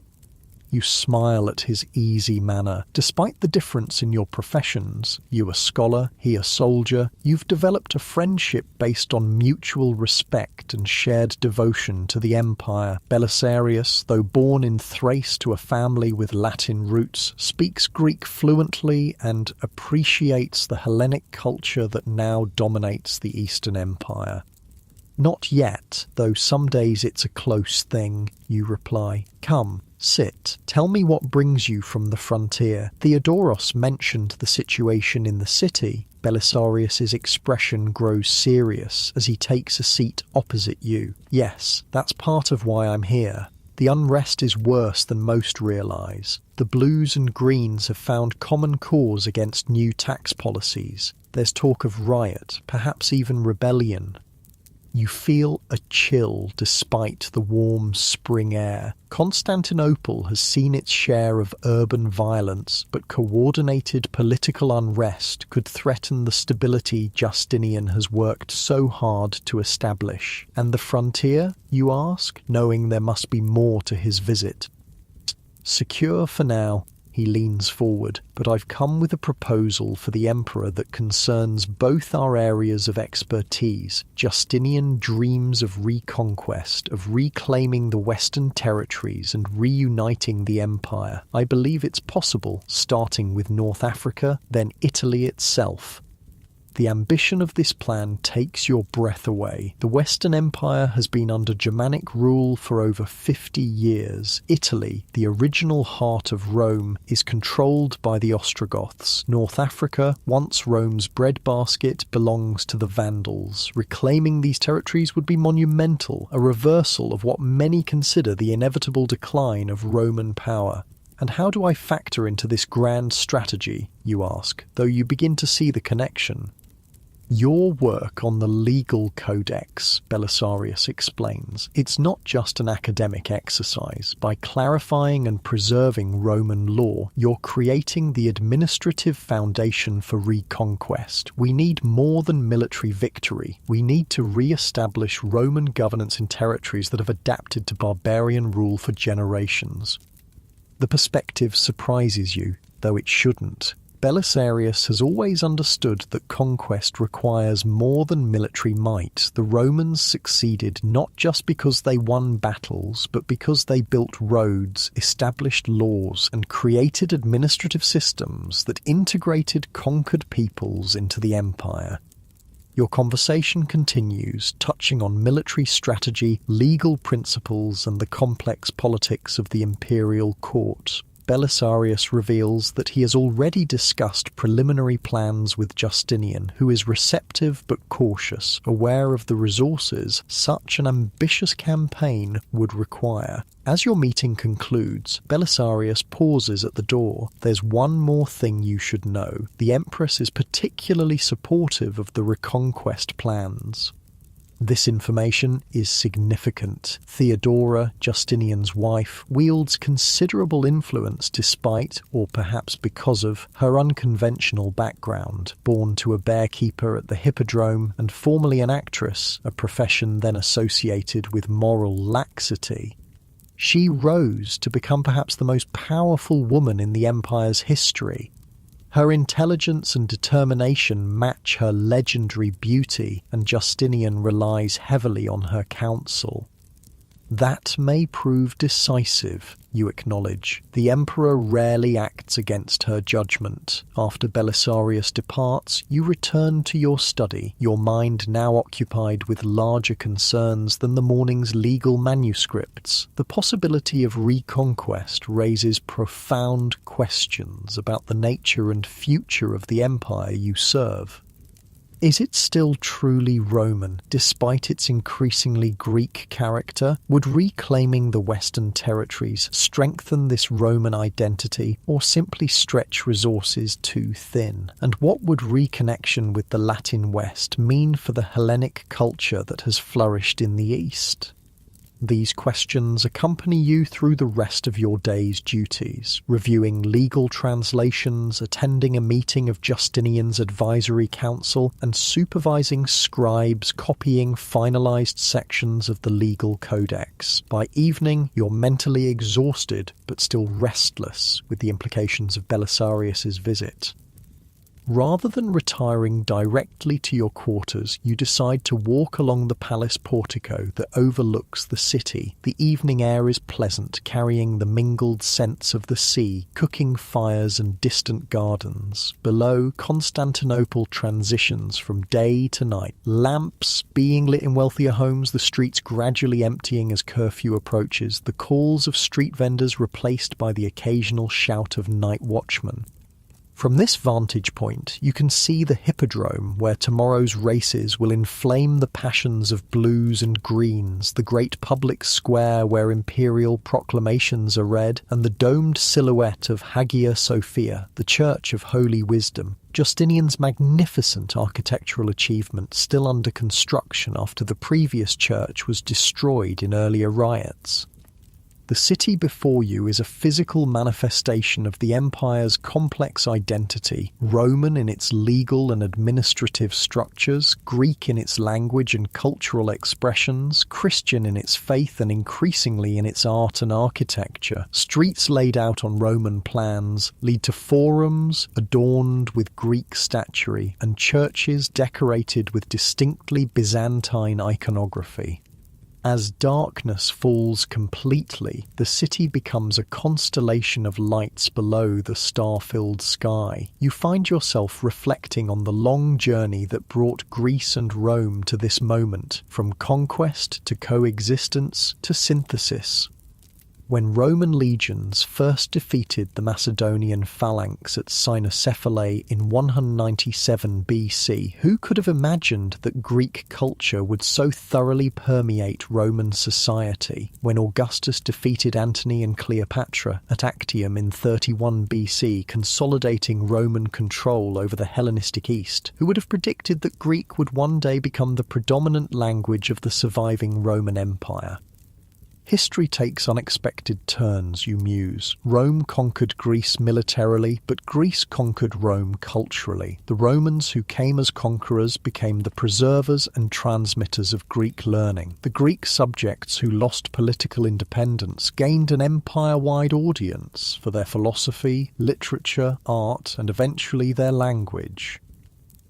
You smile at his easy manner. Despite the difference in your professions, you a scholar, he a soldier, you've developed a friendship based on mutual respect and shared devotion to the empire. Belisarius, though born in Thrace to a family with Latin roots, speaks Greek fluently and appreciates the Hellenic culture that now dominates the Eastern Empire. "Not yet, though some days it's a close thing," you reply. "Come, sit. Tell me what brings you from the frontier." Theodoros mentioned the situation in the city. Belisarius's expression grows serious as he takes a seat opposite you. "Yes, that's part of why I'm here. The unrest is worse than most realise. The Blues and Greens have found common cause against new tax policies. There's talk of riot, perhaps even rebellion." You feel a chill despite the warm spring air. Constantinople has seen its share of urban violence, but coordinated political unrest could threaten the stability Justinian has worked so hard to establish. And the frontier, you ask, knowing there must be more to his visit. "Secure for now," he leans forward, "but I've come with a proposal for the emperor that concerns both our areas of expertise. Justinian dreams of reconquest, of reclaiming the western territories and reuniting the empire. I believe it's possible, starting with North Africa, then Italy itself." The ambition of this plan takes your breath away. The Western Empire has been under Germanic rule for over 50 years. Italy, the original heart of Rome, is controlled by the Ostrogoths. North Africa, once Rome's breadbasket, belongs to the Vandals. Reclaiming these territories would be monumental, a reversal of what many consider the inevitable decline of Roman power. And how do I factor into this grand strategy, you ask, though you begin to see the connection? Your work on the legal codex, Belisarius explains, it's not just an academic exercise. By clarifying and preserving Roman law, you're creating the administrative foundation for reconquest. We need more than military victory. We need to re-establish Roman governance in territories that have adapted to barbarian rule for generations. The perspective surprises you, though it shouldn't. Belisarius has always understood that conquest requires more than military might. The Romans succeeded not just because they won battles, but because they built roads, established laws, and created administrative systems that integrated conquered peoples into the empire. Your conversation continues, touching on military strategy, legal principles, and the complex politics of the imperial court. Belisarius reveals that he has already discussed preliminary plans with Justinian, who is receptive but cautious, aware of the resources such an ambitious campaign would require. As your meeting concludes, Belisarius pauses at the door. "There's one more thing you should know. The Empress is particularly supportive of the reconquest plans." This information is significant. Theodora, Justinian's wife, wields considerable influence despite, or perhaps because of, her unconventional background. Born to a bearkeeper at the Hippodrome and formerly an actress, a profession then associated with moral laxity, she rose to become perhaps the most powerful woman in the empire's history. Her intelligence and determination match her legendary beauty, and Justinian relies heavily on her counsel. That may prove decisive, you acknowledge. The emperor rarely acts against her judgment. After Belisarius departs, you return to your study, your mind now occupied with larger concerns than the morning's legal manuscripts. The possibility of reconquest raises profound questions about the nature and future of the empire you serve. Is it still truly Roman, despite its increasingly Greek character? Would reclaiming the Western territories strengthen this Roman identity, or simply stretch resources too thin? And what would reconnection with the Latin West mean for the Hellenic culture that has flourished in the East? These questions accompany you through the rest of your day's duties, reviewing legal translations, attending a meeting of Justinian's advisory council, and supervising scribes copying finalized sections of the legal codex. By evening, you're mentally exhausted, but still restless with the implications of Belisarius's visit. Rather than retiring directly to your quarters, you decide to walk along the palace portico that overlooks the city. The evening air is pleasant, carrying the mingled scents of the sea, cooking fires and distant gardens. Below, Constantinople transitions from day to night. Lamps being lit in wealthier homes, the streets gradually emptying as curfew approaches, the calls of street vendors replaced by the occasional shout of night watchmen. From this vantage point, you can see the hippodrome where tomorrow's races will inflame the passions of blues and greens, the great public square where imperial proclamations are read, and the domed silhouette of Hagia Sophia, the Church of Holy Wisdom. Justinian's magnificent architectural achievement still under construction after the previous church was destroyed in earlier riots. The city before you is a physical manifestation of the empire's complex identity, Roman in its legal and administrative structures, Greek in its language and cultural expressions, Christian in its faith and increasingly in its art and architecture. Streets laid out on Roman plans lead to forums adorned with Greek statuary and churches decorated with distinctly Byzantine iconography. As darkness falls completely, the city becomes a constellation of lights below the star-filled sky. You find yourself reflecting on the long journey that brought Greece and Rome to this moment, from conquest to coexistence to synthesis. When Roman legions first defeated the Macedonian phalanx at Cynocephalae in 197 BC, who could have imagined that Greek culture would so thoroughly permeate Roman society? When Augustus defeated Antony and Cleopatra at Actium in 31 BC, consolidating Roman control over the Hellenistic East, who would have predicted that Greek would one day become the predominant language of the surviving Roman Empire? History takes unexpected turns, you muse. Rome conquered Greece militarily, but Greece conquered Rome culturally. The Romans who came as conquerors became the preservers and transmitters of Greek learning. The Greek subjects who lost political independence gained an empire-wide audience for their philosophy, literature, art, and eventually their language.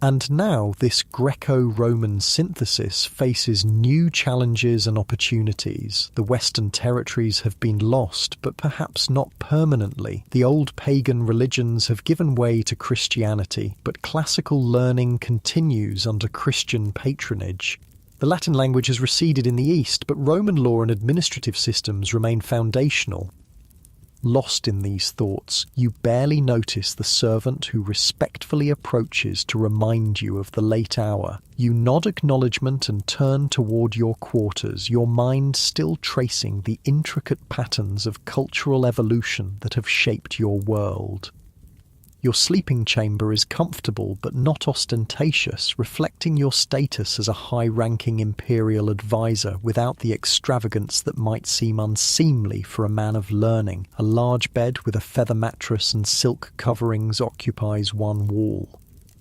And now this Greco-Roman synthesis faces new challenges and opportunities. The Western territories have been lost, but perhaps not permanently. The old pagan religions have given way to Christianity, but classical learning continues under Christian patronage. The Latin language has receded in the East, but Roman law and administrative systems remain foundational. Lost in these thoughts, you barely notice the servant who respectfully approaches to remind you of the late hour. You nod acknowledgement and turn toward your quarters, your mind still tracing the intricate patterns of cultural evolution that have shaped your world. Your sleeping chamber is comfortable but not ostentatious, reflecting your status as a high-ranking imperial advisor without the extravagance that might seem unseemly for a man of learning. A large bed with a feather mattress and silk coverings occupies one wall.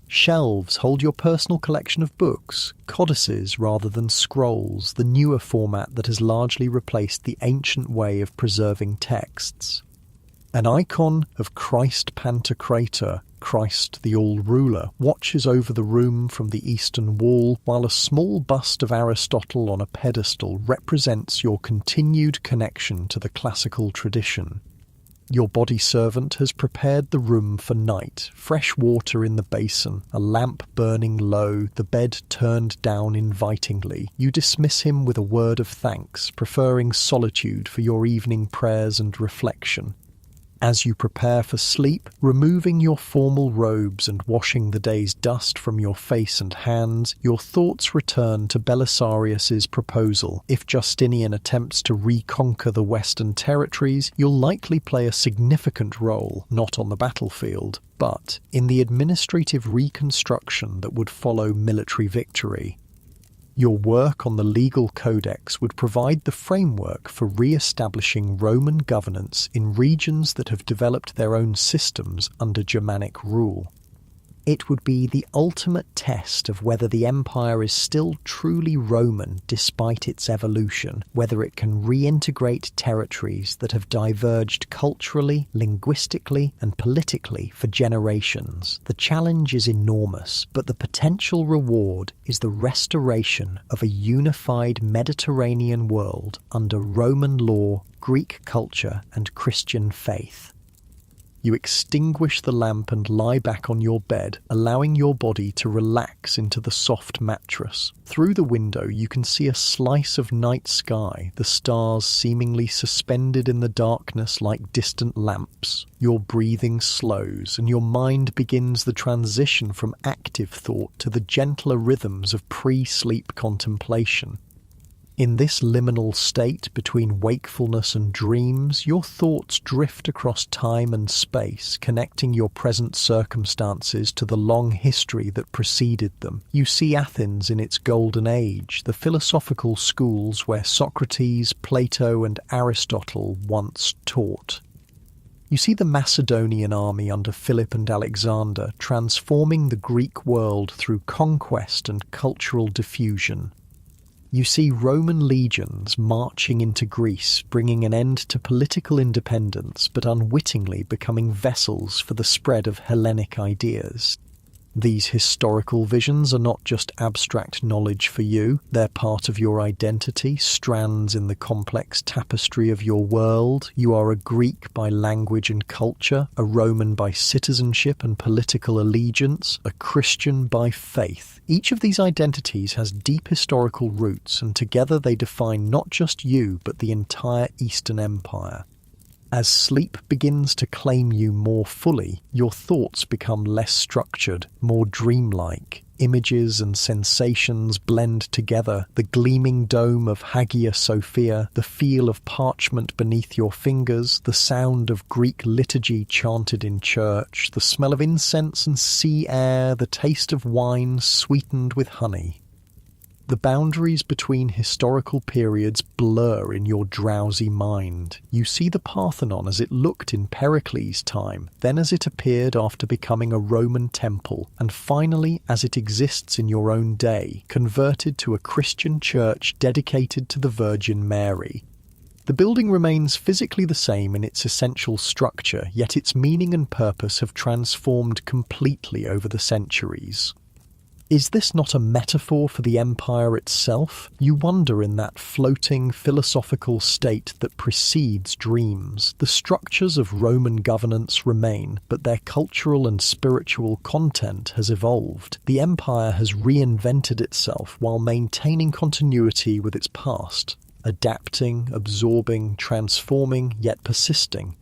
Shelves hold your personal collection of books, codices rather than scrolls, the newer format that has largely replaced the ancient way of preserving texts. An icon of Christ Pantocrator, Christ the All-Ruler, watches over the room from the eastern wall, while a small bust of Aristotle on a pedestal represents your continued connection to the classical tradition. Your body servant has prepared the room for night, fresh water in the basin, a lamp burning low, the bed turned down invitingly. You dismiss him with a word of thanks, preferring solitude for your evening prayers and reflection. As you prepare for sleep, removing your formal robes and washing the day's dust from your face and hands, your thoughts return to Belisarius's proposal. If Justinian attempts to reconquer the Western territories, you'll likely play a significant role, not on the battlefield, but in the administrative reconstruction that would follow military victory. Your work on the legal codex would provide the framework for re-establishing Roman governance in regions that have developed their own systems under Germanic rule. It would be the ultimate test of whether the empire is still truly Roman despite its evolution, whether it can reintegrate territories that have diverged culturally, linguistically, and politically for generations. The challenge is enormous, but the potential reward is the restoration of a unified Mediterranean world under Roman law, Greek culture, and Christian faith. You extinguish the lamp and lie back on your bed, allowing your body to relax into the soft mattress. Through the window, you can see a slice of night sky, the stars seemingly suspended in the darkness like distant lamps. Your breathing slows, and your mind begins the transition from active thought to the gentler rhythms of pre-sleep contemplation. In this liminal state between wakefulness and dreams, your thoughts drift across time and space, connecting your present circumstances to the long history that preceded them. You see Athens in its golden age, the philosophical schools where Socrates, Plato, and Aristotle once taught. You see the Macedonian army under Philip and Alexander transforming the Greek world through conquest and cultural diffusion. You see Roman legions marching into Greece, bringing an end to political independence, but unwittingly becoming vessels for the spread of Hellenic ideas. These historical visions are not just abstract knowledge for you, they're part of your identity, strands in the complex tapestry of your world. You are a Greek by language and culture, a Roman by citizenship and political allegiance, a Christian by faith. Each of these identities has deep historical roots, and together they define not just you, but the entire Eastern Empire. As sleep begins to claim you more fully, your thoughts become less structured, more dreamlike. Images and sensations blend together, the gleaming dome of Hagia Sophia, the feel of parchment beneath your fingers, the sound of Greek liturgy chanted in church, the smell of incense and sea air, the taste of wine sweetened with honey. The boundaries between historical periods blur in your drowsy mind. You see the Parthenon as it looked in Pericles' time, then as it appeared after becoming a Roman temple, and finally as it exists in your own day, converted to a Christian church dedicated to the Virgin Mary. The building remains physically the same in its essential structure, yet its meaning and purpose have transformed completely over the centuries. Is this not a metaphor for the empire itself? You wonder in that floating philosophical state that precedes dreams. The structures of Roman governance remain, but their cultural and spiritual content has evolved. The empire has reinvented itself while maintaining continuity with its past, adapting, absorbing, transforming, yet persisting.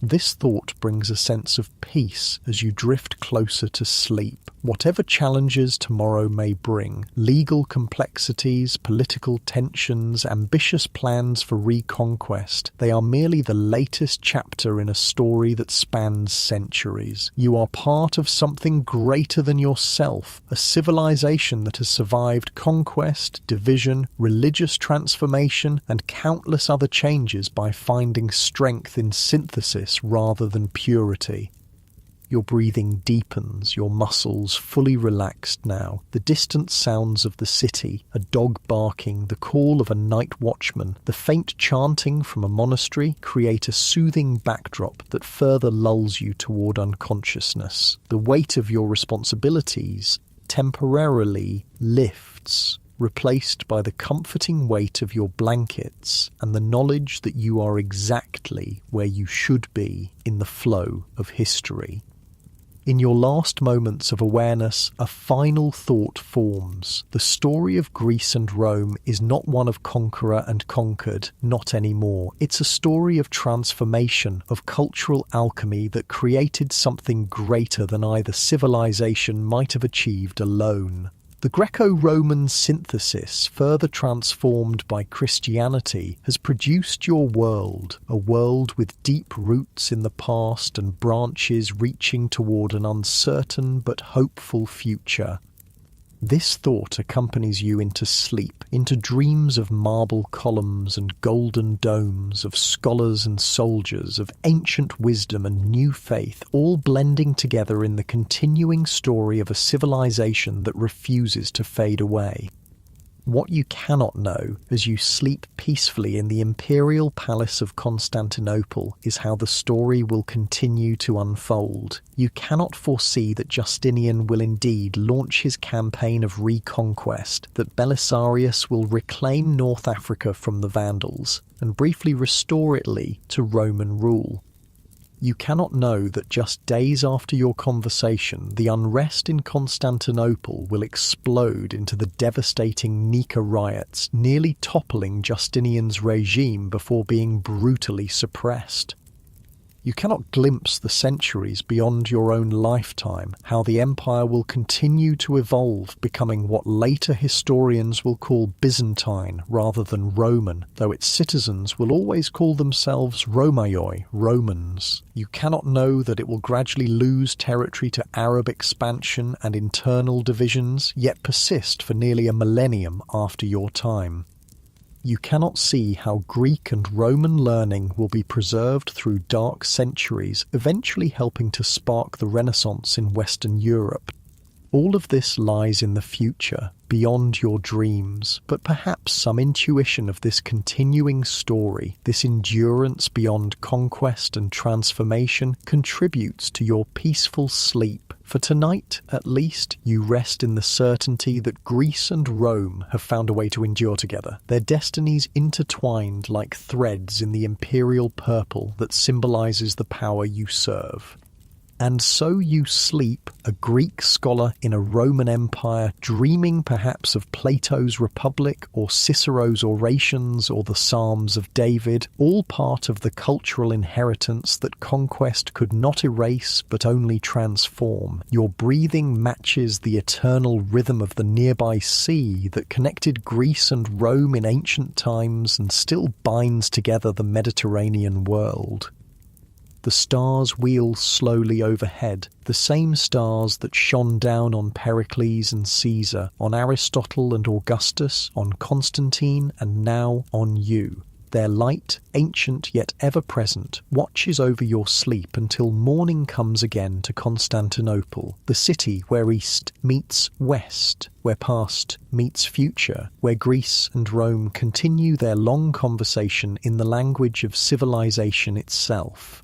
This thought brings a sense of peace as you drift closer to sleep. Whatever challenges tomorrow may bring, legal complexities, political tensions, ambitious plans for reconquest, they are merely the latest chapter in a story that spans centuries. You are part of something greater than yourself, a civilization that has survived conquest, division, religious transformation, and countless other changes by finding strength in synthesis rather than purity. Your breathing deepens, your muscles fully relaxed now. The distant sounds of the city, a dog barking, the call of a night watchman, the faint chanting from a monastery create a soothing backdrop that further lulls you toward unconsciousness. The weight of your responsibilities temporarily lifts, replaced by the comforting weight of your blankets and the knowledge that you are exactly where you should be in the flow of history. In your last moments of awareness, a final thought forms. The story of Greece and Rome is not one of conqueror and conquered, not anymore. It's a story of transformation, of cultural alchemy that created something greater than either civilization might have achieved alone. The Greco-Roman synthesis, further transformed by Christianity, has produced your world, a world with deep roots in the past and branches reaching toward an uncertain but hopeful future. This thought accompanies you into sleep, into dreams of marble columns and golden domes, of scholars and soldiers, of ancient wisdom and new faith, all blending together in the continuing story of a civilization that refuses to fade away. What you cannot know as you sleep peacefully in the imperial palace of Constantinople is how the story will continue to unfold. You cannot foresee that Justinian will indeed launch his campaign of reconquest, that Belisarius will reclaim North Africa from the Vandals, and briefly restore Italy to Roman rule. You cannot know that just days after your conversation, the unrest in Constantinople will explode into the devastating Nika riots, nearly toppling Justinian's regime before being brutally suppressed. You cannot glimpse the centuries beyond your own lifetime, how the empire will continue to evolve, becoming what later historians will call Byzantine rather than Roman, though its citizens will always call themselves Romaioi, Romans. You cannot know that it will gradually lose territory to Arab expansion and internal divisions, yet persist for nearly a millennium after your time. You cannot see how Greek and Roman learning will be preserved through dark centuries, eventually helping to spark the Renaissance in Western Europe. All of this lies in the future, beyond your dreams, but perhaps some intuition of this continuing story, this endurance beyond conquest and transformation, contributes to your peaceful sleep. For tonight, at least, you rest in the certainty that Greece and Rome have found a way to endure together, their destinies intertwined like threads in the imperial purple that symbolizes the power you serve. And so you sleep, a Greek scholar in a Roman empire, dreaming perhaps of Plato's Republic or Cicero's Orations or the Psalms of David, all part of the cultural inheritance that conquest could not erase but only transform. Your breathing matches the eternal rhythm of the nearby sea that connected Greece and Rome in ancient times and still binds together the Mediterranean world. The stars wheel slowly overhead, the same stars that shone down on Pericles and Caesar, on Aristotle and Augustus, on Constantine, and now on you. Their light, ancient yet ever-present, watches over your sleep until morning comes again to Constantinople, the city where East meets West, where past meets future, where Greece and Rome continue their long conversation in the language of civilization itself.